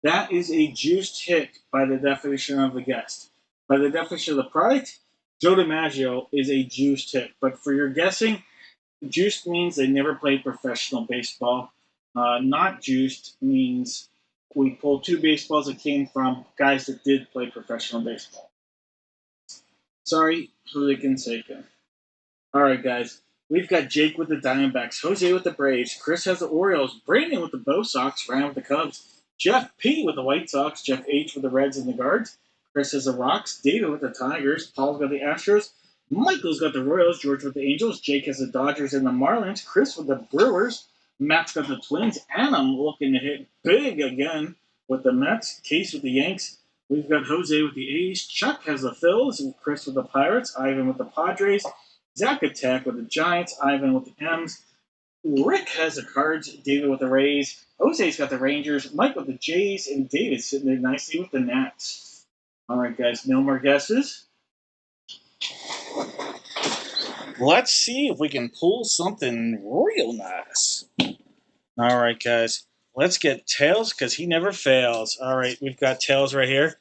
that is a juiced hit by the definition of the guest. By the definition of the product, Joe DiMaggio is a juiced hit. But for your guessing, juiced means they never played professional baseball. Not juiced means we pulled two baseballs that came from guys that did play professional baseball. Sorry, Jose Canseco. All right, guys. We've got Jake with the Diamondbacks, Jose with the Braves, Chris has the Orioles, Brandon with the Bo Sox, Ryan with the Cubs, Jeff P with the White Sox, Jeff H with the Reds and the Guards, Chris has the Rocks, David with the Tigers, Paul's got the Astros, Michael's got the Royals, George with the Angels, Jake has the Dodgers and the Marlins, Chris with the Brewers, Matt's got the Twins, and I'm looking to hit big again with the Mets, Case with the Yanks. We've got Jose with the A's, Chuck has the Phils, and Chris with the Pirates, Ivan with the Padres, Zach Attack with the Giants, Ivan with the M's, Rick has the Cards, David with the Rays, Jose's got the Rangers, Mike with the Jays, and David sitting there nicely with the Nats. All right, guys, no more guesses. Let's see if we can pull something real nice. All right, guys, let's get Tails because he never fails. All right, we've got Tails right here.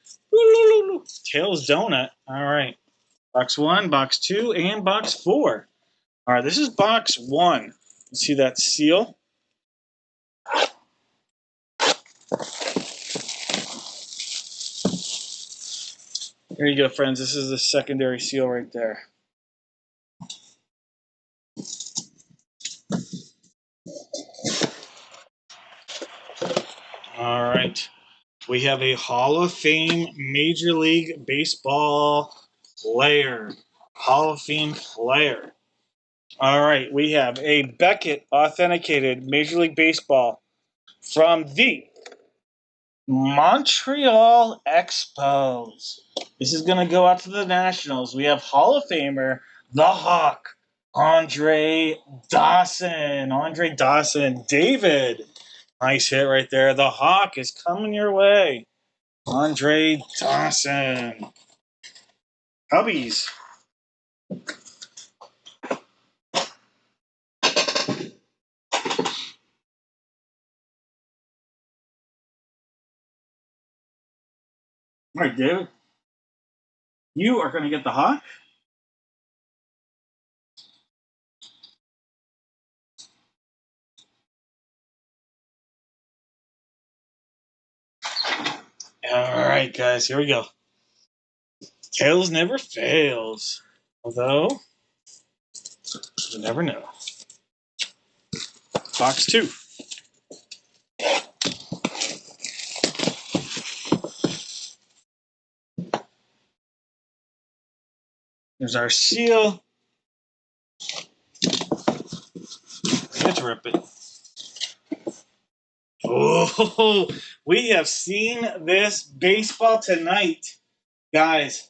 Tails Donut. All right, box 1, box 2, and box 4. All right, this is box 1. See that seal? Here you go, friends. This is the secondary seal right there. All right. We have a Hall of Fame Major League Baseball player. Hall of Fame player. All right. We have a Beckett authenticated Major League Baseball from the Montreal Expos. This is going to go out to the Nationals. We have Hall of Famer, the Hawk, Andre Dawson. Andre Dawson. David. Nice hit right there. The Hawk is coming your way. Andre Dawson. Cubbies. All right, David. You are going to get the Hawk. All right, guys. Here we go. Tails never fails. Although, you never know. Box 2. There's our seal. Let's rip it. Oh, we have seen this baseball tonight. Guys,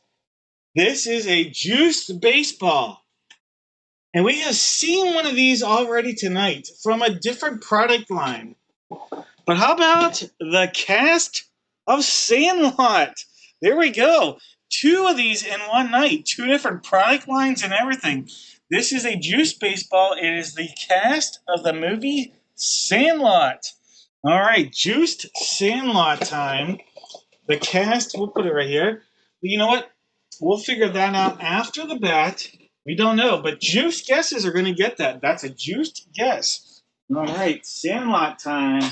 this is a juiced baseball. And we have seen one of these already tonight from a different product line. But how about the cast of Sandlot? There we go. 2 of these in one night. 2 different product lines and everything. This is a juice baseball. It is the cast of the movie Sandlot. All right, juiced Sandlot time. The cast, we'll put it right here. But you know what? We'll figure that out after the bat. We don't know, but juiced guesses are going to get that. That's a juiced guess. All right, Sandlot time.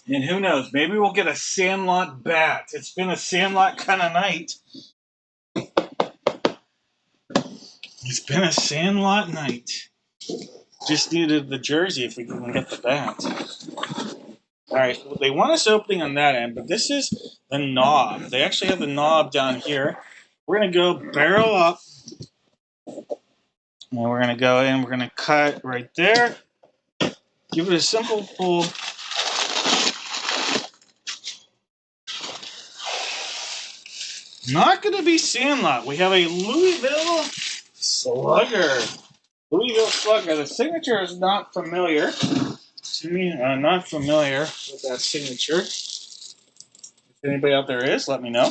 And who knows? Maybe we'll get a Sandlot bat. It's been a Sandlot kind of night. It's been a Sandlot night. Just needed the jersey if we can get the bat. All right, they want us opening on that end, but this is the knob. They actually have the knob down here. We're going to go barrel up. And we're going to go in. We're going to cut right there. Give it a simple pull. Not going to be Sandlot. We have a Louisville Slugger. Louisville Slugger. The signature is not familiar to me. Not familiar with that signature. If anybody out there is, let me know.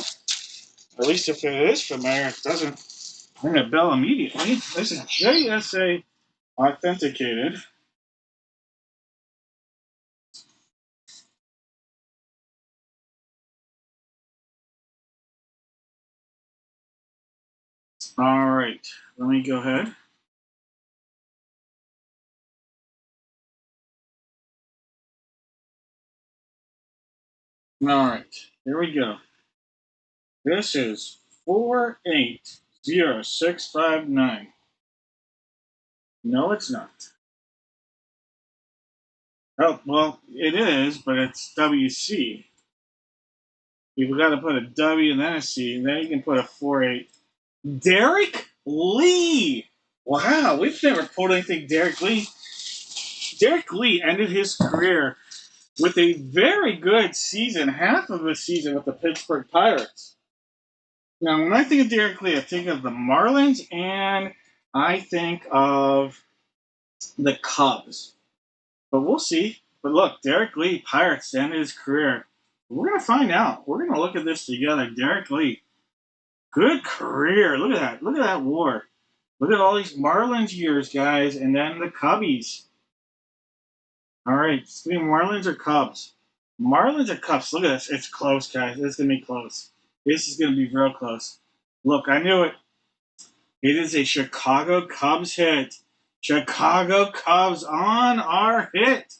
Or at least if it is familiar, it doesn't ring a bell immediately. This is JSA authenticated. All right. Let me go ahead. All right, here we go. This is 480659. No, it's not. Oh, well, it is, but it's WC. You've got to put a W and then a C, and then you can put a 48. Derek Lee! Wow, we've never pulled anything Derek Lee. Derek Lee ended his career with a very good season, half of a season with the Pittsburgh Pirates. Now, when I think of Derek Lee, I think of the Marlins and I think of the Cubs. But we'll see. But look, Derek Lee, Pirates, ended his career. We're going to find out. We're going to look at this together. Derek Lee, good career. Look at that. Look at that war. Look at all these Marlins years, guys, and then the Cubbies. All right, it's going to be Marlins or Cubs. Marlins or Cubs. Look at this. It's close, guys. This is going to be close. This is going to be real close. Look, I knew it. It is a Chicago Cubs hit. Chicago Cubs on our hit.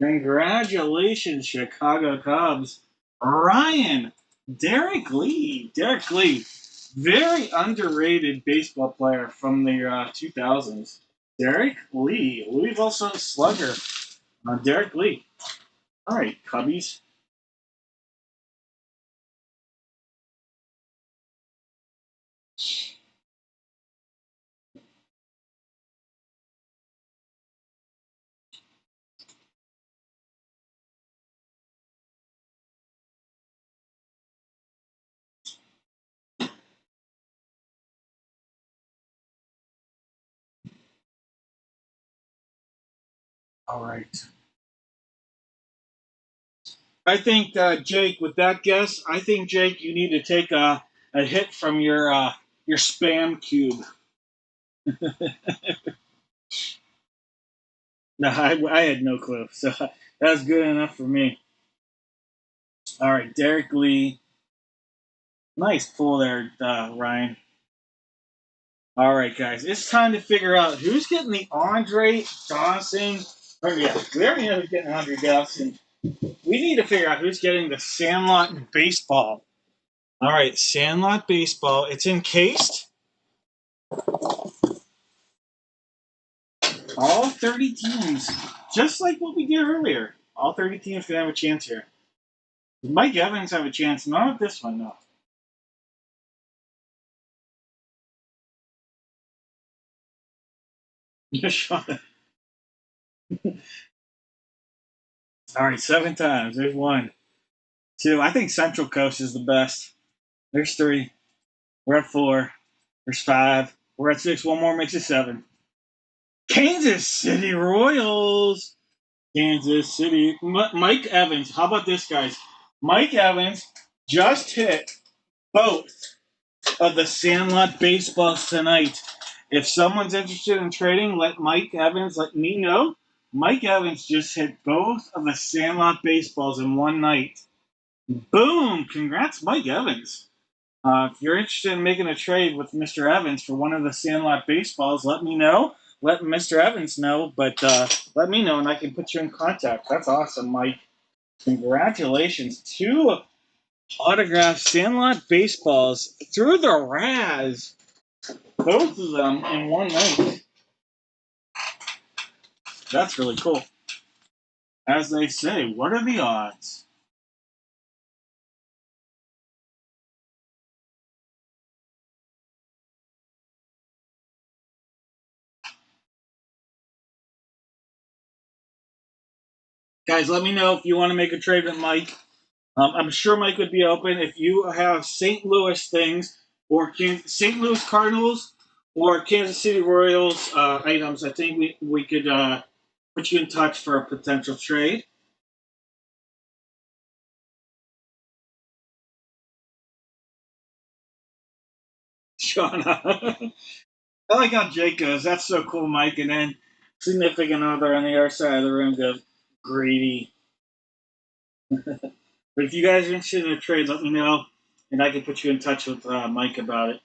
Congratulations, Chicago Cubs. Ryan, Derek Lee. Derek Lee, very underrated baseball player from the 2000s. Derek Lee, Louisville Sun slugger. Derek Lee. All right, Cubbies. All right. I think Jake, with that guess, I think Jake, you need to take a hit from your spam cube. No, I had no clue, so that was good enough for me. All right, Derek Lee, nice pull there, Ryan. All right, guys, it's time to figure out who's getting the Andre Dawson. Oh yeah, we already know who's getting Andre Dawson. We need to figure out who's getting the Sandlot baseball. All right, Sandlot baseball. It's encased. All 30 teams, just like what we did earlier. All 30 teams can have a chance here. Mike Evans have a chance, not with this one, though. All right, 7 times. There's one. Two. I think Central Coast is the best. There's three. We're at four. There's five. We're at six. One more makes it seven. Kansas City Royals. Kansas City. Mike Evans. How about this, guys? Mike Evans just hit both of the Sandlot baseballs tonight. If someone's interested in trading, let me know. Mike Evans just hit both of the Sandlot baseballs in one night. Boom! Congrats, Mike Evans. If you're interested in making a trade with Mr. Evans for one of the Sandlot baseballs, let me know. Let Mr. Evans know, but let me know and I can put you in contact. That's awesome, Mike. Congratulations. Two autographed Sandlot baseballs through the Raz. Both of them in one night. That's really cool. As they say, what are the odds? Guys, let me know if you want to make a trade with Mike. I'm sure Mike would be open if you have St. Louis things or St. Louis Cardinals or Kansas City Royals items. I think we could put you in touch for a potential trade. Shauna. I like how Jake goes. That's so cool, Mike. And then significant other on the other side of the room goes greedy. But if you guys are interested in a trade, let me know, and I can put you in touch with Mike about it.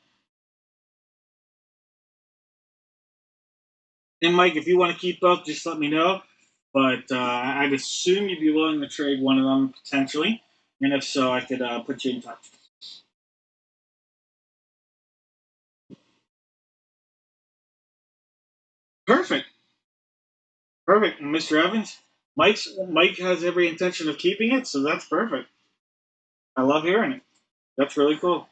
And Mike, if you want to keep up, just let me know. But I'd assume you'd be willing to trade one of them potentially. And if so, I could put you in touch. Perfect. Perfect. Mr. Evans, Mike has every intention of keeping it, so that's perfect. I love hearing it. That's really cool.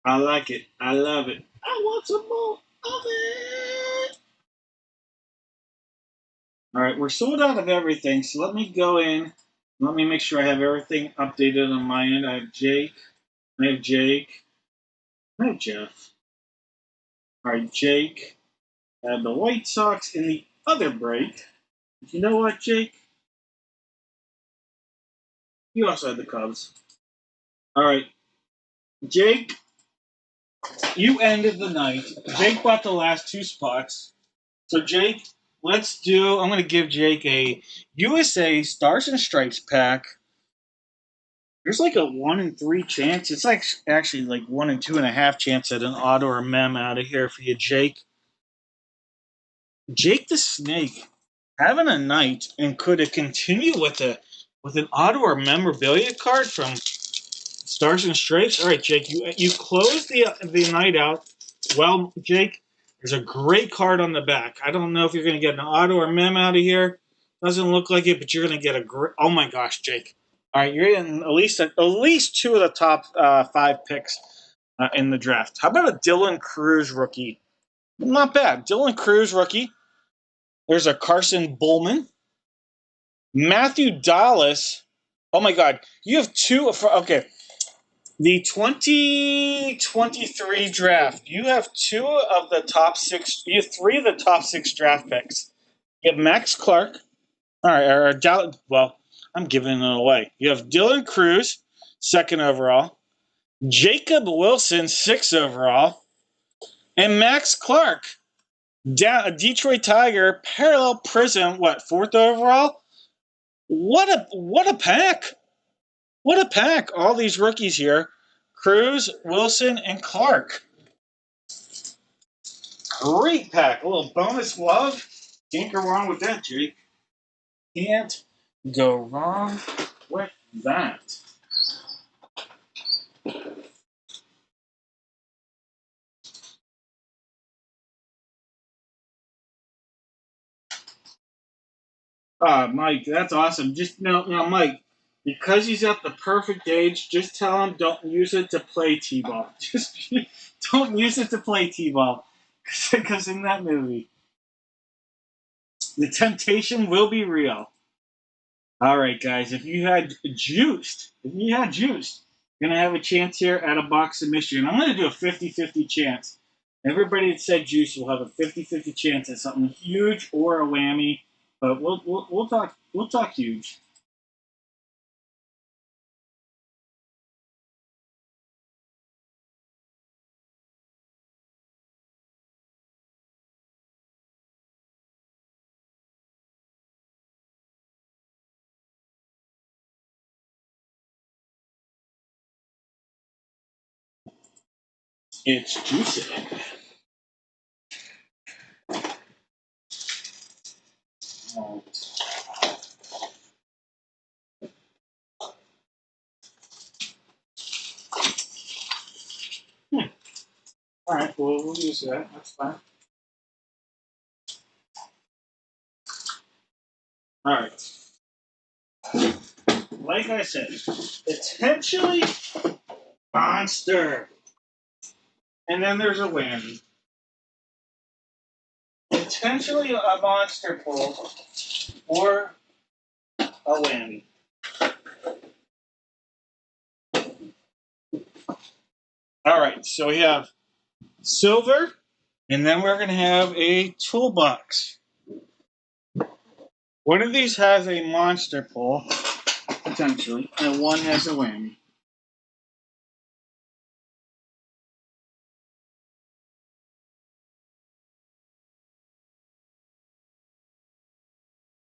I like it. I love it. I want some more of it. All right, we're sold out of everything, so let me go in. Let me make sure I have everything updated on my end. I have Jake. I have Jake. I have Jeff. All right, Jake. I have the White Sox in the other break. You know what, Jake? You also had the Cubs. All right, Jake. You ended the night. Jake bought the last two spots. So, Jake, let's do. I'm going to give Jake a USA Stars and Stripes pack. There's like a 1 in 3 chance. It's like actually like 1 in 2.5 chance at an auto or mem out of here for you, Jake. Jake the Snake having a night, and could it continue with an auto or memorabilia card from Stars and Stripes? All right, Jake, you closed the night out. Well, Jake, there's a great card on the back. I don't know if you're going to get an auto or mem out of here. Doesn't look like it, but you're going to get a great. Oh my gosh, Jake! All right, you're getting at least two of the top 5 picks in the draft. How about a Dylan Cruz rookie? Not bad. Dylan Cruz rookie. There's a Carson Bullman, Matthew Dallas. Oh my God, you have two. Okay, the 2023 draft, you have two of the top 6, you have 3 of the top 6 draft picks. You have Max Clark, all right, well, I'm giving it away. You have Dylan Cruz, 2nd overall, Jacob Wilson, 6th overall, and Max Clark, Detroit Tiger, parallel prism, what, 4th overall? What a pack! What a pack! All these rookies here. Cruz, Wilson, and Clark. Great pack. A little bonus love. Can't go wrong with that, Jake. Can't go wrong with that. Mike, that's awesome. Just now, Mike, because he's at the perfect age, just tell him don't use it to play t-ball. Just don't use it to play t-ball, because in that movie, the temptation will be real. All right, guys. If you had juiced, you're gonna have a chance here at a box of mystery, and I'm gonna do a 50-50 chance. Everybody that said juice will have a 50-50 chance at something huge or a whammy, but we'll talk huge. It's juicy. All right, well we'll use that. That's fine. All right. Like I said, potentially monster, and then there's a whammy. Potentially a monster pull or a whammy. All right, so we have silver, and then we're going to have a toolbox. One of these has a monster pull, potentially, and one has a whammy.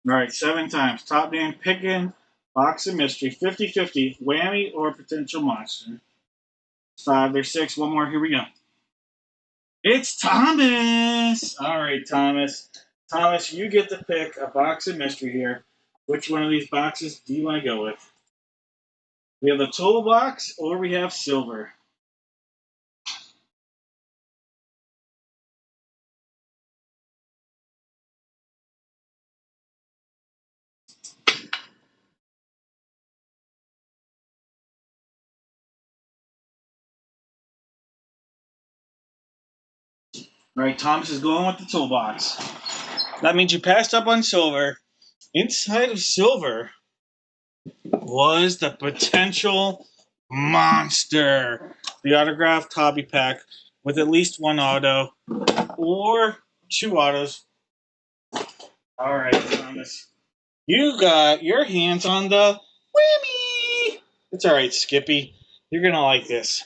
All right, 7 times. Top name, pick in, box of mystery, 50-50, whammy or potential monster. 5, there's 6, one more, here we go. It's Thomas! All right, Thomas. Thomas, you get to pick a box of mystery here. Which one of these boxes do you want to go with? We have the toolbox or we have silver. All right, Thomas is going with the toolbox. That means you passed up on silver. Inside of silver was the potential monster. The autographed hobby pack with at least one auto or two autos. All right, Thomas. You got your hands on the whammy. It's all right, Skippy. You're going to like this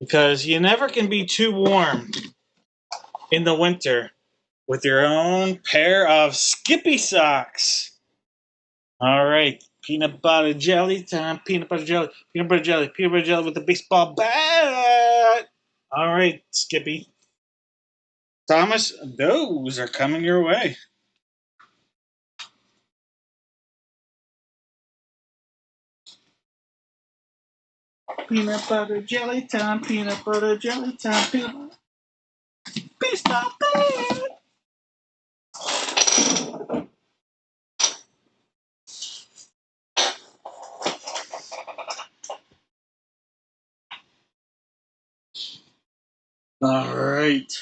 because you never can be too warm in the winter with your own pair of Skippy socks. All right, peanut butter jelly time. Peanut butter jelly. Peanut butter jelly. Peanut butter jelly with a baseball bat. All right, Skippy. Thomas, those are coming your way. Peanut butter jelly time. Peanut butter jelly time. Peanut baseball bat. All right.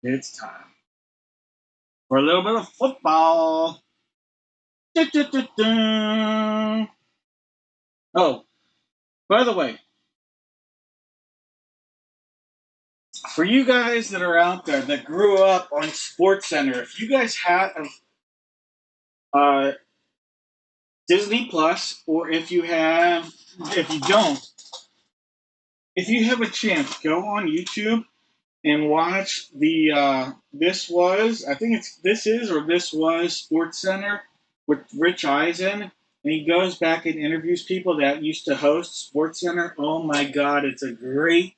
It's time for a little bit of football. Da-da-da-da. Oh, by the way, for you guys that are out there that grew up on Sports Center, if you guys have uh, Disney Plus, or if you have, if you don't, if you have a chance, go on YouTube and watch the this was, I think it's this is or this was Sports Center with Rich Eisen, and he goes back and interviews people that used to host Sports Center. Oh my God, it's a great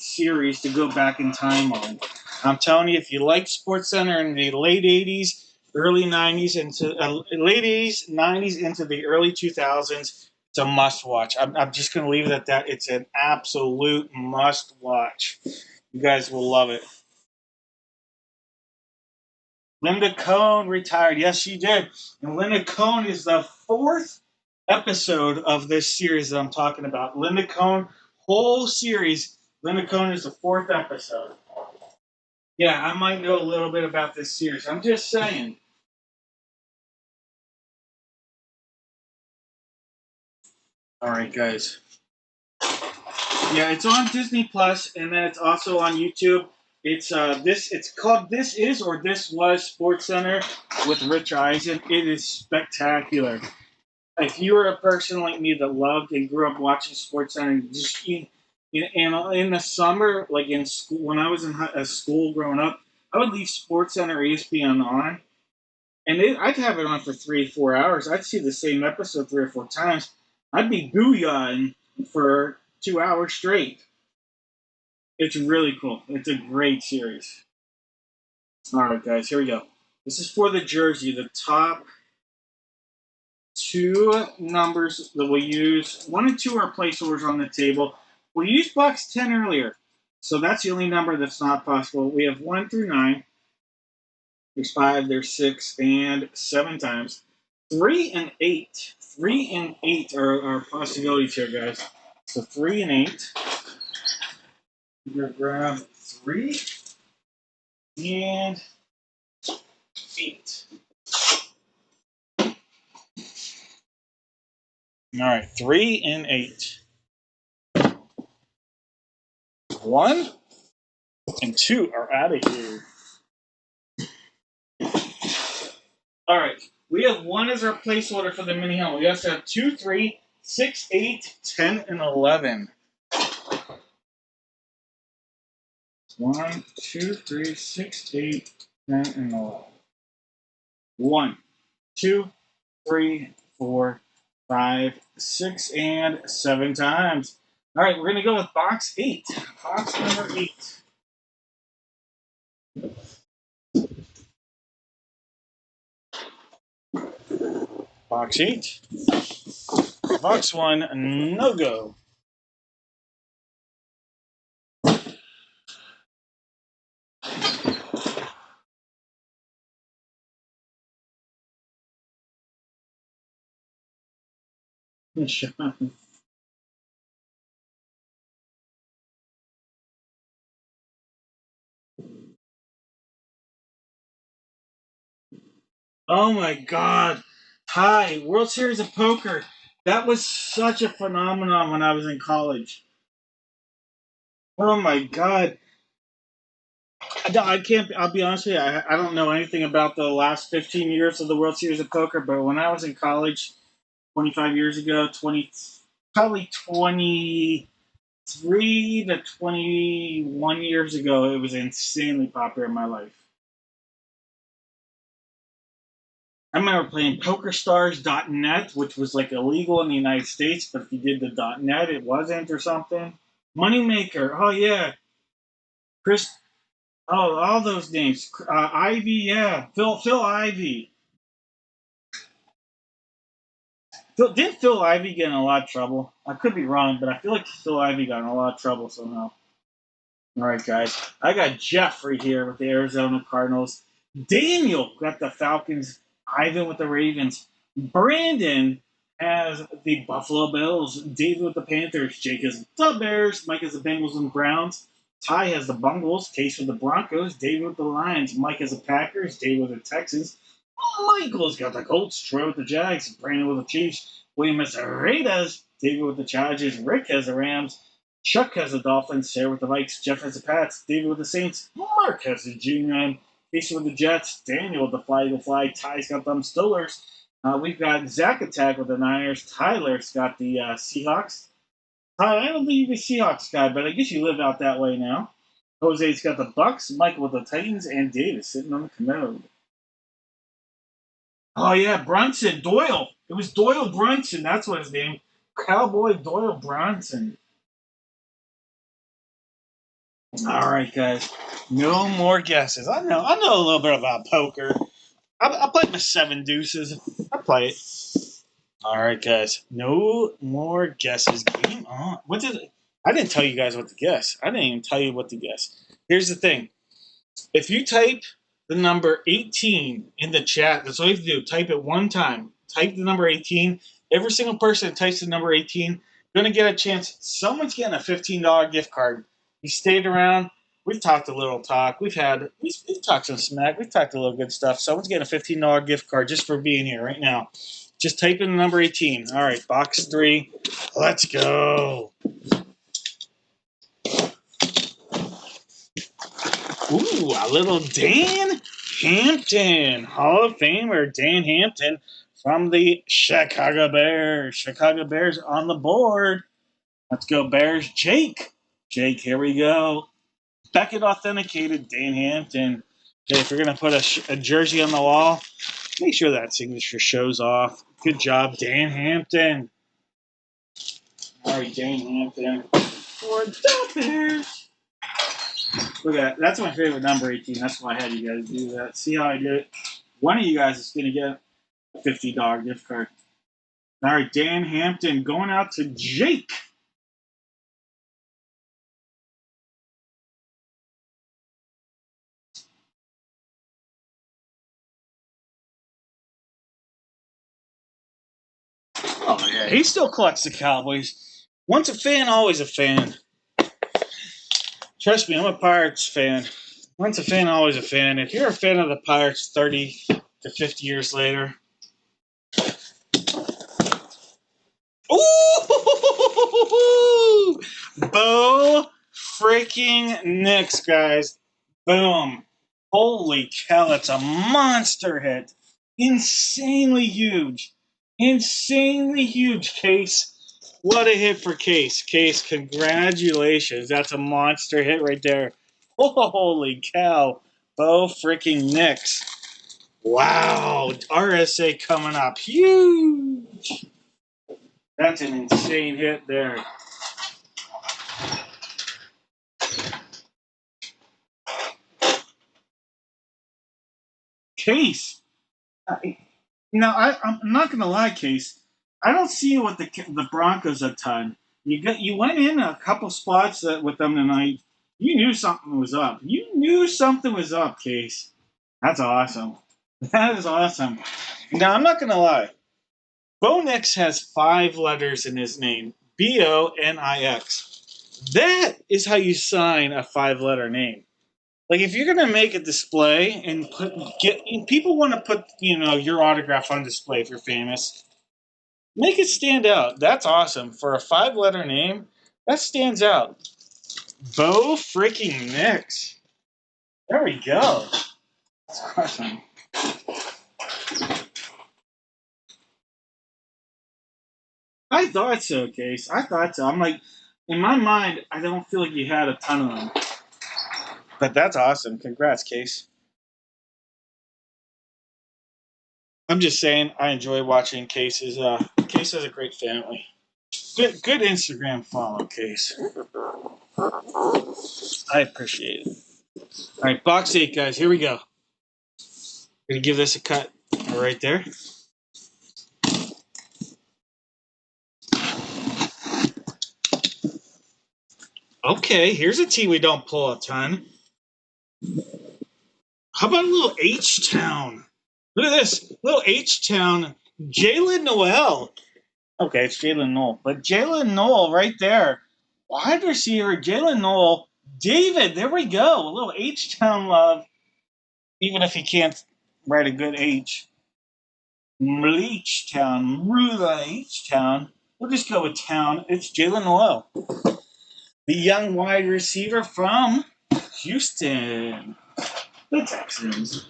series to go back in time on. I'm telling you, if you like Sports Center in the late '80s, early '90s, into late '80s, '90s into the early 2000s, it's a must watch. I'm just going to leave it at that. It's an absolute must watch. You guys will love it. Linda Cohn retired. Yes, she did. And Linda Cohn is the fourth episode of this series that I'm talking about. Linda Cohn, whole series. Linda Cohn is the fourth episode. Yeah, I might know a little bit about this series. I'm just saying. All right, guys. Yeah, it's on Disney Plus, and then it's also on YouTube. It's this. It's called "This Is" or "This Was" Sports Center with Rich Eisen. It is spectacular. If you were a person like me that loved and grew up watching Sports Center, just in the summer, like in school, when I was in school growing up, I would leave Sports Center or ESPN on, and I'd have it on for 3 4 hours. I'd see the same episode 3 or 4 times. I'd be booyahing for 2 hours straight. It's really cool. It's a great series. All right, guys, here we go. This is for the jersey, the top two numbers that we use. One and two are placeholders on the table. We used box 10 earlier, so that's the only number that's not possible. We have 1 through 9. There's 5, there's 6, and 7 times. 3 and 8. 3 and 8 are possibilities here, guys. So 3 and 8. We're going to grab 3 and 8. All right, 3 and 8. 1 and 2 are out of here. All right, we have 1 as our placeholder for the mini helmet. We also have 2, 3, 6, 8, 10, and 11. 1, 2, 3, 6, 8, 10, and 11. 1, 2, 3, 4, 5, 6, and 7 times. All right, we're gonna go with box 8. Box number 8. Box 8. Box 1, no go. Oh my God. Hi, World Series of Poker. That was such a phenomenon when I was in college. Oh my God. I can't, I'll be honest with you, I don't know anything about the last 15 years of the World Series of Poker, but when I was in college 25 years ago, probably 23 to 21 years ago, it was insanely popular in my life. I remember playing PokerStars.net, which was like illegal in the United States, but if you did the .net, it wasn't or something. Moneymaker, oh yeah, Chris, oh all those names, Ivy, yeah, Phil Ivy. Didn't Phil Ivy get in a lot of trouble? I could be wrong, but I feel like Phil Ivy got in a lot of trouble somehow. All right, guys. I got Jeff right here with the Arizona Cardinals. Daniel got the Falcons. Ivan with the Ravens. Brandon has the Buffalo Bills. David with the Panthers. Jake has the Bears. Mike has the Bengals and Browns. Ty has the Bungles. Case with the Broncos. David with the Lions. Mike has the Packers. David with the Texans. Michael's got the Colts. Troy with the Jags. Brandon with the Chiefs. William has the Raiders. David with the Chargers. Rick has the Rams. Chuck has the Dolphins, Sarah with the Vikes, Jeff has the Pats, David with the Saints, Mark has the G9, Casey with the Jets, Daniel with the Fly, Ty's got them Stillers. We've got Zach Attack with the Niners, Tyler's got the Seahawks. Tyler, I don't think you're a Seahawks guy, but I guess you live out that way now. Jose's got the Bucks, Michael with the Titans, and David sitting on the commode. Oh yeah, Brunson, Doyle. It was Doyle Brunson, that's what his name. Cowboy Doyle Brunson. All right, guys. No more guesses. I know a little bit about poker. I play my seven deuces. I play it. All right, guys. No more guesses. Game on. What did I didn't tell you guys what to guess. I didn't even tell you what to guess. Here's the thing. If you type the number 18 in the chat, that's all you have to do. Type it one time. Type the number 18. Every single person that types the number 18 going to get a chance. Someone's getting a $15 gift card. You stayed around. We've talked a little talk. We've talked some smack. We've talked a little good stuff. Someone's getting a $15 gift card just for being here right now. Just type in the number 18. All right, box 3. Let's go. Ooh, a little Dan Hampton, Hall of Famer Dan Hampton from the Chicago Bears. Chicago Bears on the board. Let's go Bears. Jake, here we go. Beckett authenticated Dan Hampton. Okay, if you're going to put a jersey on the wall, make sure that signature shows off. Good job, Dan Hampton. All right, Dan Hampton for the Bears. Look at that. That's my favorite number, 18. That's why I had you guys do that. See how I did it? One of you guys is going to get a $50 gift card. All right, Dan Hampton going out to Jake. Oh, yeah. He still collects the Cowboys. Once a fan, always a fan. Trust me, I'm a Pirates fan. Once a fan, always a fan. If you're a fan of the Pirates 30 to 50 years later, ooh, Bo freaking Nix, guys. Boom. Holy cow, that's a monster hit. Insanely huge. Insanely huge, Case. What a hit for Case. Case, congratulations. That's a monster hit right there. Holy cow. Bo freaking Nix. Wow. RSA coming up. Huge. That's an insane hit there. Case. I'm not gonna lie, Case. I don't see you with the Broncos a ton. You went in a couple spots with them tonight. You knew something was up. You knew something was up, Case. That's awesome. That is awesome. Now I'm not gonna lie. Bo Nix has 5 letters in his name. Bonix. That is how you sign a 5-letter name. Like if you're gonna make a display and get people want to put your autograph on display if you're famous, make it stand out. That's awesome for a 5-letter name. That stands out. Bo freaking Nix. There we go. That's awesome. I thought so, Case. I thought so. I'm like, in my mind, I don't feel like you had a ton of them. But that's awesome. Congrats, Case. I'm just saying, I enjoy watching Case's. Case has a great family. Good Instagram follow, Case. I appreciate it. All right, box 8, guys. Here we go. Gonna give this a cut right there. Okay, here's a T we don't pull a ton. How about a little H Town? Look at this. Little H Town. Jalen Noel. Okay, it's Jalen Noel. But Jalen Noel right there. Wide receiver, Jalen Noel. David, there we go. A little H Town love. Even if he can't write a good H. Mleach Town. Mrula H Town. We'll just go with Town. It's Jalen Noel. The young wide receiver from Houston. The Texans.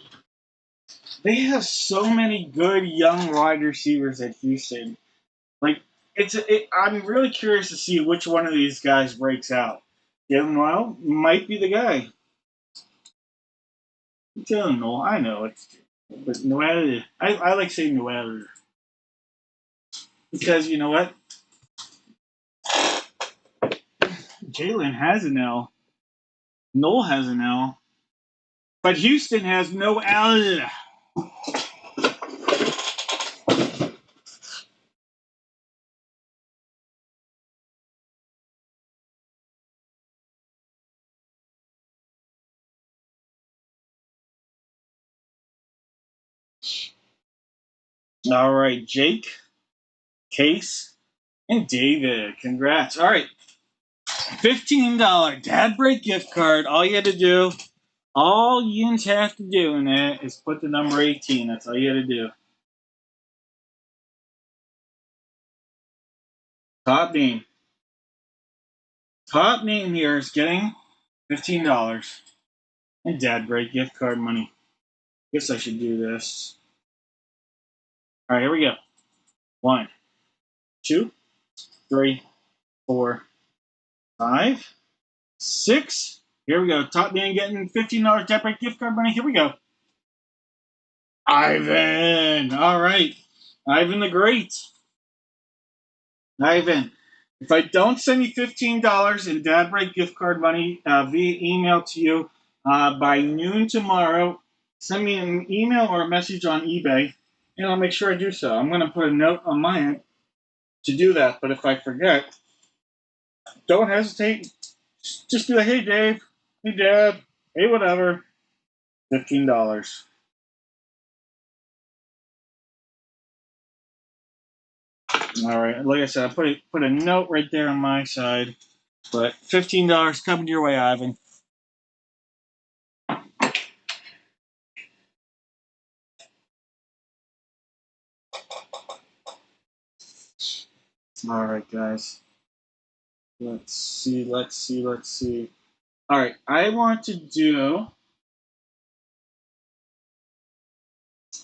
They have so many good young wide receivers at Houston. Like I'm really curious to see which one of these guys breaks out. Jalen Noel might be the guy. Jalen Noel, I know it's, but Noel. I like saying Noel because you know what? Jalen has an L. Noel has an L, but Houston has no L. All right, Jake, Case, and David. Congrats. All right. $15 Dad Break gift card. All you have to do in it is put the number 18. That's all you got to do. Top name. Top name here is getting $15 and Dad Break gift card money. Guess I should do this. All right, here we go. 1, 2, 3, 4, 5, 6. Here we go. Top man getting $15 Dad Break gift card money. Here we go. Ivan. All right. Ivan the Great. Ivan. If I don't send you $15 in Dad Break gift card money via email to you by noon tomorrow, send me an email or a message on eBay, and I'll make sure I do so. I'm going to put a note on my end to do that, but if I forget, don't hesitate. Just be like, hey, Dave, hey, Dad, hey, whatever, $15. All right, like I said, I put a note right there on my side, but $15 coming your way, Ivan. All right, guys. Let's see. All right, I want to do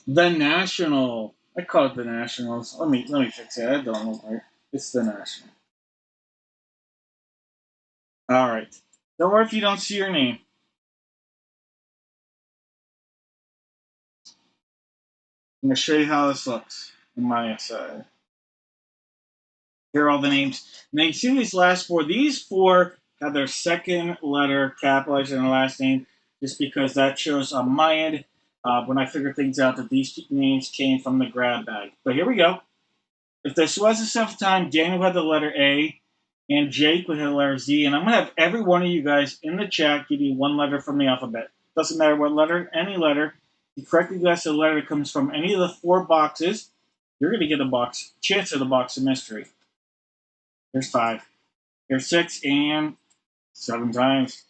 the National. I call it the Nationals. Let me fix it. I don't know right. It's the National. All right. Don't worry if you don't see your name. I'm gonna show you how this looks on my side. Here are all the names. Now you see these last 4. These 4 have their second letter capitalized in their last name, just because that shows on my end when I figured things out that these names came from the grab bag. But here we go. If this was the seventh time, Daniel had the letter A, and Jake would have the letter Z. And I'm going to have every one of you guys in the chat give you one letter from the alphabet. Doesn't matter what letter, any letter. You correctly guess the letter that comes from any of the 4 boxes, you're going to get a box chance of the box of mystery. Here's 5. Here's 6 and 7 times.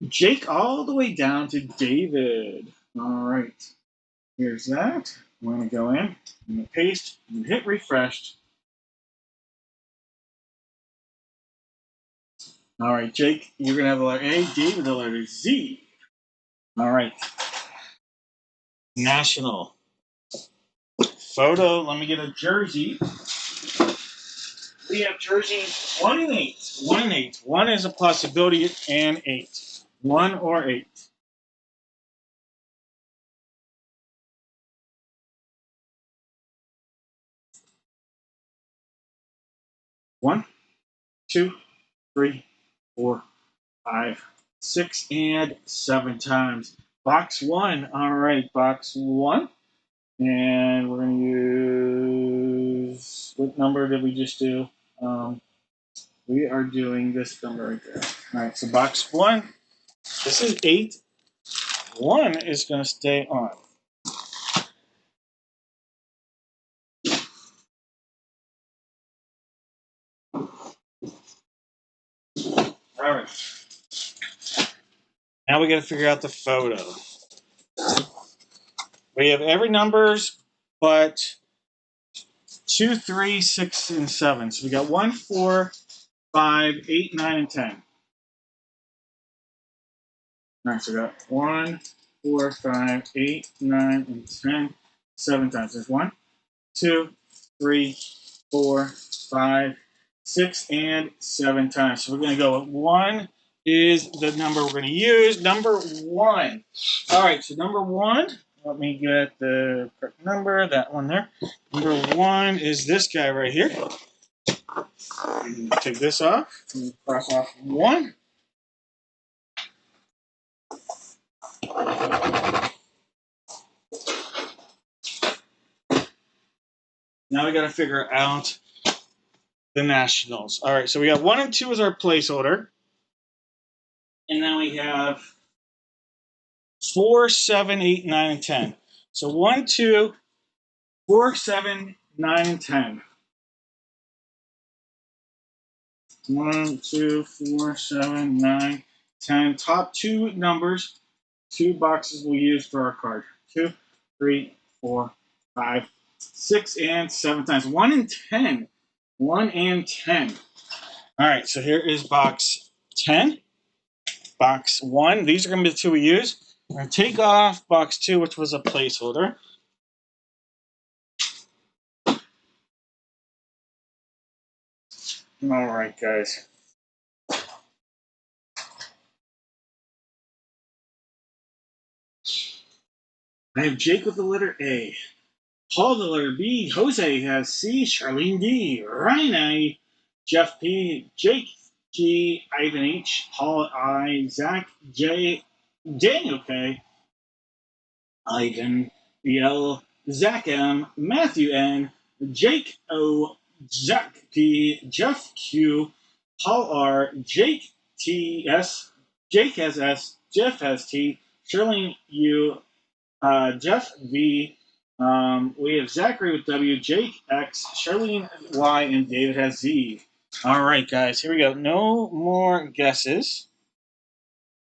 Jake all the way down to David. All right. Here's that. I'm going to go in, I'm going to paste, and hit refresh. All right, Jake, you're going to have the letter A, David the letter Z. All right. National. Photo, let me get a jersey. We have jersey 1 and 8. 1 and 8. 1 is a possibility and 8. 1 or 8. One, 2, 3, 4, 5, 6, and 7 times. Box 1. All right, box 1. And we're going to use, what number did we just do? We are doing this number right there. All right, so box 1, this is 8. 1 is going to stay on. All right. Now we got to figure out the photo. We have every numbers but 2, 3, 6, and 7. So we got 1, 4, 5, 8, 9, and 10. All right, so we got 1, 4, 5, 8, 9, and 10. 7 times. There's 1, 2, 3, 4, 5, 6, and 7 times. So we're going to go with 1 is the number we're going to use. Number 1. All right, so number 1, let me get the correct number, that one there. Number 1 is this guy right here. Take this off, and cross off 1. Now we got to figure out the nationals. All right, so we got 1 and 2 as our placeholder. And then we have 4, 7, 8, 9, and 10. So 1, 2, 4, 7, 9, and 10. 1, 2, 4, 7, 9, 10. Top 2 numbers, 2 boxes we'll use for our card. 2, 3, 4, 5, 6, and 7 times. 1 and 10. 1 and 10. All right, so here is box 10. Box 1. These are going to be the 2 we use. We're going to take off box 2, which was a placeholder. All right, guys. I have Jake with the letter A. Paul the letter B. Jose has C. Charlene D. Ryan A. Jeff P. Jake G. Ivan H. Paul I. Zach J. Daniel K. Ivan L. Zach M. Matthew N. Jake O. Zach P. Jeff Q. Paul R. Jake T. S. Jake has S. Jeff has T. Charlene U. Jeff V. We have Zachary with W, Jake X, Charlene Y, and David has Z. All right, guys, here we go. No more guesses.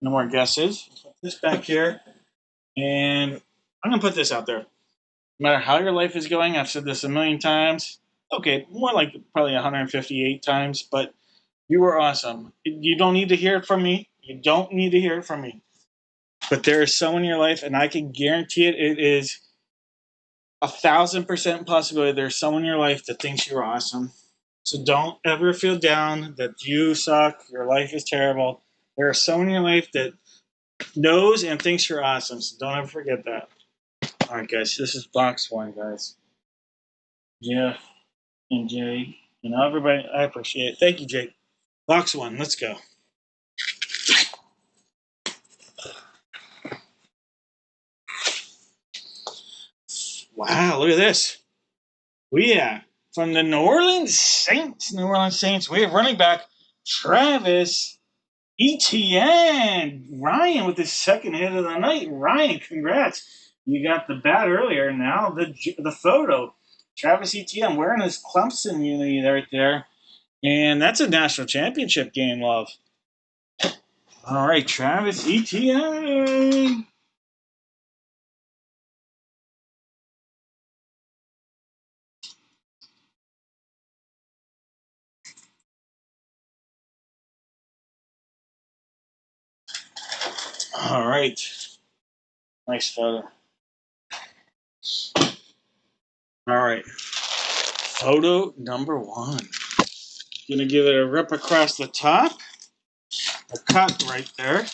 No more guesses. Put this back here, and I'm gonna put this out there. No matter how your life is going, I've said this a million times. Okay, more like probably 158 times, but you were awesome. You don't need to hear it from me. You don't need to hear it from me. But there is someone in your life, and I can guarantee it. It is 1,000% possibility there's someone in your life that thinks you're awesome. So don't ever feel down that you suck, your life is terrible. There is someone in your life that knows and thinks you're awesome. So don't ever forget that. All right, guys, this is box 1, guys. Jeff and Jake and everybody, I appreciate it. Thank you, Jake. Box 1, let's go. Wow, look at this. We have from the New Orleans Saints. New Orleans Saints. We have running back Travis Etienne. Ryan with his second hit of the night. Ryan, congrats. You got the bat earlier. Now the photo. Travis Etienne wearing his Clemson uni right there. And that's a national championship game, love. All right, Travis Etienne. All right. Nice photo. All right. Photo number one. Gonna give it a rip across the top. A cut right there.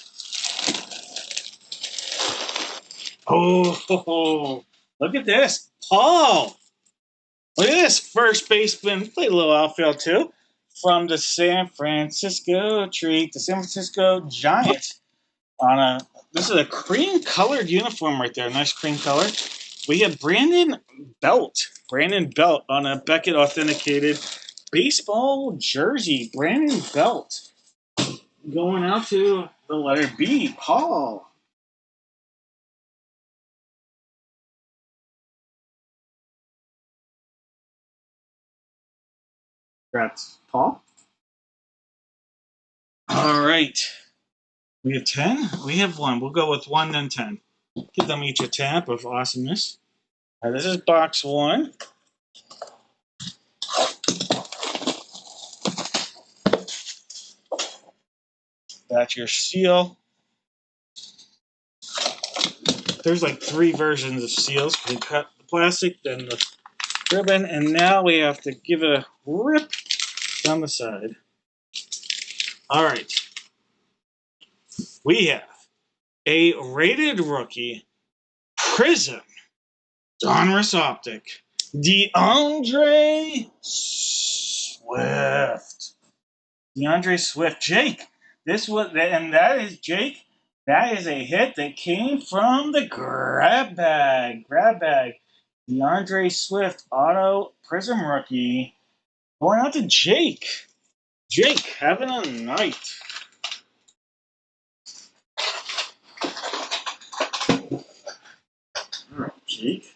Oh, look at this. Paul. Look at this. First baseman. Played a little outfield too. From the San Francisco Treat, the San Francisco Giants. On a This is a cream colored uniform right there. Nice cream color. We have Brandon Belt. Brandon Belt on a Beckett authenticated baseball jersey. Brandon Belt. Going out to the letter B, Paul. Congrats, Paul. All right. We have 10. We have 1. We'll go with 1, then 10. Give them each a tap of awesomeness. All right, this is box 1. That's your seal. There's like 3 versions of seals. We cut the plastic, then the ribbon, and now we have to give it a rip down the side. All right. We have a rated rookie Prism Donruss Optic DeAndre Swift. DeAndre Swift. Jake. This was, and that is Jake. That is a hit that came from the grab bag. Grab bag. DeAndre Swift auto Prism rookie. Going out to Jake. Jake, having a night. All right, Jake.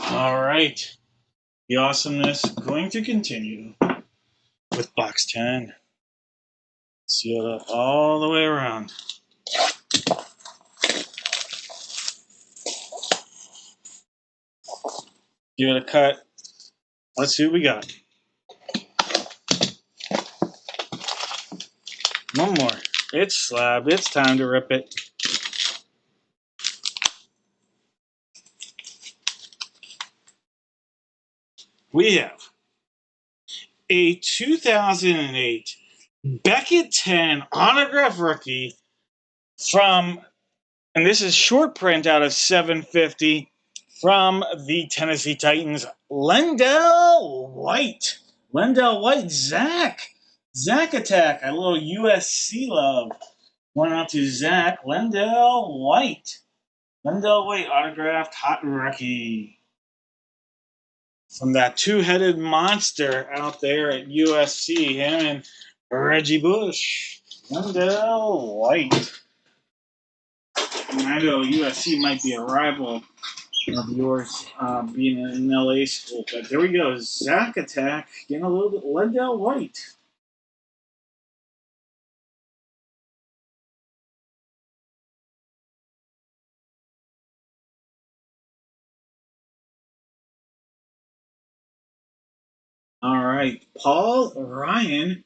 All right. The awesomeness going to continue with box 10. Sealed up all the way around. Give it a cut. Let's see what we got. One more. It's slab. It's time to rip it. We have a 2008 Beckett 10 autograph rookie from, and this is short print out of 750 from the Tennessee Titans, Lendell White. Lendell White, Zach. Zach Attack, a little USC love. Went out to Zach. Lendell White. Lendell White, autographed hot rookie. From that two-headed monster out there at USC, him and Reggie Bush. Lendell White. And I know USC might be a rival of yours, being in an LA school, but there we go. Zach Attack getting a little bit. Lendell White. All right, Paul Ryan.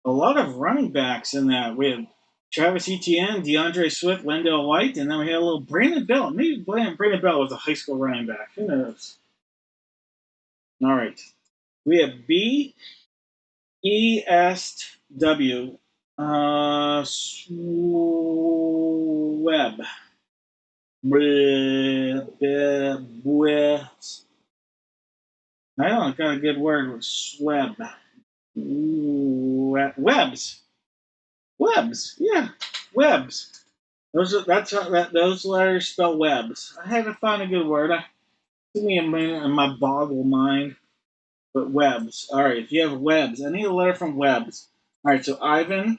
A lot of running backs in that. We had Travis Etienne, DeAndre Swift, Lendell White, and then we had a little Brandon Bell. Maybe Brandon Bell was a high school running back. Who knows? All right. We have BESW. Web. I don't got a good word with sweb. Webs. Webs. Yeah. Webs. Those letters spell webs. I haven't found a good word. Give me a minute in my boggle mind. But webs. All right. If you have webs, I need a letter from webs. All right. So Ivan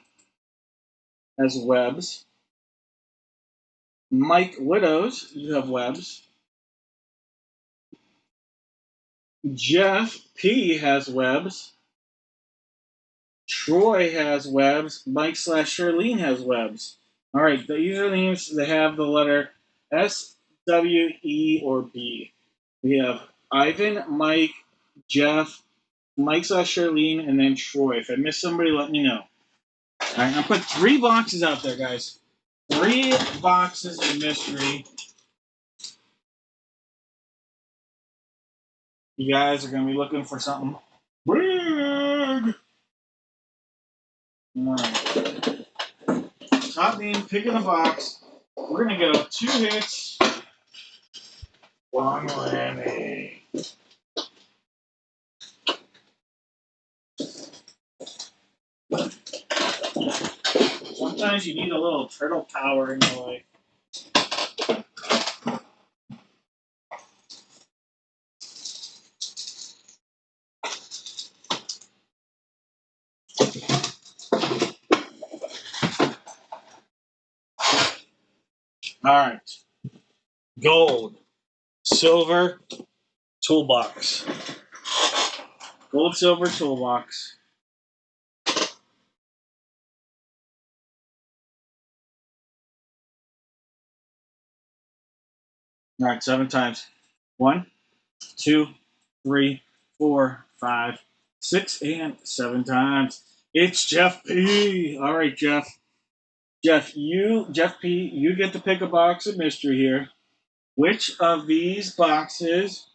has webs. Mike Widows, you have webs. Jeff P has webs. Troy has webs. Mike slash Charlene has webs. All right, the usernames they have the letter S, W, E, or B. We have Ivan, Mike, Jeff, Mike slash Charlene, and then Troy. If I missed somebody, let me know. All right, I put 3 boxes out there, guys. 3 boxes of mystery. You guys are going to be looking for something big. All right. Top name, pick in the box. We're going to go 2 hits, 1 whammy. Sometimes you need a little turtle power in your life. All right. Gold, silver, toolbox. Gold, silver, toolbox. All right, 7 times. 1, 2, 3, 4, 5, 6, and 7 times. It's Jeff P. All right, Jeff. Jeff P. You get to pick a box of mystery here. Which of these boxes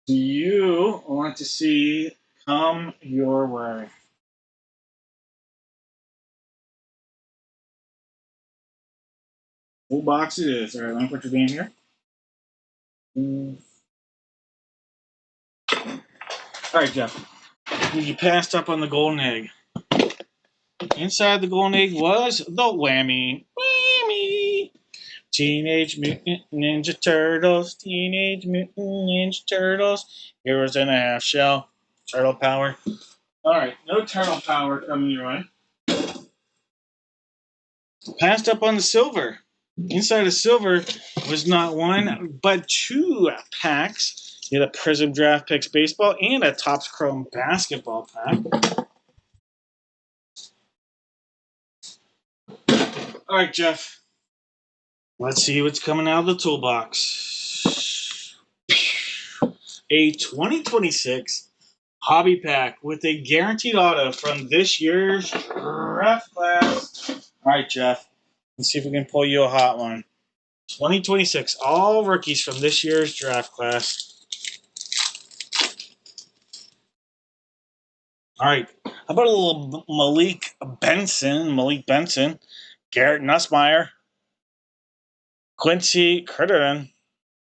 do you want to see come your way? What box it is? All right, let me put your name here. All right, Jeff. You passed up on the golden egg. Inside the golden egg was the whammy. Whammy! Teenage Mutant Ninja Turtles. Teenage Mutant Ninja Turtles. Heroes in a half shell. Turtle power. All right, no turtle power coming your way. Passed up on the silver. Inside the silver was not 1, but 2 packs. You had a Prism Draft Picks baseball and a Topps Chrome basketball pack. All right, Jeff. Let's see what's coming out of the toolbox. A 2026 hobby pack with a guaranteed auto from this year's draft class. All right, Jeff. Let's see if we can pull you a hot one. 2026, all rookies from this year's draft class. All right. How about a little Malik Benson, Garrett Nussmeyer, Quincy Crittenden.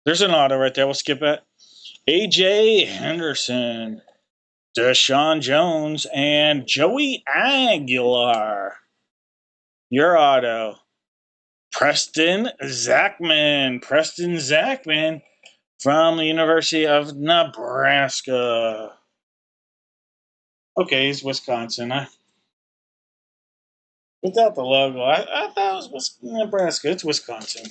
There's an auto right there. We'll skip it. AJ Henderson, Deshaun Jones, and Joey Aguilar. Your auto. Preston Zachman. Preston Zachman from the University of Nebraska. Okay, he's Wisconsin. Without the logo, I thought it was Nebraska. It's Wisconsin.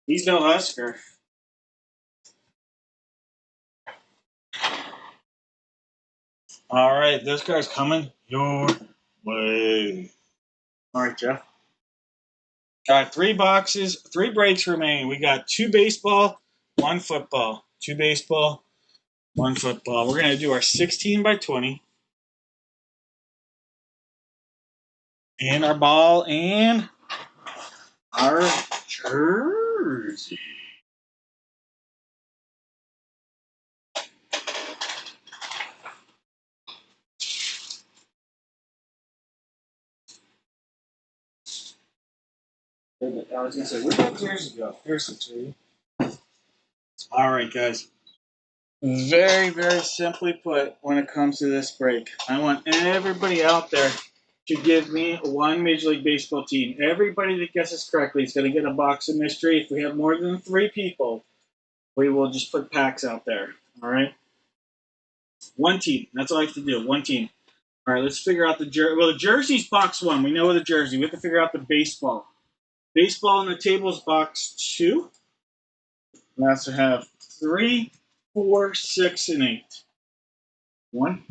He's no Husker. All right, this guy's coming your way. All right, Jeff. Got 3 boxes, 3 breaks remaining. We got 2 baseball, 1 football. 2 baseball, 1 football. We're going to do our 16 by 20. And our ball and our jersey. I was going to say, where'd that jersey go? Here's the jersey. All right, guys. Very, very simply put, when it comes to this break, I want everybody out there to give me one Major League Baseball team. Everybody that guesses correctly is going to get a box of mystery. If we have more than 3 people, we will just put packs out there. All right? One team. That's all I have to do. One team. All right, let's figure out the jersey. Well, the jersey's box 1. We know the jersey. We have to figure out the baseball. Baseball on the table is box 2. We also have 3, 4, 6, and 8. 1,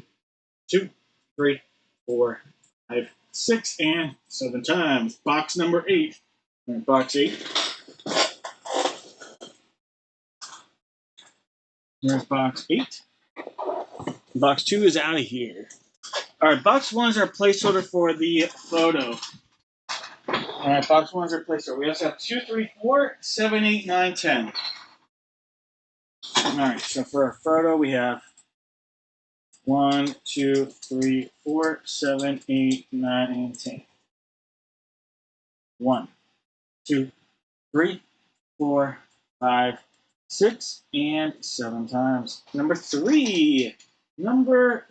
2, 3, 4, 5, 6, and 7 times. Box number 8. And box 8. Here's box 8. Box 2 is out of here. All right, box 1 is our placeholder for the photo. All right, box 1 is our placeholder. We also have 2, 3, 4, 7, 8, 9, 10. All right, so for our photo, we have 1, 2, 3, 4, 7, 8, 9, and 10. 1, 2, 3, 4, 5, 6, and 7 times. Number 3. Number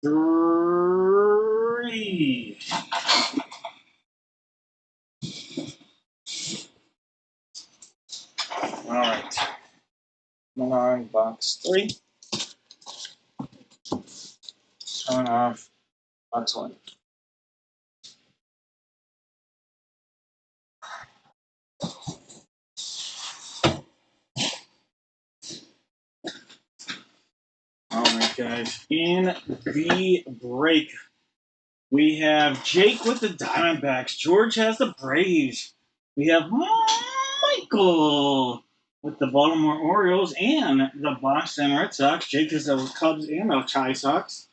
3. All right. Moving on, box 3. Turn off box 1. All right, guys. In the break, we have Jake with the Diamondbacks. George has the Braves. We have Michael with the Baltimore Orioles and the Boston Red Sox. Jake has the Cubs and the Chi Sox.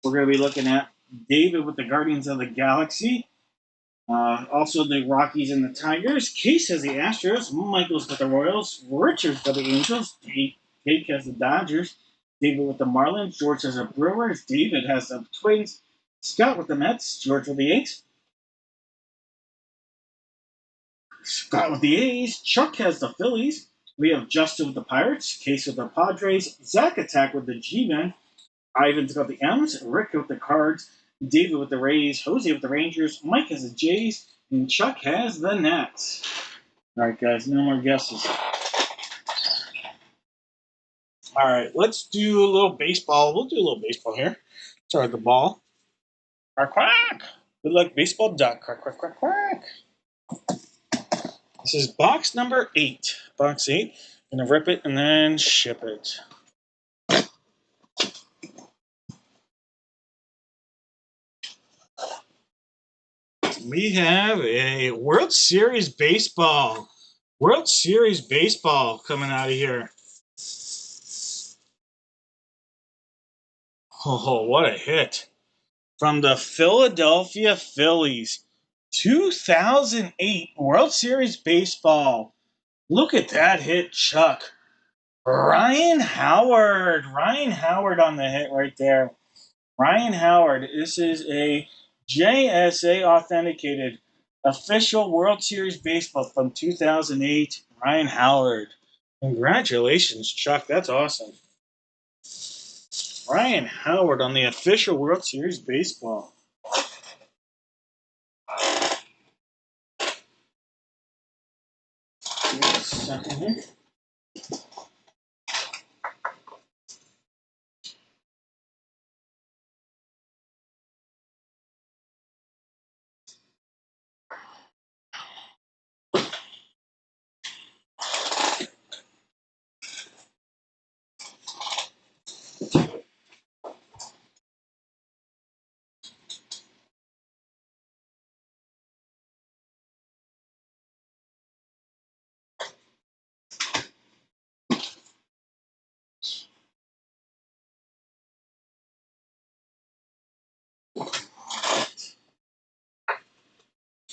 We're going to be looking at David with the Guardians of the Galaxy. Also the Rockies and the Tigers. Case has the Astros. Michael's with the Royals. Richard's for the Angels. Jake has the Dodgers. David with the Marlins. George has the Brewers. David has the Twins. Scott with the Mets. George with the Yanks. Scott with the A's. Chuck has the Phillies. We have Justin with the Pirates. Case with the Padres. Zach Attack with the G-Men. Ivan's got the M's. Rick with the Cards. David with the Rays. Jose with the Rangers. Mike has the Jays. And Chuck has the Nats. All right, guys, no more guesses. All right, let's do a little baseball. We'll do a little baseball here. Start with the ball. Quack, quack. Good luck, baseball duck. Quack, quack, quack, quack. This is box number 8. Box 8. I'm going to rip it and then ship it. We have a World Series baseball. World Series baseball coming out of here. Oh, what a hit. From the Philadelphia Phillies. 2008 World Series baseball. Look at that hit, Chuck. Ryan Howard. Ryan Howard on the hit right there. Ryan Howard. This is a JSA authenticated official World Series baseball from 2008. Ryan Howard. Congratulations, Chuck. That's awesome. Ryan Howard on the official World Series baseball. Give me a second here.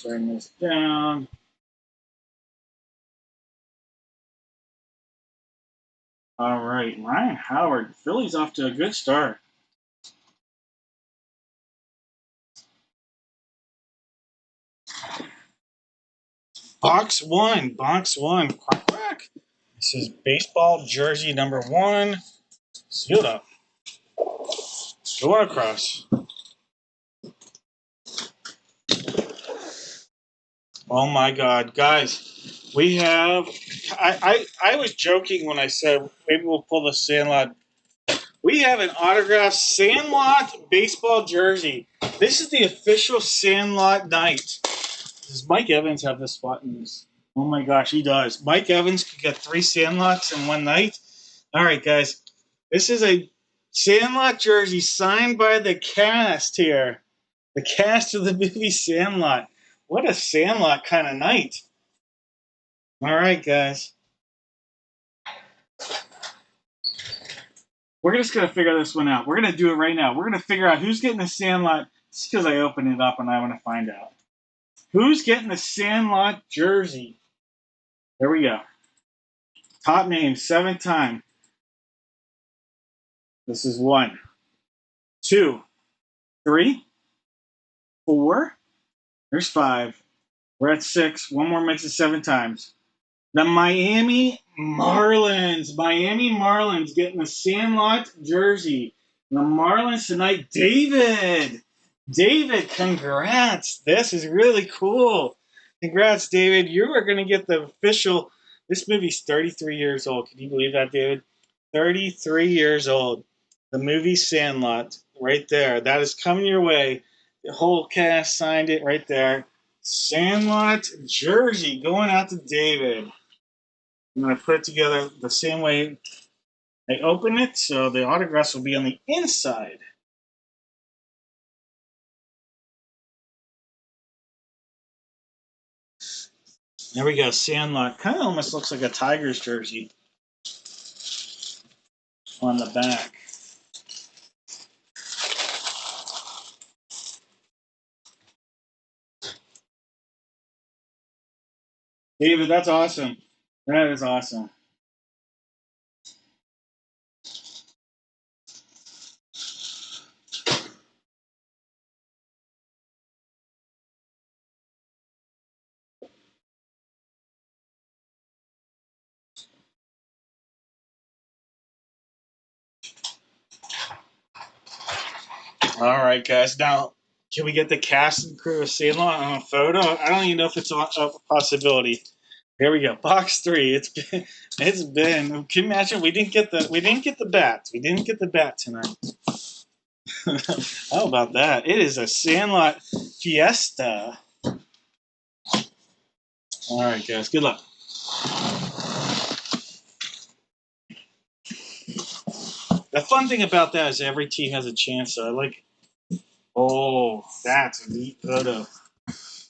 Bring this down. All right, Ryan Howard. Philly's off to a good start. Box 1. Box 1. Quack, quack. This is baseball jersey number 1. Sealed up. Going across. Oh my God, guys, we have. I was joking when I said maybe we'll pull the Sandlot. We have an autographed Sandlot baseball jersey. This is the official Sandlot night. Does Mike Evans have this spot in this? Oh my gosh, he does. Mike Evans could get 3 Sandlots in one night. All right, guys, this is a Sandlot jersey signed by the cast here. The cast of the movie Sandlot. What a Sandlot kind of night. All right, guys. We're just going to figure this one out. We're going to do it right now. We're going to figure out who's getting the Sandlot. Just because I opened it up and I want to find out. Who's getting the Sandlot jersey? There we go. Top name, 7th time. This is 1, 2, 3, 4. There's 5. We're at 6. One more makes it 7 times. The Miami Marlins. Miami Marlins getting the Sandlot jersey. The Marlins tonight. David. David, congrats. This is really cool. Congrats, David. You are going to get the official. This movie's 33 years old. Can you believe that, David? 33 years old. The movie Sandlot, right there. That is coming your way. The whole cast signed it right there. Sandlot jersey going out to David. I'm going to put it together the same way I open it, so the autographs will be on the inside. There we go, Sandlot. Kind of almost looks like a Tigers jersey on the back. David, that's awesome. That is awesome. All right, guys. Now, can we get the cast and crew of Sandlot on a photo? I don't even know if it's a possibility. Here we go. Box 3. It's been. Can you imagine? We didn't get the bat. We didn't get the bat tonight. How about that? It is a Sandlot fiesta. All right, guys. Good luck. The fun thing about that is every team has a chance. So I like. Oh, that's a neat photo.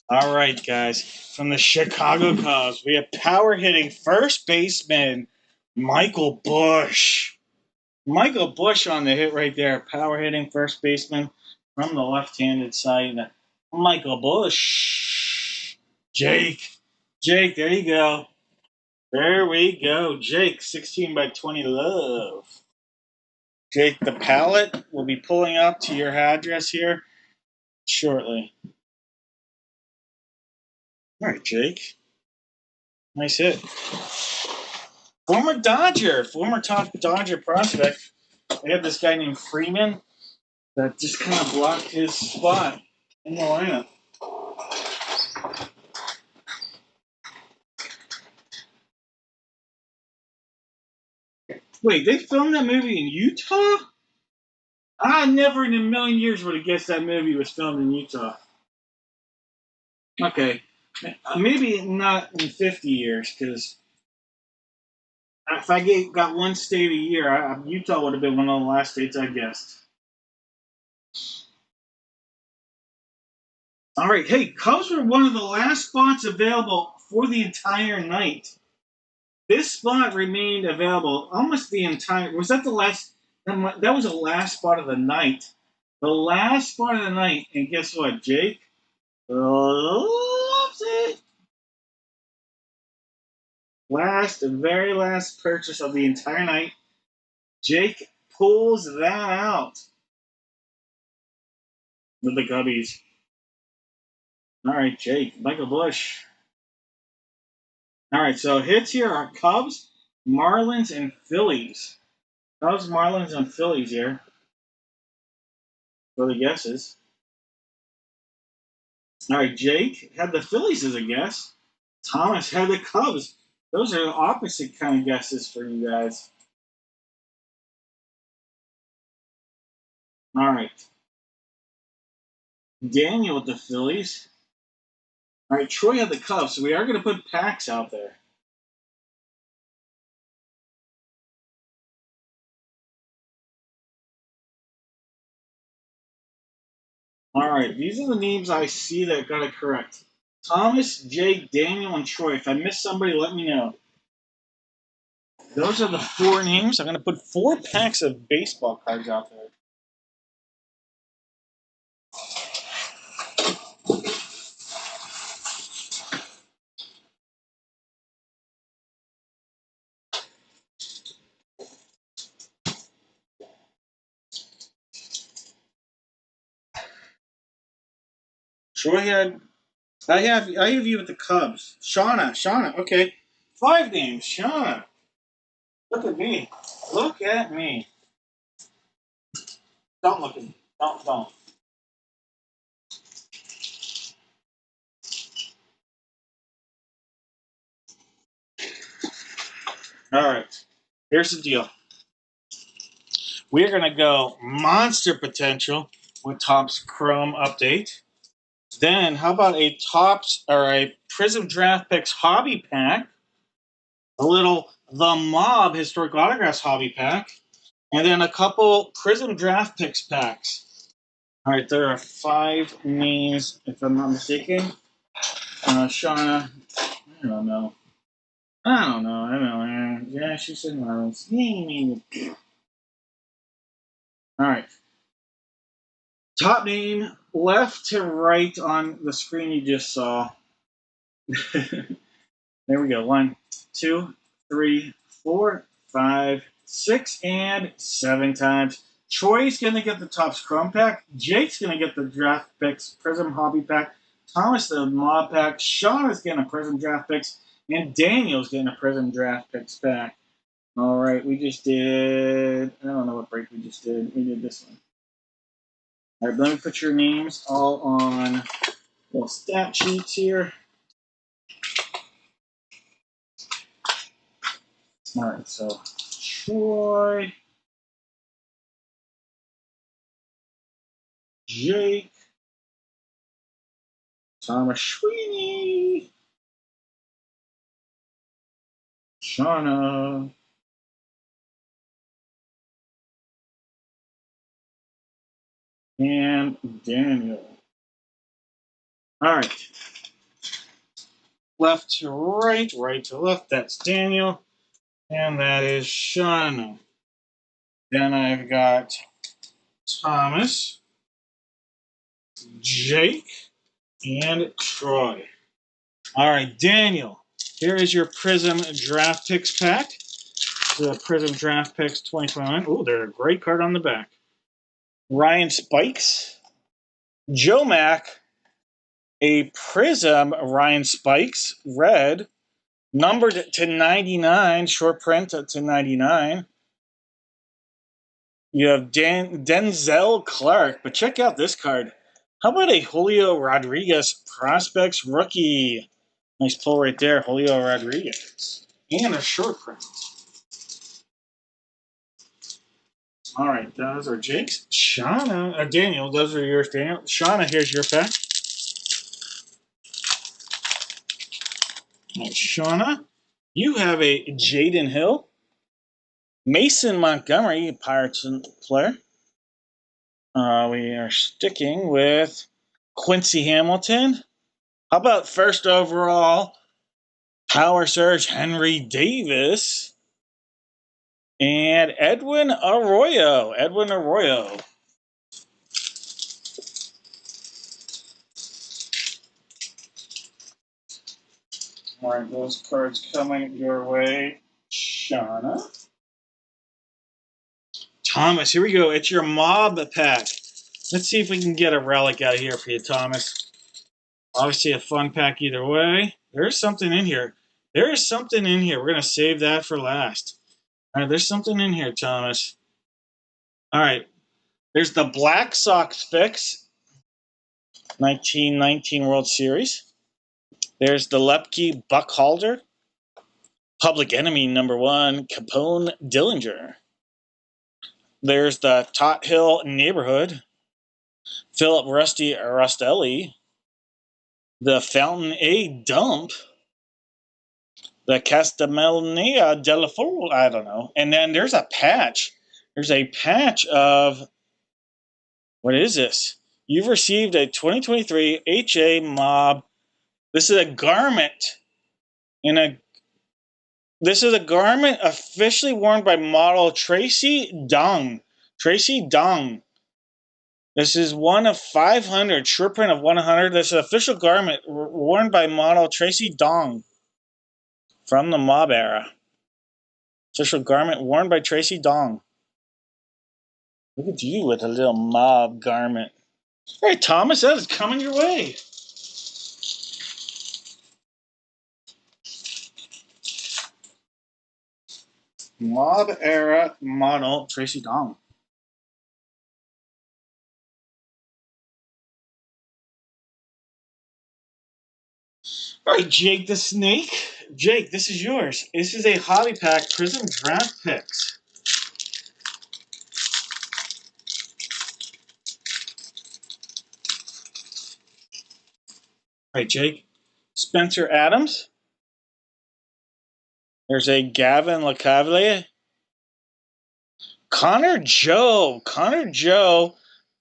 All right, guys. From the Chicago Cubs, we have power hitting first baseman Michael Bush. Michael Bush on the hit right there. Power hitting first baseman from the left-handed side. Michael Bush. Jake, there you go. There we go. Jake, 16 by 20 love. Jake, the pallet will be pulling up to your address here shortly. All right, Jake. Nice hit. Former top Dodger prospect. They had this guy named Freeman that just kind of blocked his spot in the lineup. Wait, they filmed that movie in Utah? I never in a million years would have guessed that movie was filmed in Utah. Okay. Maybe not in 50 years, because if I got one state a year, Utah would have been one of the last states I guessed. All right. Hey, Cubs were one of the last spots available for the entire night. This spot remained available almost the entire. Was that the last? That was the last spot of the night. The last spot of the night. And guess what, Jake? Loves it. Very last purchase of the entire night. Jake pulls that out with the Cubbies. All right, Jake. Michael Bush. All right, so hits here are Cubs Marlins and Phillies. How's Marlins and Phillies here? For the guesses. All right, Jake had the Phillies as a guess. Thomas had the Cubs. Those are the opposite kind of guesses for you guys. All right. Daniel with the Phillies. All right, Troy had the Cubs, so we are going to put packs out there. All right, these are the names I see that got it correct. Thomas, Jake, Daniel, and Troy. If I missed somebody, let me know. Those are the 4 names. I'm going to put 4 packs of baseball cards out there. Troy had. I have you with the Cubs. Shauna. Okay, 5 names. Shauna. Look at me. Look at me. Don't look at me. Don't. All right. Here's the deal. We're gonna go monster potential with Topps Chrome update. Then how about a Topps or a Prism Draft Picks hobby pack? A little The Mob historic autographs hobby pack, and then a couple Prism Draft Picks packs. All right, there are 5 names, if I'm not mistaken. Shauna, I don't know. Yeah, she said Marlins. All right. Top name, left to right on the screen you just saw. There we go. 1, 2, 3, 4, 5, 6, and 7 times. Troy's going to get the Topps Chrome pack. Jake's going to get the Draft Picks Prism Hobby pack. Thomas the Mob pack. Sean is getting a Prism Draft Picks. And Daniel's getting a Prism Draft Picks pack. All right, we just did. I don't know what break we just did. We did this one. All right, let me put your names all on little stat sheets here. All right, so Troy, Jake, Thomas Sweeney, Shauna, and Daniel. All right. Left to right, right to left. That's Daniel. And that is Shauna. Then I've got Thomas, Jake, and Troy. All right, Daniel. Here is your Prism Draft Picks pack. The Prism Draft Picks 2021. Oh, there's a great card on the back. Ryan Spikes, Joe Mack, a Prism Ryan Spikes, red, numbered to 99, short print to 99. You have Denzel Clark, but check out this card. How about a Julio Rodriguez Prospects rookie? Nice pull right there, Julio Rodriguez. And a short print. All right, those are Jake's. Shauna, Daniel, those are yours, Daniel. Shauna, here's your pack. All right, Shauna, you have a Jaden Hill, Mason Montgomery, Pirates player. We are sticking with Quincy Hamilton. How about first overall, Power Surge Henry Davis and Edwin Arroyo. All right, those cards coming your way, Shauna. Thomas, here we go. It's your mob pack. Let's see if we can get a relic out of here for you, Thomas. Obviously a fun pack either way. There's something in here. There is something in here. We're going to save that for last. All right, there's something in here, Thomas. All right. There's the Black Sox fix, 1919 World Series. There's the Lepke Buckhalter, Public Enemy #1, Capone Dillinger. There's the Tot Hill Neighborhood, Philip Rusty Rostelli, the Fountain A Dump, the Castellania della Fool, I don't know. And then there's a patch. There's a patch of, what is this? You've received a 2023 HA Mob. This is a garment this is a garment officially worn by model Tracy Dong. Tracy Dong. This is one of 500, short print of 100. This is an official garment worn by model Tracy Dong from the mob era. Official garment worn by Tracy Dong. Look at you with a little mob garment. All right, Thomas, that is coming your way. Mob era model Tracy Dong. All right, Jake the Snake. Jake, this is yours. This is a hobby pack Prism Draft Picks. All right, Jake. Spencer Adams. There's a Gavin LeCavalier. Connor Joe.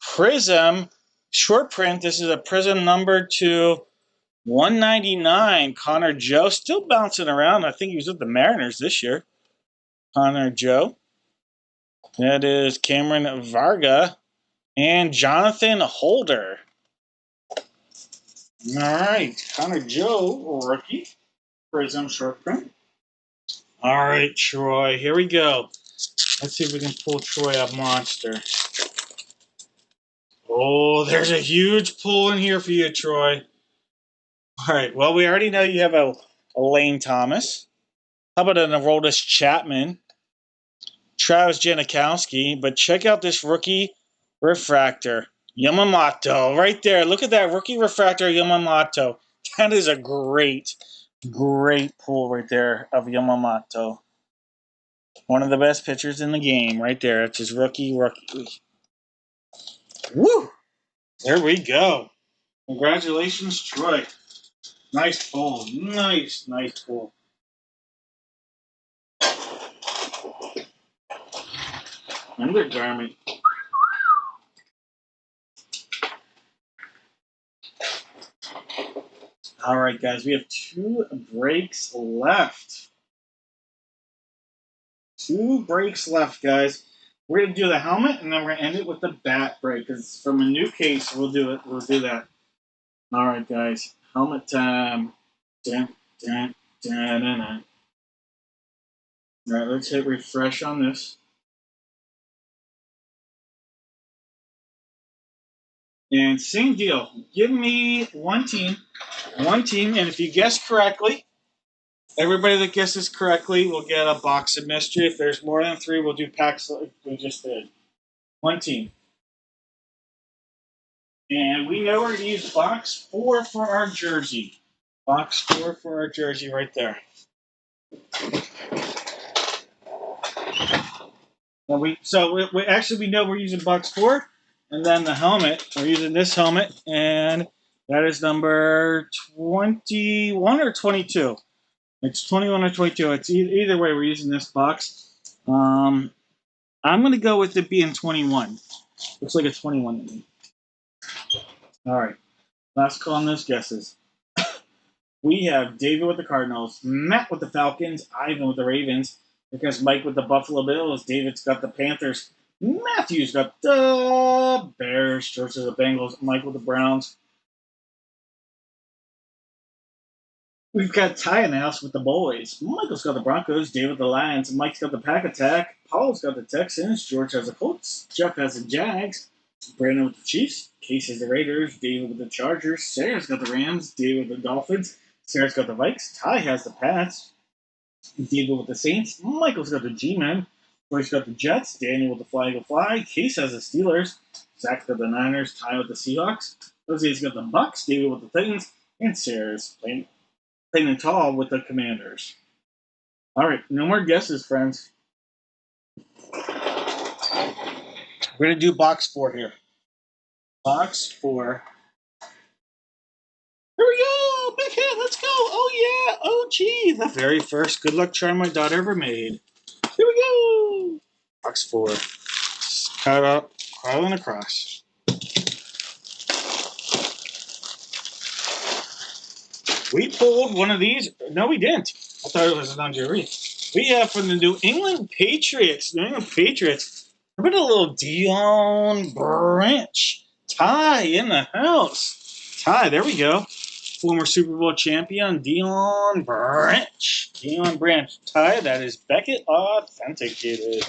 Prism. Short print. This is a Prism number 2/199. Connor Joe. Still bouncing around. I think he was with the Mariners this year. Connor Joe. That is Cameron Varga and Jonathan Holder. All right, Connor Joe, rookie, Prism short print. All right, Troy, here we go. Let's see if we can pull Troy a monster. Oh, there's a huge pull in here for you, Troy. All right, well, we already know you have a Lane Thomas. How about an Aroldis Chapman? Travis Janikowski, but check out this rookie refractor. Yamamoto, right there. Look at that rookie refractor Yamamoto. That is a great pull right there of Yamamoto. One of the best pitchers in the game right there. It's his rookie. Woo! There we go. Congratulations, Troy. Nice pull. Nice pull. Undergarment. All right, guys, we have 2 breaks left. 2 breaks left, guys. We're going to do the helmet, and then we're going to end it with the bat break. Because from a new case, we'll do it. We'll do that. All right, guys. Helmet time. Dun, dun, dun, dun, dun. All right, let's hit refresh on this. And same deal. Give me one team, and if you guess correctly, everybody that guesses correctly will get a box of mystery. If there's more than 3, we'll do packs like we just did. One team. And we know we're going to use box 4 for our jersey. Box 4 for our jersey right there. And we actually know we're using box 4, and then the helmet, we're using this helmet, and that is number 21 or 22. It's 21 or 22. It's either way, we're using this box. I'm going to go with it being 21. Looks like a 21 to me. All right. Last call on those guesses. We have David with the Cardinals, Matt with the Falcons, Ivan with the Ravens. Because Mike with the Buffalo Bills, David's got the Panthers, Matthew's got the Bears, George with the Bengals, Mike with the Browns. We've got Ty in the house with the boys. Michael's got the Broncos, David with the Lions, Mike's got the Pack Attack, Paul's got the Texans, George has the Colts, Jeff has the Jags, Brandon with the Chiefs, Case has the Raiders, David with the Chargers, Sarah's got the Rams, David with the Dolphins, Sarah's got the Vikes. Ty has the Pats. David with the Saints. Michael's got the G-Men. Roy's got the Jets. Daniel with the Fly Eagle Fly. Case has the Steelers. Zach's got the Niners. Ty with the Seahawks. Jose's got the Bucks. David with the Titans. And Sarah's playing tall with the Commanders. All right, no more guesses, friends. We're going to do box 4 here. Box 4. Here we go! Big hit, let's go! Oh yeah! Oh gee! The very first good luck charm my daughter ever made. Here we go! Box 4. Cut up, crawling across. We pulled one of these. No, we didn't. I thought it was an Andre. We have from the New England Patriots. New England Patriots. How about a little Dion Branch? Ty in the house. Ty, there we go. Former Super Bowl champion Dion Branch. Dion Branch. Ty, that is Beckett authenticated.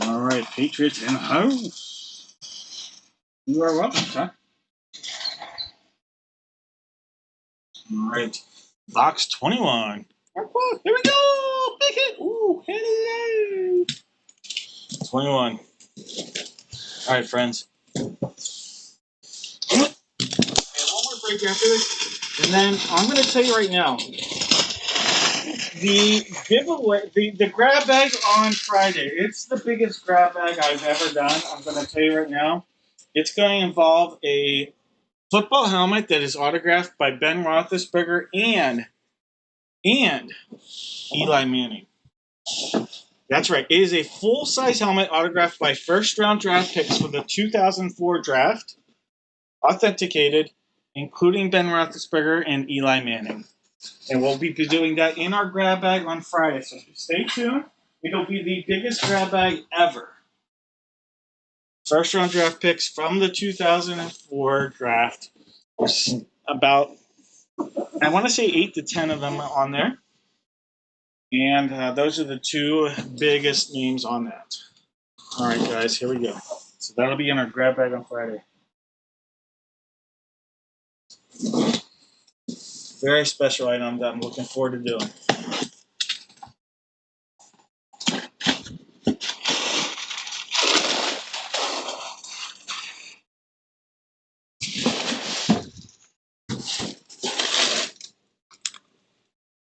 All right, Patriots in the house. You are welcome, Ty. All right, box 21. Here we go. Big hit. Ooh, hello. 21. All right, friends. Okay, one more break after this, and then I'm going to tell you right now. The giveaway, the grab bag on Friday. It's the biggest grab bag I've ever done. I'm going to tell you right now. It's going to involve a football helmet that is autographed by Ben Roethlisberger and Eli Manning. That's right. It is a full-size helmet autographed by first-round draft picks for the 2004 draft, authenticated, including Ben Roethlisberger and Eli Manning. And we'll be doing that in our grab bag on Friday, so stay tuned. It'll be the biggest grab bag ever. First-round draft picks from the 2004 draft. There's about, I want to say 8 to 10 of them on there. And those are the 2 biggest names on that. All right, guys, here we go. So that'll be in our grab bag on Friday. Very special item that I'm looking forward to doing.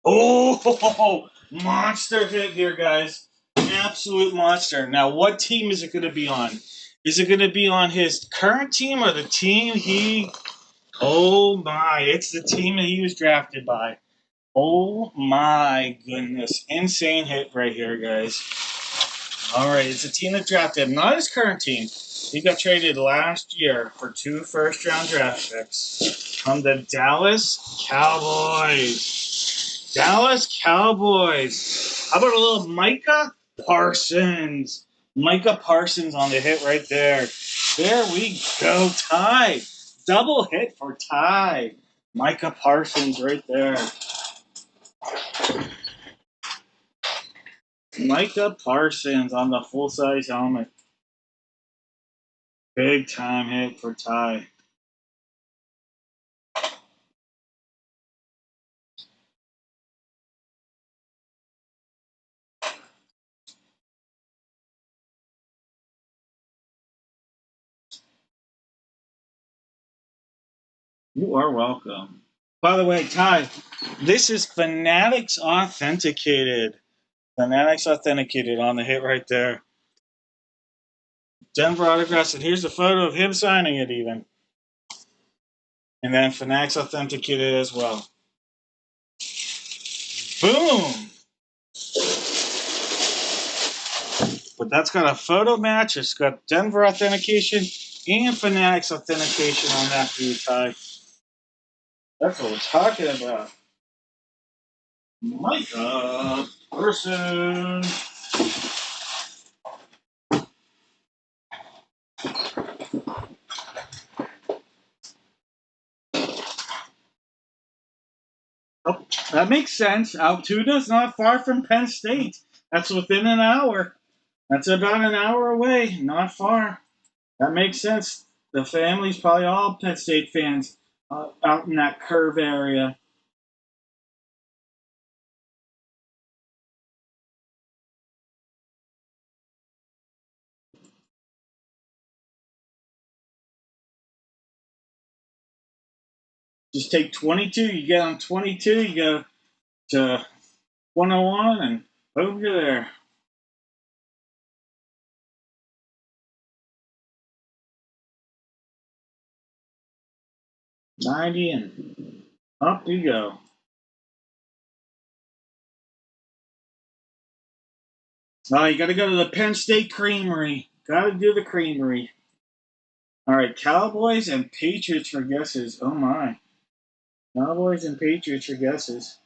Oh, monster hit here, guys. Absolute monster. Now, what team is it going to be on? Is it going to be on his current team or the team he... Oh, my. It's the team that he was drafted by. Oh, my goodness. Insane hit right here, guys. All right, it's a team that drafted him. Not his current team. He got traded last year for 2 first-round draft picks from the Dallas Cowboys. Dallas Cowboys. How about a little Micah Parsons? Micah Parsons on the hit right there. There we go. Ty. Double hit for Ty. Micah Parsons right there. Micah Parsons on the full-size helmet. Big time hit for Ty. You are welcome. By the way, Ty, this is Fanatics Authenticated. Fanatics Authenticated on the hit right there. Denver autographs, and here's a photo of him signing it even. And then Fanatics Authenticated as well. Boom! But that's got a photo match. It's got Denver authentication and Fanatics authentication on that for you, Ty. That's what we're talking about. Micah Parsons. Oh, that makes sense. Altoonda's not far from Penn State. That's within an hour. That's about an hour away. Not far. That makes sense. The family's probably all Penn State fans out in that curve area. Just take 22. You get on 22. You go to 101, and boom, you're there. 90, and up you go. Oh, you got to go to the Penn State Creamery. Got to do the Creamery. All right, Cowboys and Patriots for guesses. Oh my, Cowboys and Patriots for guesses.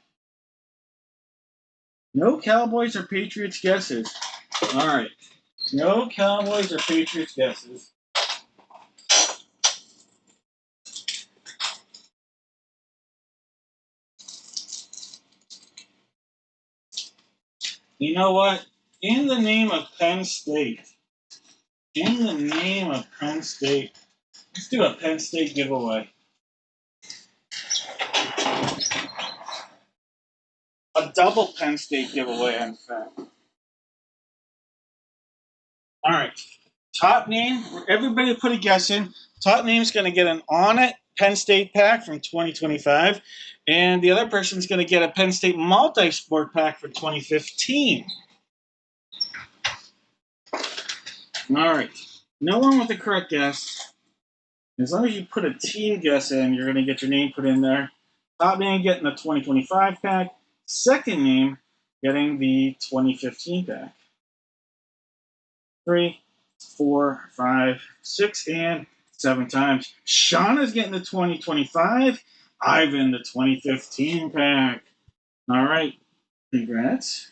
No Cowboys or Patriots guesses. All right, no Cowboys or Patriots guesses. You know what? In the name of Penn State, in the name of Penn State, let's do a Penn State giveaway. A double Penn State giveaway, in fact. All right. Top name, everybody put a guess in. Top name is going to get an On It Penn State pack from 2025, and the other person is going to get a Penn State multi sport pack for 2015. All right. No one with the correct guess. As long as you put a team guess in, you're going to get your name put in there. Top name getting the 2025 pack. Second name getting the 2015 pack. 3, 4, 5, 6, and 7 times. Shauna's getting the 2025. Ivan the 2015 pack. All right. Congrats.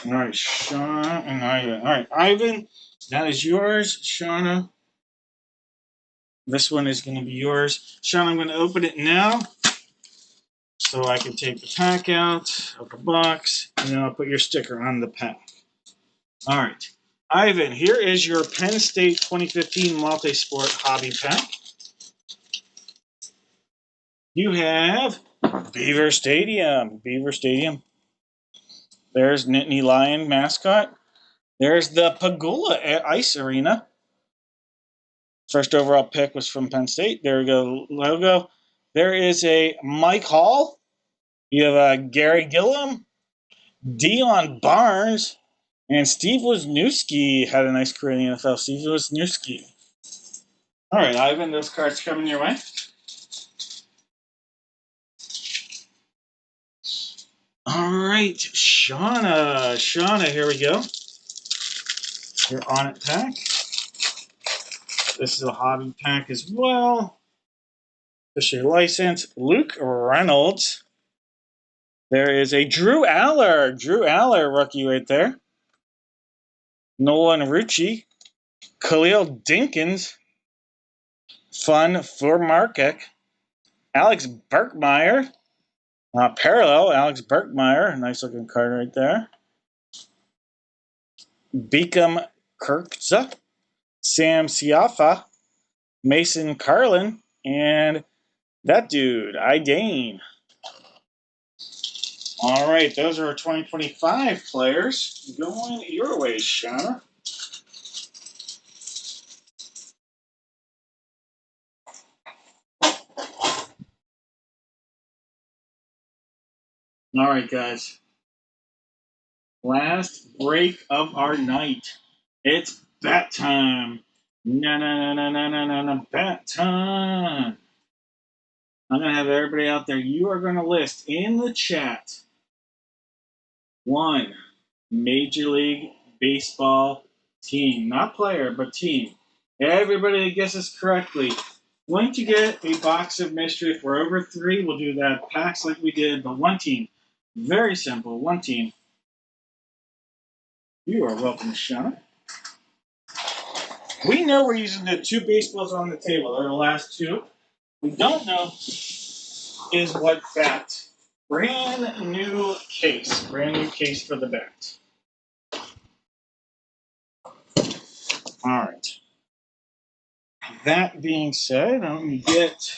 All right, Shauna and Ivan. All right, Ivan, that is yours. Shauna, this one is going to be yours. Shauna, I'm going to open it now so I can take the pack out of the box, and then I'll put your sticker on the pack. All right. Ivan, here is your Penn State 2015 Multi-Sport Hobby Pack. You have Beaver Stadium. Beaver Stadium. There's Nittany Lion mascot. There's the Pagula Ice Arena. First overall pick was from Penn State. There we go, logo. There is a Mike Hall. You have a Gary Gillum, Dion Barnes, and Steve Wisniewski had a nice career in the NFL. Steve Wisniewski. All right, Ivan, those cards coming your way. All right, Shauna. Shauna, here we go. Your On It pack. This is a hobby pack as well. Officially licensed. Luke Reynolds. There is a Drew Aller. Drew Aller rookie right there. Nolan Rucci. Khalil Dinkins. Fun for Markek. Alex Burkmeyer. Parallel, Alex Burkmeyer. Nice looking card right there. Beacom Kirkza. Sam Siafa. Mason Carlin. And that dude, Idane. All right, those are our 2025 players. Going your way, Shauna. All right, guys. Last break of our night. It's bat time. No, bat time. I'm going to have everybody out there. You are going to list in the chat one Major League Baseball team. Not player, but team. Everybody that guesses correctly. Going to get a box of mystery. If we're over 3, we'll do that packs like we did, but one team. Very simple. One team. You are welcome, Shauna. We know we're using the two baseballs on the table. They're the last two. We don't know is what bat. Brand new case. Brand new case for the bat. All right. That being said, let me get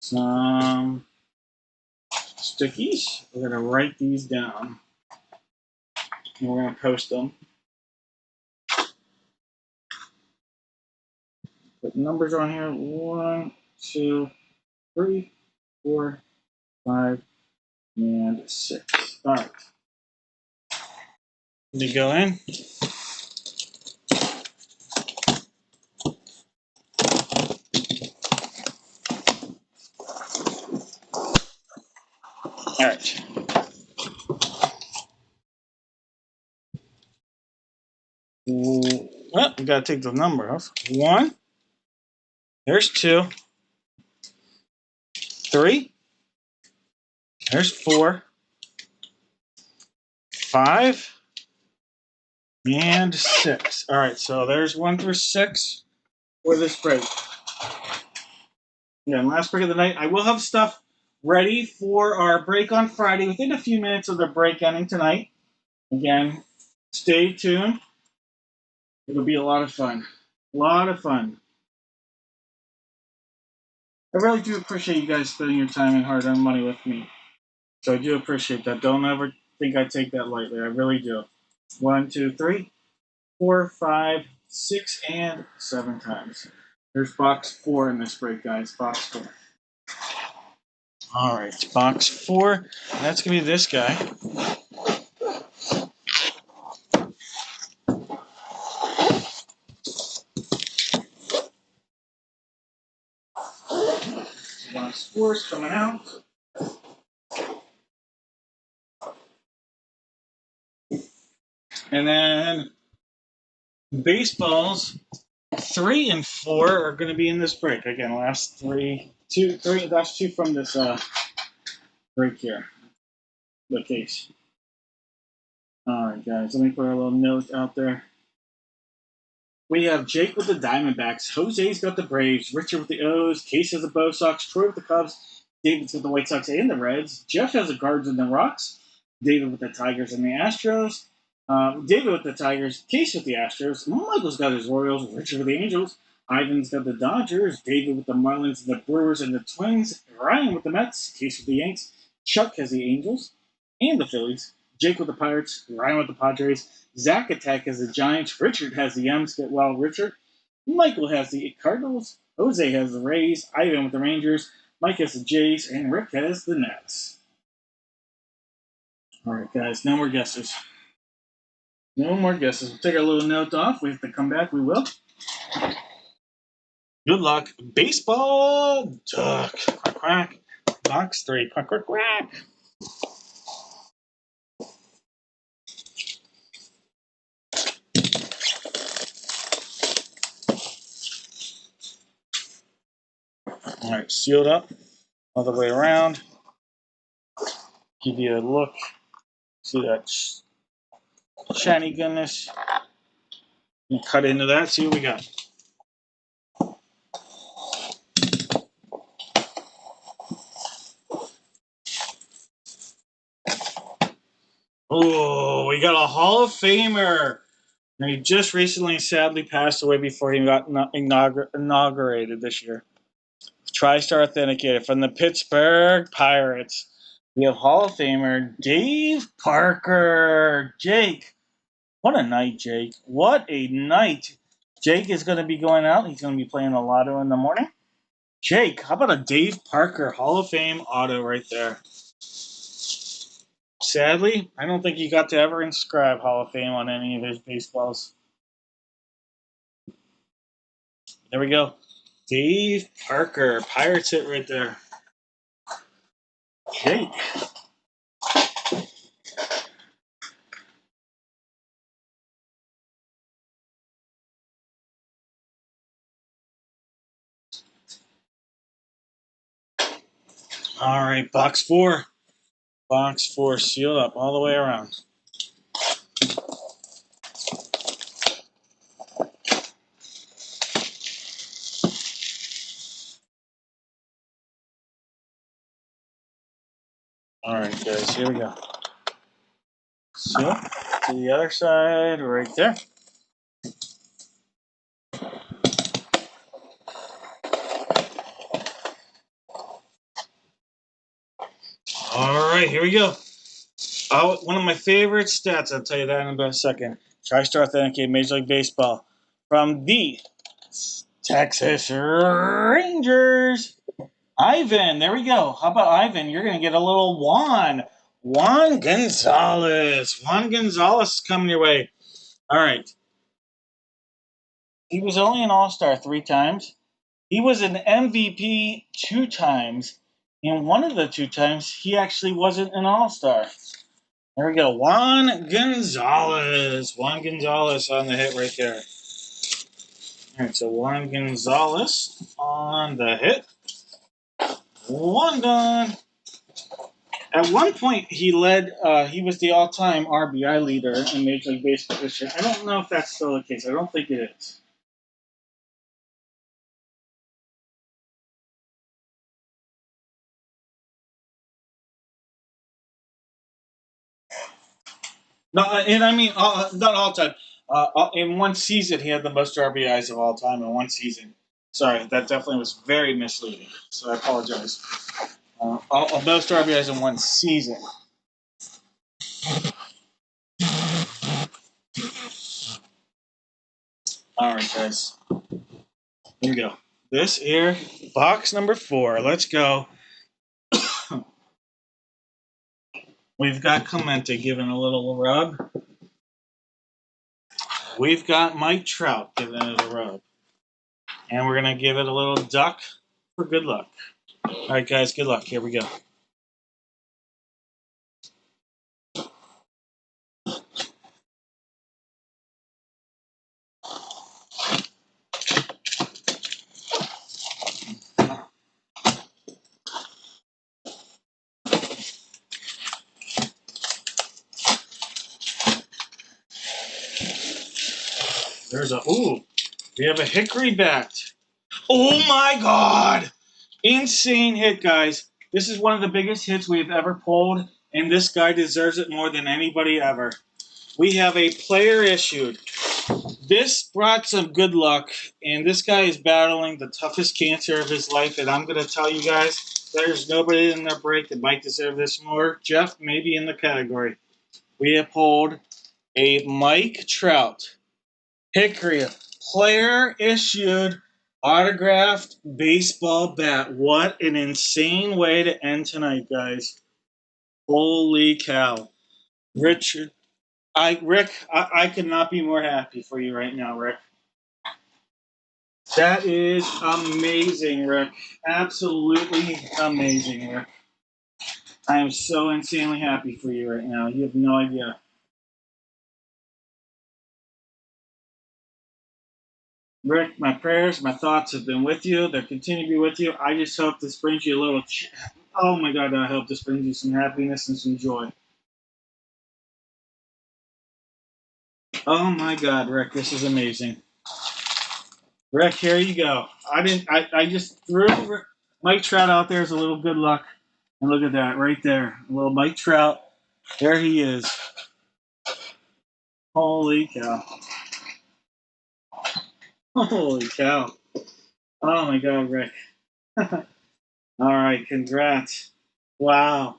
some stickies. We're going to write these down. And we're going to post them. Put numbers on here. 1, 2, 3, 4, 5, and 6. All right. Let me go in. All right. Well, we got to take the number off. 1. There's 2. 3. There's 4. 5. And 6. All right, so there's 1 through 6 for this break. Yeah, last break of the night. I will have stuff ready for our break on Friday within a few minutes of the break ending tonight. Again, stay tuned. It'll be a lot of fun. A lot of fun. I really do appreciate you guys spending your time and hard-earned money with me. So I do appreciate that. Don't ever think I take that lightly. I really do. 1, 2, 3, 4, 5, 6, and 7 times. There's box 4 in this break, guys. Box 4. All right, box 4. That's going to be this guy. Box 4 is coming out. And then baseballs 3 and 4 are going to be in this break. Again, last 3, 2, 3. That's 2 from this break here. The case. All right, guys. Let me put a little note out there. We have Jake with the Diamondbacks. Jose's got the Braves. Richard with the O's. Case has the Bo Sox. Troy with the Cubs. David's got the White Sox and the Reds. Jeff has the Guards and the Rocks. David with the Tigers and the Astros. David with the Tigers. Case with the Astros. Michael's got his Royals. Richard with the Angels. Ivan's got the Dodgers. David with the Marlins and the Brewers and the Twins. Ryan with the Mets. Case with the Yanks. Chuck has the Angels and the Phillies. Jake with the Pirates. Ryan with the Padres. Zach Attack has the Giants. Richard has the M's. Well, Richard. Michael has the Cardinals. Jose has the Rays. Ivan with the Rangers. Mike has the Jays. And Rick has the Nets. All right, guys. No more guesses. No more guesses. We'll take our little note off. We have to come back. We will. Good luck. Baseball. Duck. Quack, quack. Box 3. Quack, quack, quack. All right, sealed up all the way around. Give you a look. See that shiny goodness. And cut into that. See what we got. Oh, we got a Hall of Famer. And he just recently, sadly, passed away before he got inaugurated this year. TriStar authenticated from the Pittsburgh Pirates. We have Hall of Famer Dave Parker. Jake. What a night, Jake. What a night. Jake is going to be going out. He's going to be playing the lotto in the morning. Jake, how about a Dave Parker Hall of Fame auto right there? Sadly, I don't think he got to ever inscribe Hall of Fame on any of his baseballs. There we go. Dave Parker. Pirates hit right there. Jake. All right, box 4. Box 4 sealed up all the way around. All right, guys, here we go. Seal to the other side right there. All right, here we go. One of my favorite stats, I'll tell you that in about a second. TriStar Authenticate Major League Baseball from the Texas Rangers. Ivan, there we go. How about Ivan? You're going to get a little Juan. Juan Gonzalez. Juan Gonzalez is coming your way. All right. He was only an All-Star 3 times. He was an MVP 2 times. And one of the 2 times, he actually wasn't an All-Star. There we go. Juan Gonzalez. Juan Gonzalez on the hit right there. All right, so Juan Gonzalez on the hit. One done. At one point, he led. He was the all-time RBI leader in Major League Baseball this year. I don't know if that's still the case. I don't think it is. No, and I mean not all time. In one season, he had the most RBIs of all time in one season. Sorry, that definitely was very misleading. So I apologize. Most RBIs in one season. All right, guys. Here we go. This here, box number 4. Let's go. We've got Clemente giving a little rub. We've got Mike Trout giving it a rub. And we're going to give it a little duck for good luck. All right, guys, good luck. Here we go. We have a hickory bat. Oh my God! Insane hit, guys. This is one of the biggest hits we've ever pulled, and this guy deserves it more than anybody ever. We have a player issued. This brought some good luck, and this guy is battling the toughest cancer of his life, and I'm going to tell you guys, there's nobody in their break that might deserve this more. Jeff may be in the category. We have pulled a Mike Trout Hickory player issued autographed baseball bat. What an insane way to end tonight, guys. Holy cow. Richard, Rick, I could not be more happy for you right now, Rick. That is amazing, Rick. Absolutely amazing, Rick. I am so insanely happy for you right now. You have no idea. Rick, my prayers, my thoughts have been with you. They'll continue to be with you. I just hope this brings you a little. Oh my God, I hope this brings you some happiness and some joy. Oh my God, Rick, this is amazing. Rick, here you go. I just threw Mike Trout out there as a little good luck. And look at that right there. A little Mike Trout. There he is. Holy cow. Holy cow. Oh my God, Rick. All right, congrats. Wow.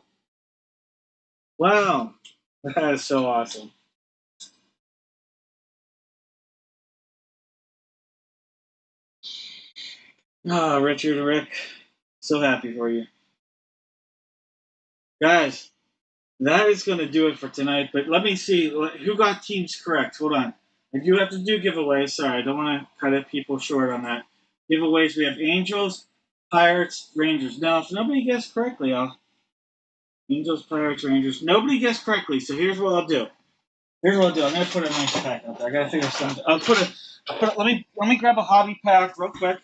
Wow. That is so awesome. Ah, Richard and Rick, so happy for you. Guys, that is going to do it for tonight, but let me see who got teams correct. Hold on. I do have to do giveaways. Sorry, I don't want to cut it people short on that. Giveaways, we have Angels, Pirates, Rangers. Now, if nobody guessed correctly, Angels, Pirates, Rangers. Nobody guessed correctly, so here's what I'll do. I'm gonna put a nice pack up there. I gotta figure something. Let me grab a hobby pack real quick.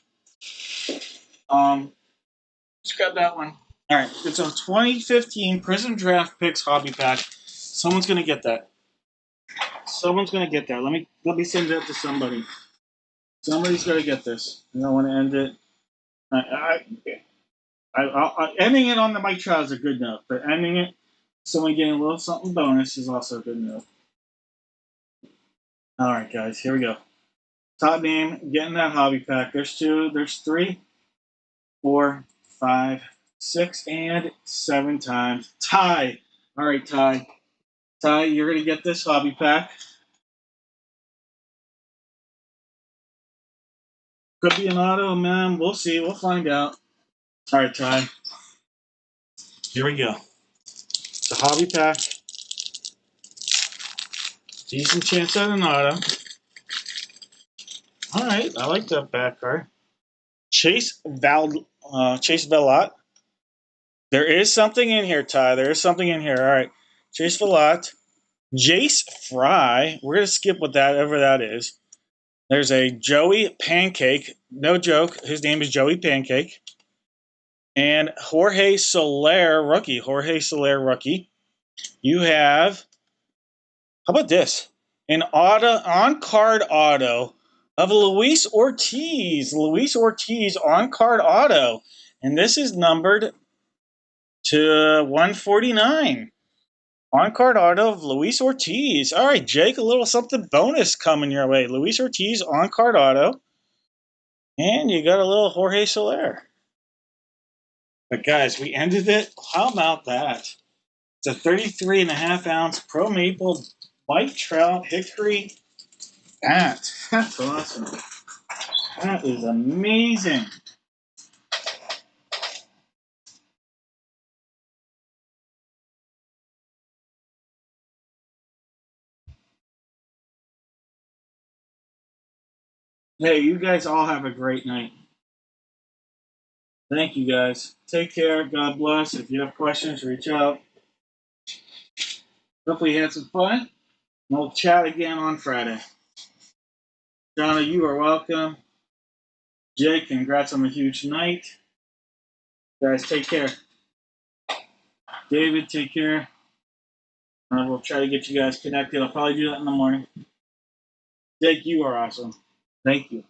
Just grab that one. All right, it's a 2015 Prism Draft Picks Hobby Pack. Someone's gonna get that. Someone's gonna get that. Let me send that to somebody. Somebody's gonna get this. I don't want to end it. Ending it on the Mike Trout is good enough, but ending it, someone getting a little something bonus is also good enough. All right, guys, here we go. Top name, getting that hobby pack. There's 2, there's 3, 4, 5, 6, and 7 times. Ty. All right, Ty. Ty, you're gonna get this hobby pack. Could be an auto, man. We'll see. We'll find out. All right, Ty. Here we go. It's a hobby pack. Decent chance at an auto. All right, I like that back card. Chase Velat. There is something in here, Ty. There is something in here. All right, Chase Velat. Jace Fry. We're gonna skip whatever that is. There's a Joey Pancake. No joke. His name is Joey Pancake. And Jorge Soler rookie. Jorge Soler rookie. You have. How about this? An on-card auto of Luis Ortiz. Luis Ortiz on-card auto. And this is numbered to 149. On-card auto of Luis Ortiz. All right, Jake, a little something bonus coming your way. Luis Ortiz on-card auto. And you got a little Jorge Soler. But guys, we ended it. How about that? It's a 33.5-ounce Pro Maple White Trout Hickory bat. That's awesome. That is amazing. Hey, you guys all have a great night. Thank you guys. Take care. God bless. If you have questions, reach out. Hopefully you had some fun. We'll chat again on Friday. Donna, you are welcome. Jake, congrats on the huge night. Guys, take care. David, take care. We'll try to get you guys connected. I'll probably do that in the morning. Jake, you are awesome. Thank you.